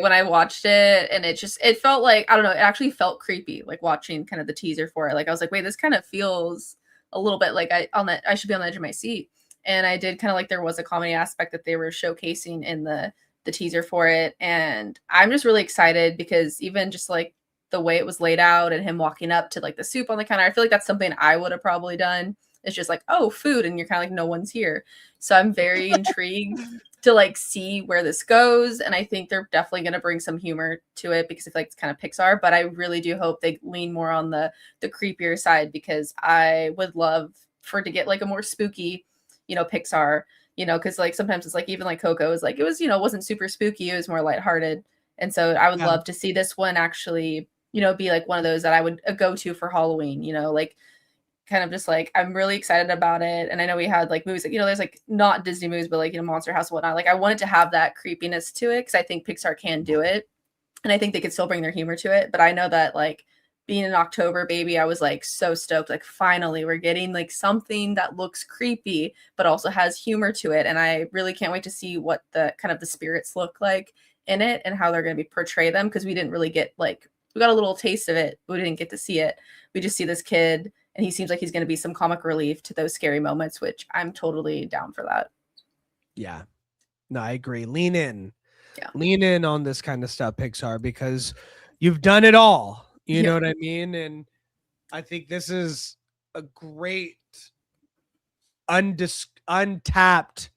when I watched it, and it felt like, I don't know, it actually felt creepy, like watching kind of the teaser for it. Like I was like, wait, this kind of feels a little bit like I should be on the edge of my seat. And I did kind of like there was a comedy aspect that they were showcasing in the teaser for it. And I'm just really excited because even just like the way it was laid out and him walking up to like the soup on the counter, I feel like that's something I would have probably done. It's just like, oh, food. And you're kind of like, no one's here. So I'm very intrigued to like see where this goes. And I think they're definitely going to bring some humor to it because I feel like it's kind of Pixar, but I really do hope they lean more on the creepier side because I would love for it to get like a more spooky, Pixar, because like sometimes it's like even like Coco is like, it was, wasn't super spooky. It was more lighthearted. And so I would love to see this one actually, be like one of those that I would go to for Halloween, like kind of just like, I'm really excited about it. And I know we had like movies, like, there's like not Disney movies, but like, Monster House and whatnot. Like I wanted to have that creepiness to it because I think Pixar can do it. And I think they could still bring their humor to it. But I know that like being an October baby, I was like so stoked. Like finally we're getting like something that looks creepy, but also has humor to it. And I really can't wait to see what the kind of the spirits look like in it and how they're going to be portray them. Cause we didn't really get like, we got a little taste of it, but we didn't get to see it. We just see this kid and he seems like he's going to be some comic relief to those scary moments, which I'm totally down for that. Yeah, no, I agree. Lean in. Yeah. Lean in on this kind of stuff, Pixar, because you've done it all. You know what I mean? And I think this is a great untapped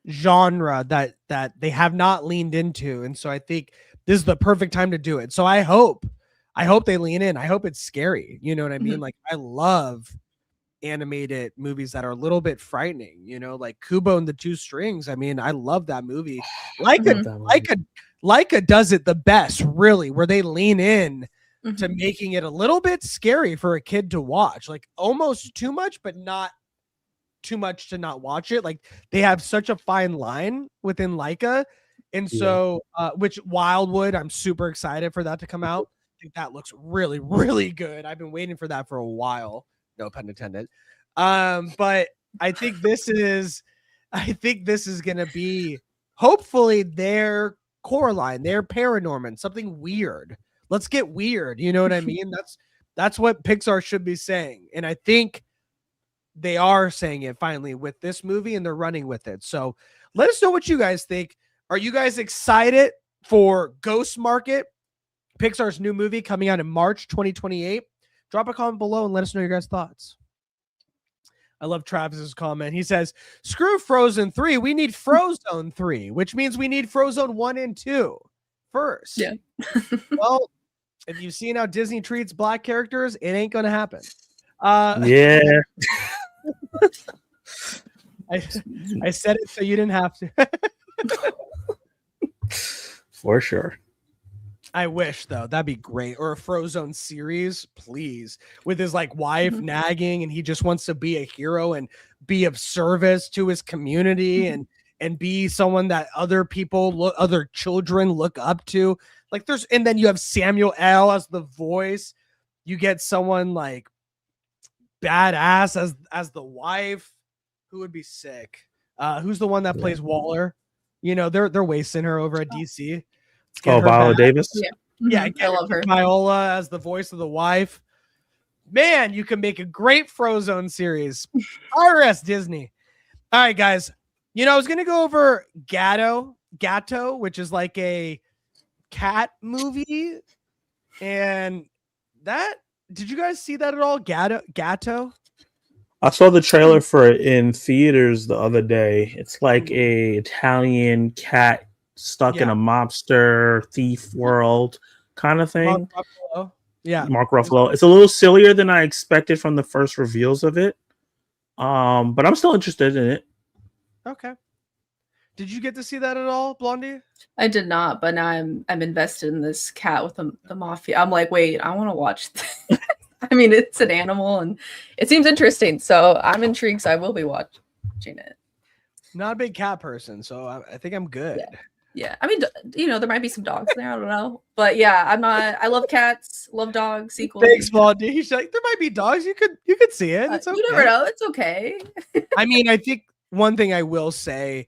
genre that they have not leaned into. And so I think this is the perfect time to do it. So I hope they lean in. I hope it's scary. You know what I mean? Like I love animated movies that are a little bit frightening, you know, like Kubo and the Two Strings. I mean, I love that movie. Laika does it the best, really, where they lean in to making it a little bit scary for a kid to watch, like almost too much, but not too much to not watch it. Like they have such a fine line within Laika. And so, which Wildwood, I'm super excited for that to come out. I think that looks really, really good. I've been waiting for that for a while. No pun intended. But I think this is going to be hopefully their core line, their Paranorman, something weird. Let's get weird. You know what I mean? That's what Pixar should be saying. And I think they are saying it finally with this movie and they're running with it. So let us know what you guys think. Are you guys excited for Ghost Market, Pixar's new movie coming out in March 2028? Drop a comment below and let us know your guys' thoughts. I love Travis's comment. He says, screw Frozen 3. We need Frozone 3, which means we need Frozone 1 and 2 first. Yeah. Well, if you've seen how Disney treats black characters, it ain't going to happen. Yeah. I said it so you didn't have to. For sure. I wish, though. That'd be great. Or a Frozone series, please. With his like wife nagging and he just wants to be a hero and be of service to his community and be someone that other people other children look up to. Like and then you have Samuel L. as the voice. You get someone like badass as the wife. Who would be sick? Who's the one that plays Waller? You know, they're wasting her over at DC. Viola Davis. Yeah, I love her. Viola as the voice of the wife. Man, you can make a great Frozone series. RS Disney. All right, guys. You know, I was gonna go over Gatto, which is like a cat movie, and did you guys see that at all? Gatto. I saw the trailer for it in theaters the other day. It's like a Italian cat stuck in a mobster thief world kind of thing. Mark Ruffalo. Yeah, Mark Ruffalo. It's a little sillier than I expected from the first reveals of it. But I'm still interested in it. Okay. Did you get to see that at all, Blondie? I did not, but now I'm invested in this cat with the mafia. I'm like, wait, I want to watch this. I mean, it's an animal and it seems interesting, so I'm intrigued. So I will be watching it. Not a big cat person, so I think I'm good. Yeah. I mean, you know, there might be some dogs there. I don't know, but yeah, I'm not. I love cats, love dogs. Equally. Thanks, Blondie. He's like, there might be dogs. You could see it. It's okay. You never know. It's okay. I mean, I think one thing I will say,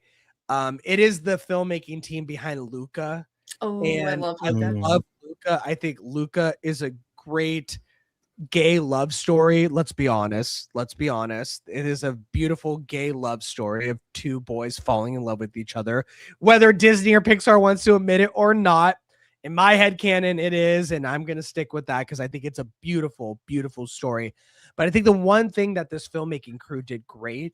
it is the filmmaking team behind Luca. Oh, and I love Luca. I think Luca is a great gay love story. Let's be honest. It is a beautiful gay love story of two boys falling in love with each other, whether Disney or Pixar wants to admit it or not. In my headcanon, it is, and I'm going to stick with that because I think it's a beautiful, beautiful story. But I think the one thing that this filmmaking crew did great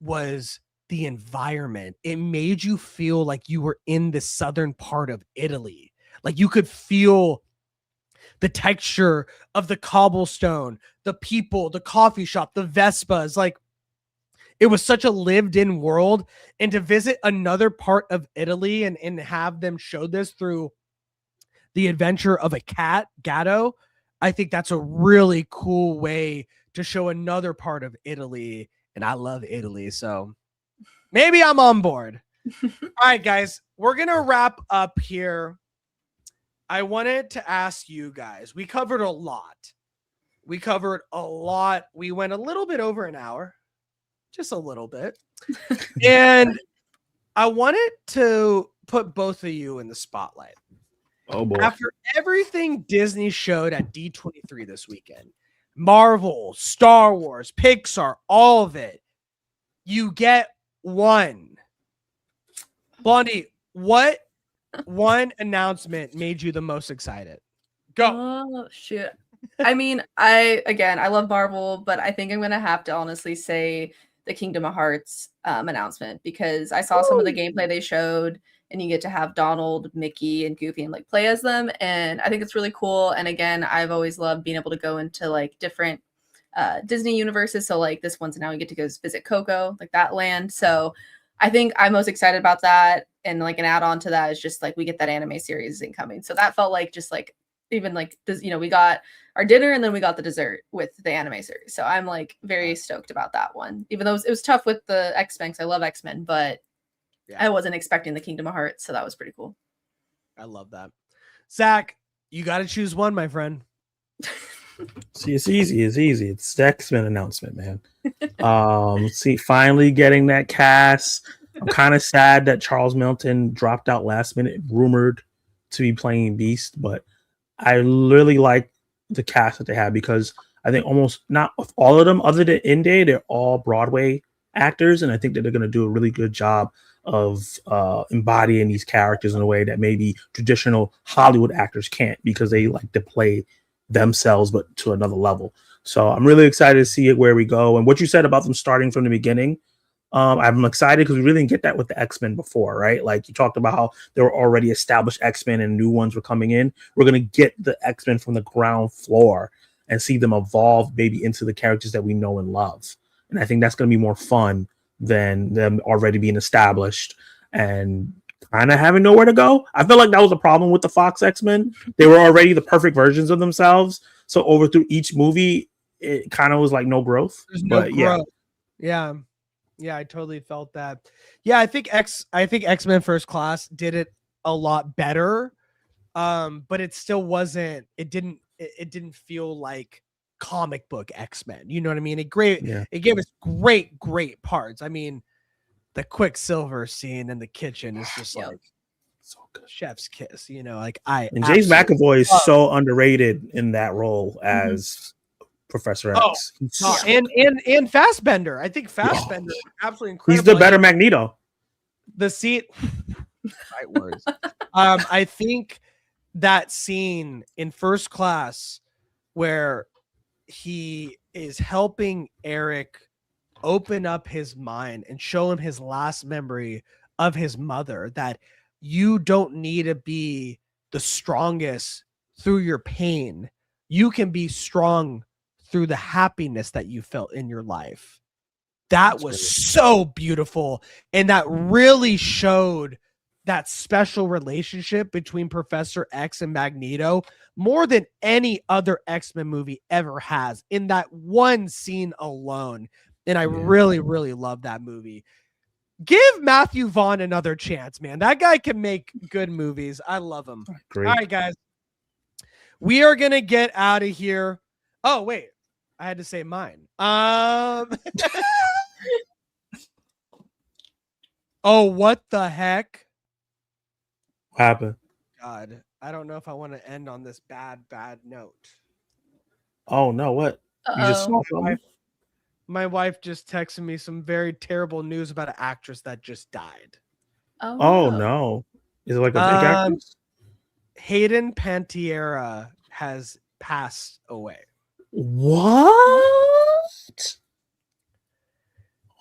was the environment. It made you feel like you were in the southern part of Italy. Like you could feel the texture of the cobblestone, the people, the coffee shop, the Vespas. Like it was such a lived in world. And to visit another part of Italy and have them show this through the adventure of a cat, Gatto, I think that's a really cool way to show another part of Italy. And I love Italy, so maybe I'm on board. All right, guys, we're going to wrap up here. I wanted to ask you guys. We covered a lot. We went a little bit over an hour, just a little bit. And I wanted to put both of you in the spotlight. Oh boy. After everything Disney showed at D23 this weekend, Marvel, Star Wars, Pixar, all of it, you get one. Blondie, what one announcement made you the most excited? Go. Oh, shoot. I mean, I love Marvel, but I think I'm going to have to honestly say the Kingdom of Hearts announcement, because I saw some of the gameplay they showed, and you get to have Donald, Mickey, and Goofy and like play as them. And I think it's really cool. And again, I've always loved being able to go into like different Disney universes. So like this one's now you get to go visit Coco, like that land. So I think I'm most excited about that. And like an add-on to that is just like we get that anime series incoming. So that felt like just like even like this, we got our dinner and then we got the dessert with the anime series. So I'm like very stoked about that one, even though it was tough with the X-Men, because I love X-Men, but I wasn't expecting the Kingdom of Hearts. So that was pretty cool. I love that. Zach, you got to choose one, my friend. See, it's easy. It's the X-Men announcement, man. See, finally getting that cast. I'm kind of sad that Charles Melton dropped out last minute, rumored to be playing Beast, but I really like the cast that they have, because I think almost not all of them, other than Inde, they're all Broadway actors, and I think that they're going to do a really good job of embodying these characters in a way that maybe traditional Hollywood actors can't, because they like to play themselves but to another level. So I'm really excited to see it where we go. And what you said about them starting from the beginning, I'm excited because we really didn't get that with the X-Men before, right? Like you talked about how there were already established X-Men and new ones were coming in. We're going to get the X-Men from the ground floor and see them evolve maybe into the characters that we know and love. And I think that's going to be more fun than them already being established and kind of having nowhere to go. I feel like that was a problem with the Fox X-Men. They were already the perfect versions of themselves. So over through each movie, it kind of was like no growth. There's no growth. Yeah, I totally felt that. Yeah, I think X-Men First Class did it a lot better. But it still wasn't, it didn't feel like comic book X-Men. You know what I mean? It gave us great parts. I mean, the Quicksilver scene in the kitchen is just like so good. Chef's kiss, like and James McAvoy is so underrated in that role as Professor X. And Fassbender. I think Fassbender is absolutely incredible. He's the better Magneto. The scene, right words. I think that scene in First Class where he is helping Eric open up his mind and show him his last memory of his mother, that you don't need to be the strongest through your pain. You can be strong through the happiness that you felt in your life. That was so beautiful. And that really showed that special relationship between Professor X and Magneto more than any other X-Men movie ever has, in that one scene alone. And I really love that movie. Give Matthew Vaughn another chance, man. That guy can make good movies. I love him. Great. All right, guys. We are going to get out of here. Oh, wait. I had to say mine. Oh, what the heck? What happened? God, I don't know if I want to end on this bad note. Oh, no, what? You just saw something? My wife just texted me some very terrible news about an actress that just died. Oh no. Is it like a big actress? Hayden Panettiere has passed away. What?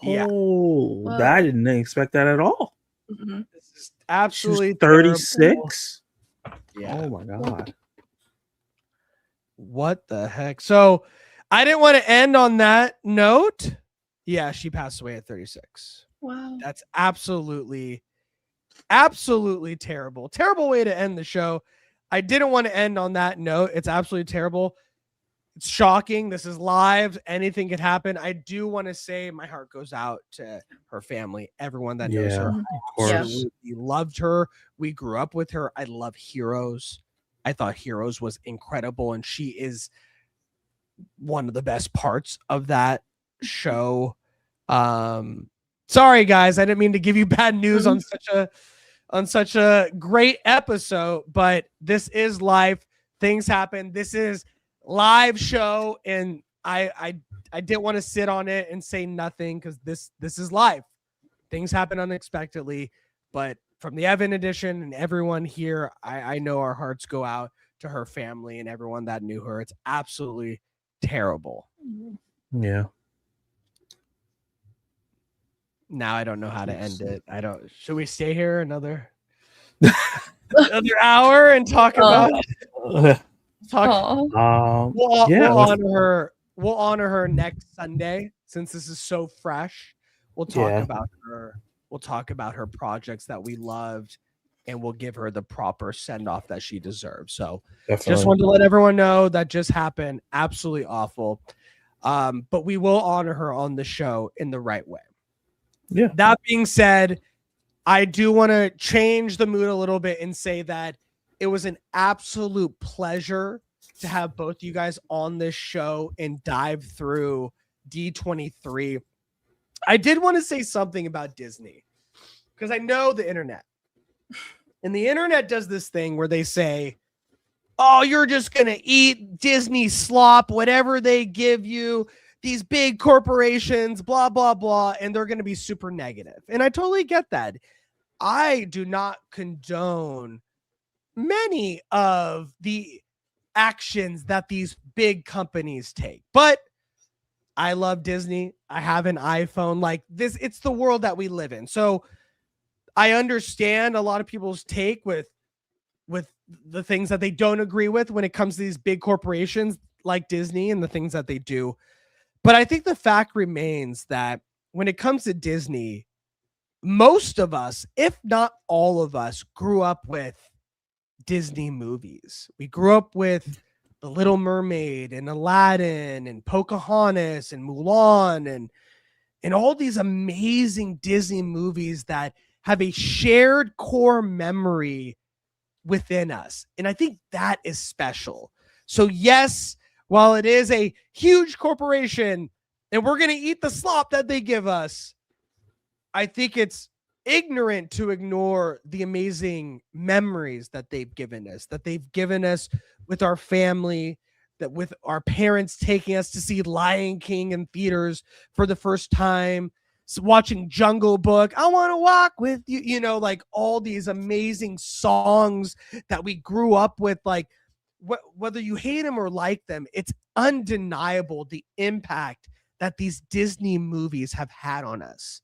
Yeah. Oh, I didn't expect that at all. Mm-hmm. This is absolutely 36. Yeah. Oh my god. What the heck? So I didn't want to end on that note. Yeah, she passed away at 36. Wow. That's absolutely terrible. Terrible way to end the show. I didn't want to end on that note. It's absolutely terrible. It's shocking. This is live. Anything could happen. I do want to say my heart goes out to her family, everyone that knows her. Of course. We loved her. We grew up with her. I love Heroes. I thought Heroes was incredible, and she is one of the best parts of that show. Sorry guys, I didn't mean to give you bad news on such a great episode, but this is life. Things happen. This is live show, and I didn't want to sit on it and say nothing because this is live. Things happen unexpectedly, but from the Evan edition and everyone here, I know our hearts go out to her family and everyone that knew her. It's absolutely terrible. Yeah. Now I don't know how to end it. Should we stay here another hour and talk about we'll honor her next Sunday since this is so fresh. We'll talk about her. We'll talk about her projects that we loved, and we'll give her the proper send-off that she deserves. So just wanted to let everyone know that just happened. Absolutely awful. But we will honor her on the show in the right way. Yeah. That being said, I do want to change the mood a little bit and say that it was an absolute pleasure to have both you guys on this show and dive through D23. I did want to say something about Disney because I know the internet. And the internet does this thing where they say, oh, you're just going to eat Disney slop, whatever they give you, these big corporations, blah, blah, blah, and they're going to be super negative. And I totally get that. I do not condone many of the actions that these big companies take, but I love Disney. I have an iPhone. Like this, it's the world that we live in. So I understand a lot of people's take with the things that they don't agree with when it comes to these big corporations like Disney and the things that they do. But I think the fact remains that when it comes to Disney, most of us, if not all of us, grew up with Disney movies. We grew up with The Little Mermaid and Aladdin and Pocahontas and Mulan and all these amazing Disney movies that have a shared core memory within us. And I think that is special. So yes, while it is a huge corporation and we're going to eat the slop that they give us, I think it's ignorant to ignore the amazing memories that they've given us with our family, that with our parents taking us to see Lion King in theaters for the first time, so watching Jungle Book, I want to walk with you, you know, like all these amazing songs that we grew up with, like whether you hate them or like them, it's undeniable the impact that these Disney movies have had on us.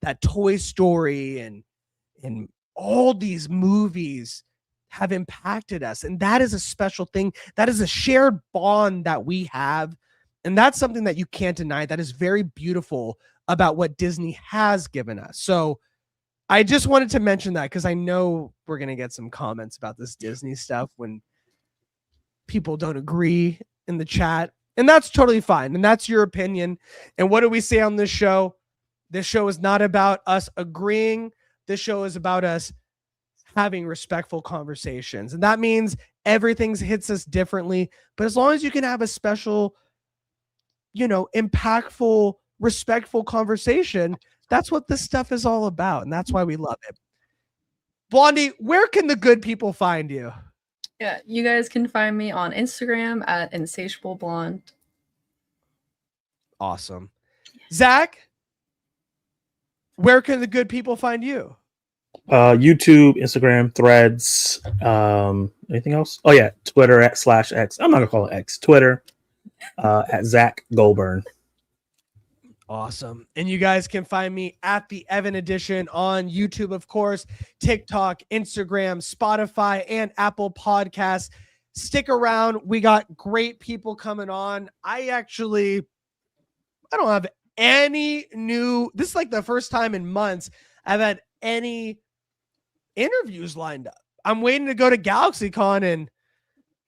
That Toy Story and all these movies have impacted us. And that is a special thing. That is a shared bond that we have. And that's something that you can't deny. That is very beautiful about what Disney has given us. So I just wanted to mention that because I know we're going to get some comments about this Disney stuff when people don't agree in the chat. And that's totally fine. And that's your opinion. And what do we say on this show? This show is not about us agreeing. This show is about us having respectful conversations. And that means everything hits us differently. But as long as you can have a special, impactful, respectful conversation, that's what this stuff is all about. And that's why we love it. Blondie, where can the good people find you? Yeah, you guys can find me on Instagram at insatiableblonde. Awesome. Zach, where can the good people find you? YouTube, Instagram, Threads, anything else? Oh yeah, Twitter @/X. I'm not gonna call it X. Twitter at Zach Goldburn. Awesome. And you guys can find me at the Evan Edition on YouTube, of course, TikTok, Instagram, Spotify, and Apple Podcasts. Stick around. We got great people coming on. I don't have any new, this is like the first time in months I've had any interviews lined up. I'm waiting to go to GalaxyCon and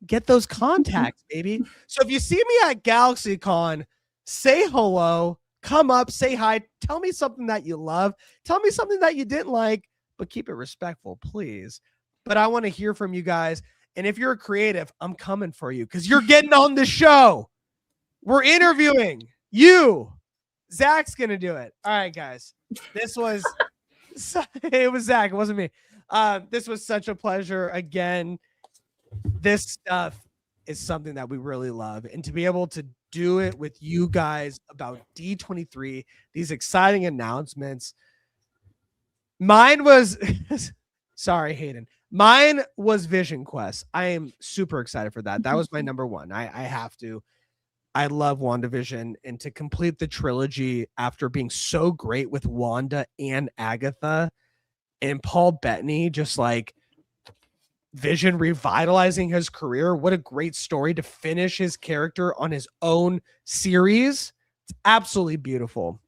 get those contacts, baby. So if you see me at GalaxyCon, say hello, come up, say hi, tell me something that you love, tell me something that you didn't like, but keep it respectful, please. But I want to hear from you guys. And if you're a creative, I'm coming for you because you're getting on the show. We're interviewing you. Zach's going to do it. All right, guys. This was, it was Zach. It wasn't me. This was such a pleasure. Again, this stuff is something that we really love. And to be able to do it with you guys about D23, these exciting announcements. Mine was, sorry, Hayden. Mine was Vision Quest. I am super excited for that. That was my number one. I have to. I love WandaVision, and to complete the trilogy after being so great with Wanda and Agatha and Paul Bettany, just like Vision revitalizing his career. What a great story to finish his character on his own series. It's absolutely beautiful.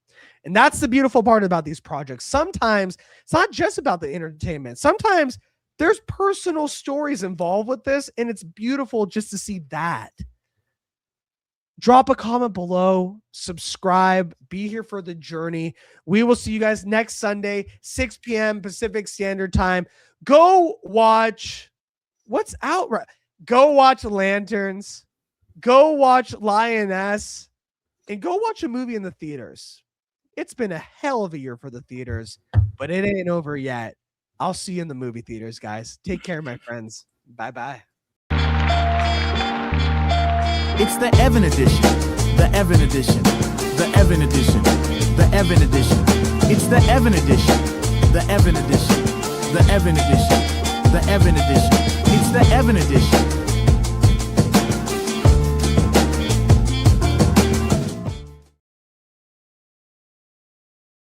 And that's the beautiful part about these projects. Sometimes it's not just about the entertainment. Sometimes there's personal stories involved with this, and it's beautiful just to see that. Drop a comment below, subscribe, be here for the journey. We will see you guys next Sunday, 6 p.m. Pacific Standard Time. Go watch what's out. Go watch Lanterns. Go watch Lioness. And go watch a movie in the theaters. It's been a hell of a year for the theaters, but it ain't over yet. I'll see you in the movie theaters, guys. Take care, my friends. Bye-bye. It's the Evan edition. The Evan edition. The Evan edition. The Evan edition. It's the Evan edition. The Evan edition. The Evan edition. The Evan edition. It's the Evan edition.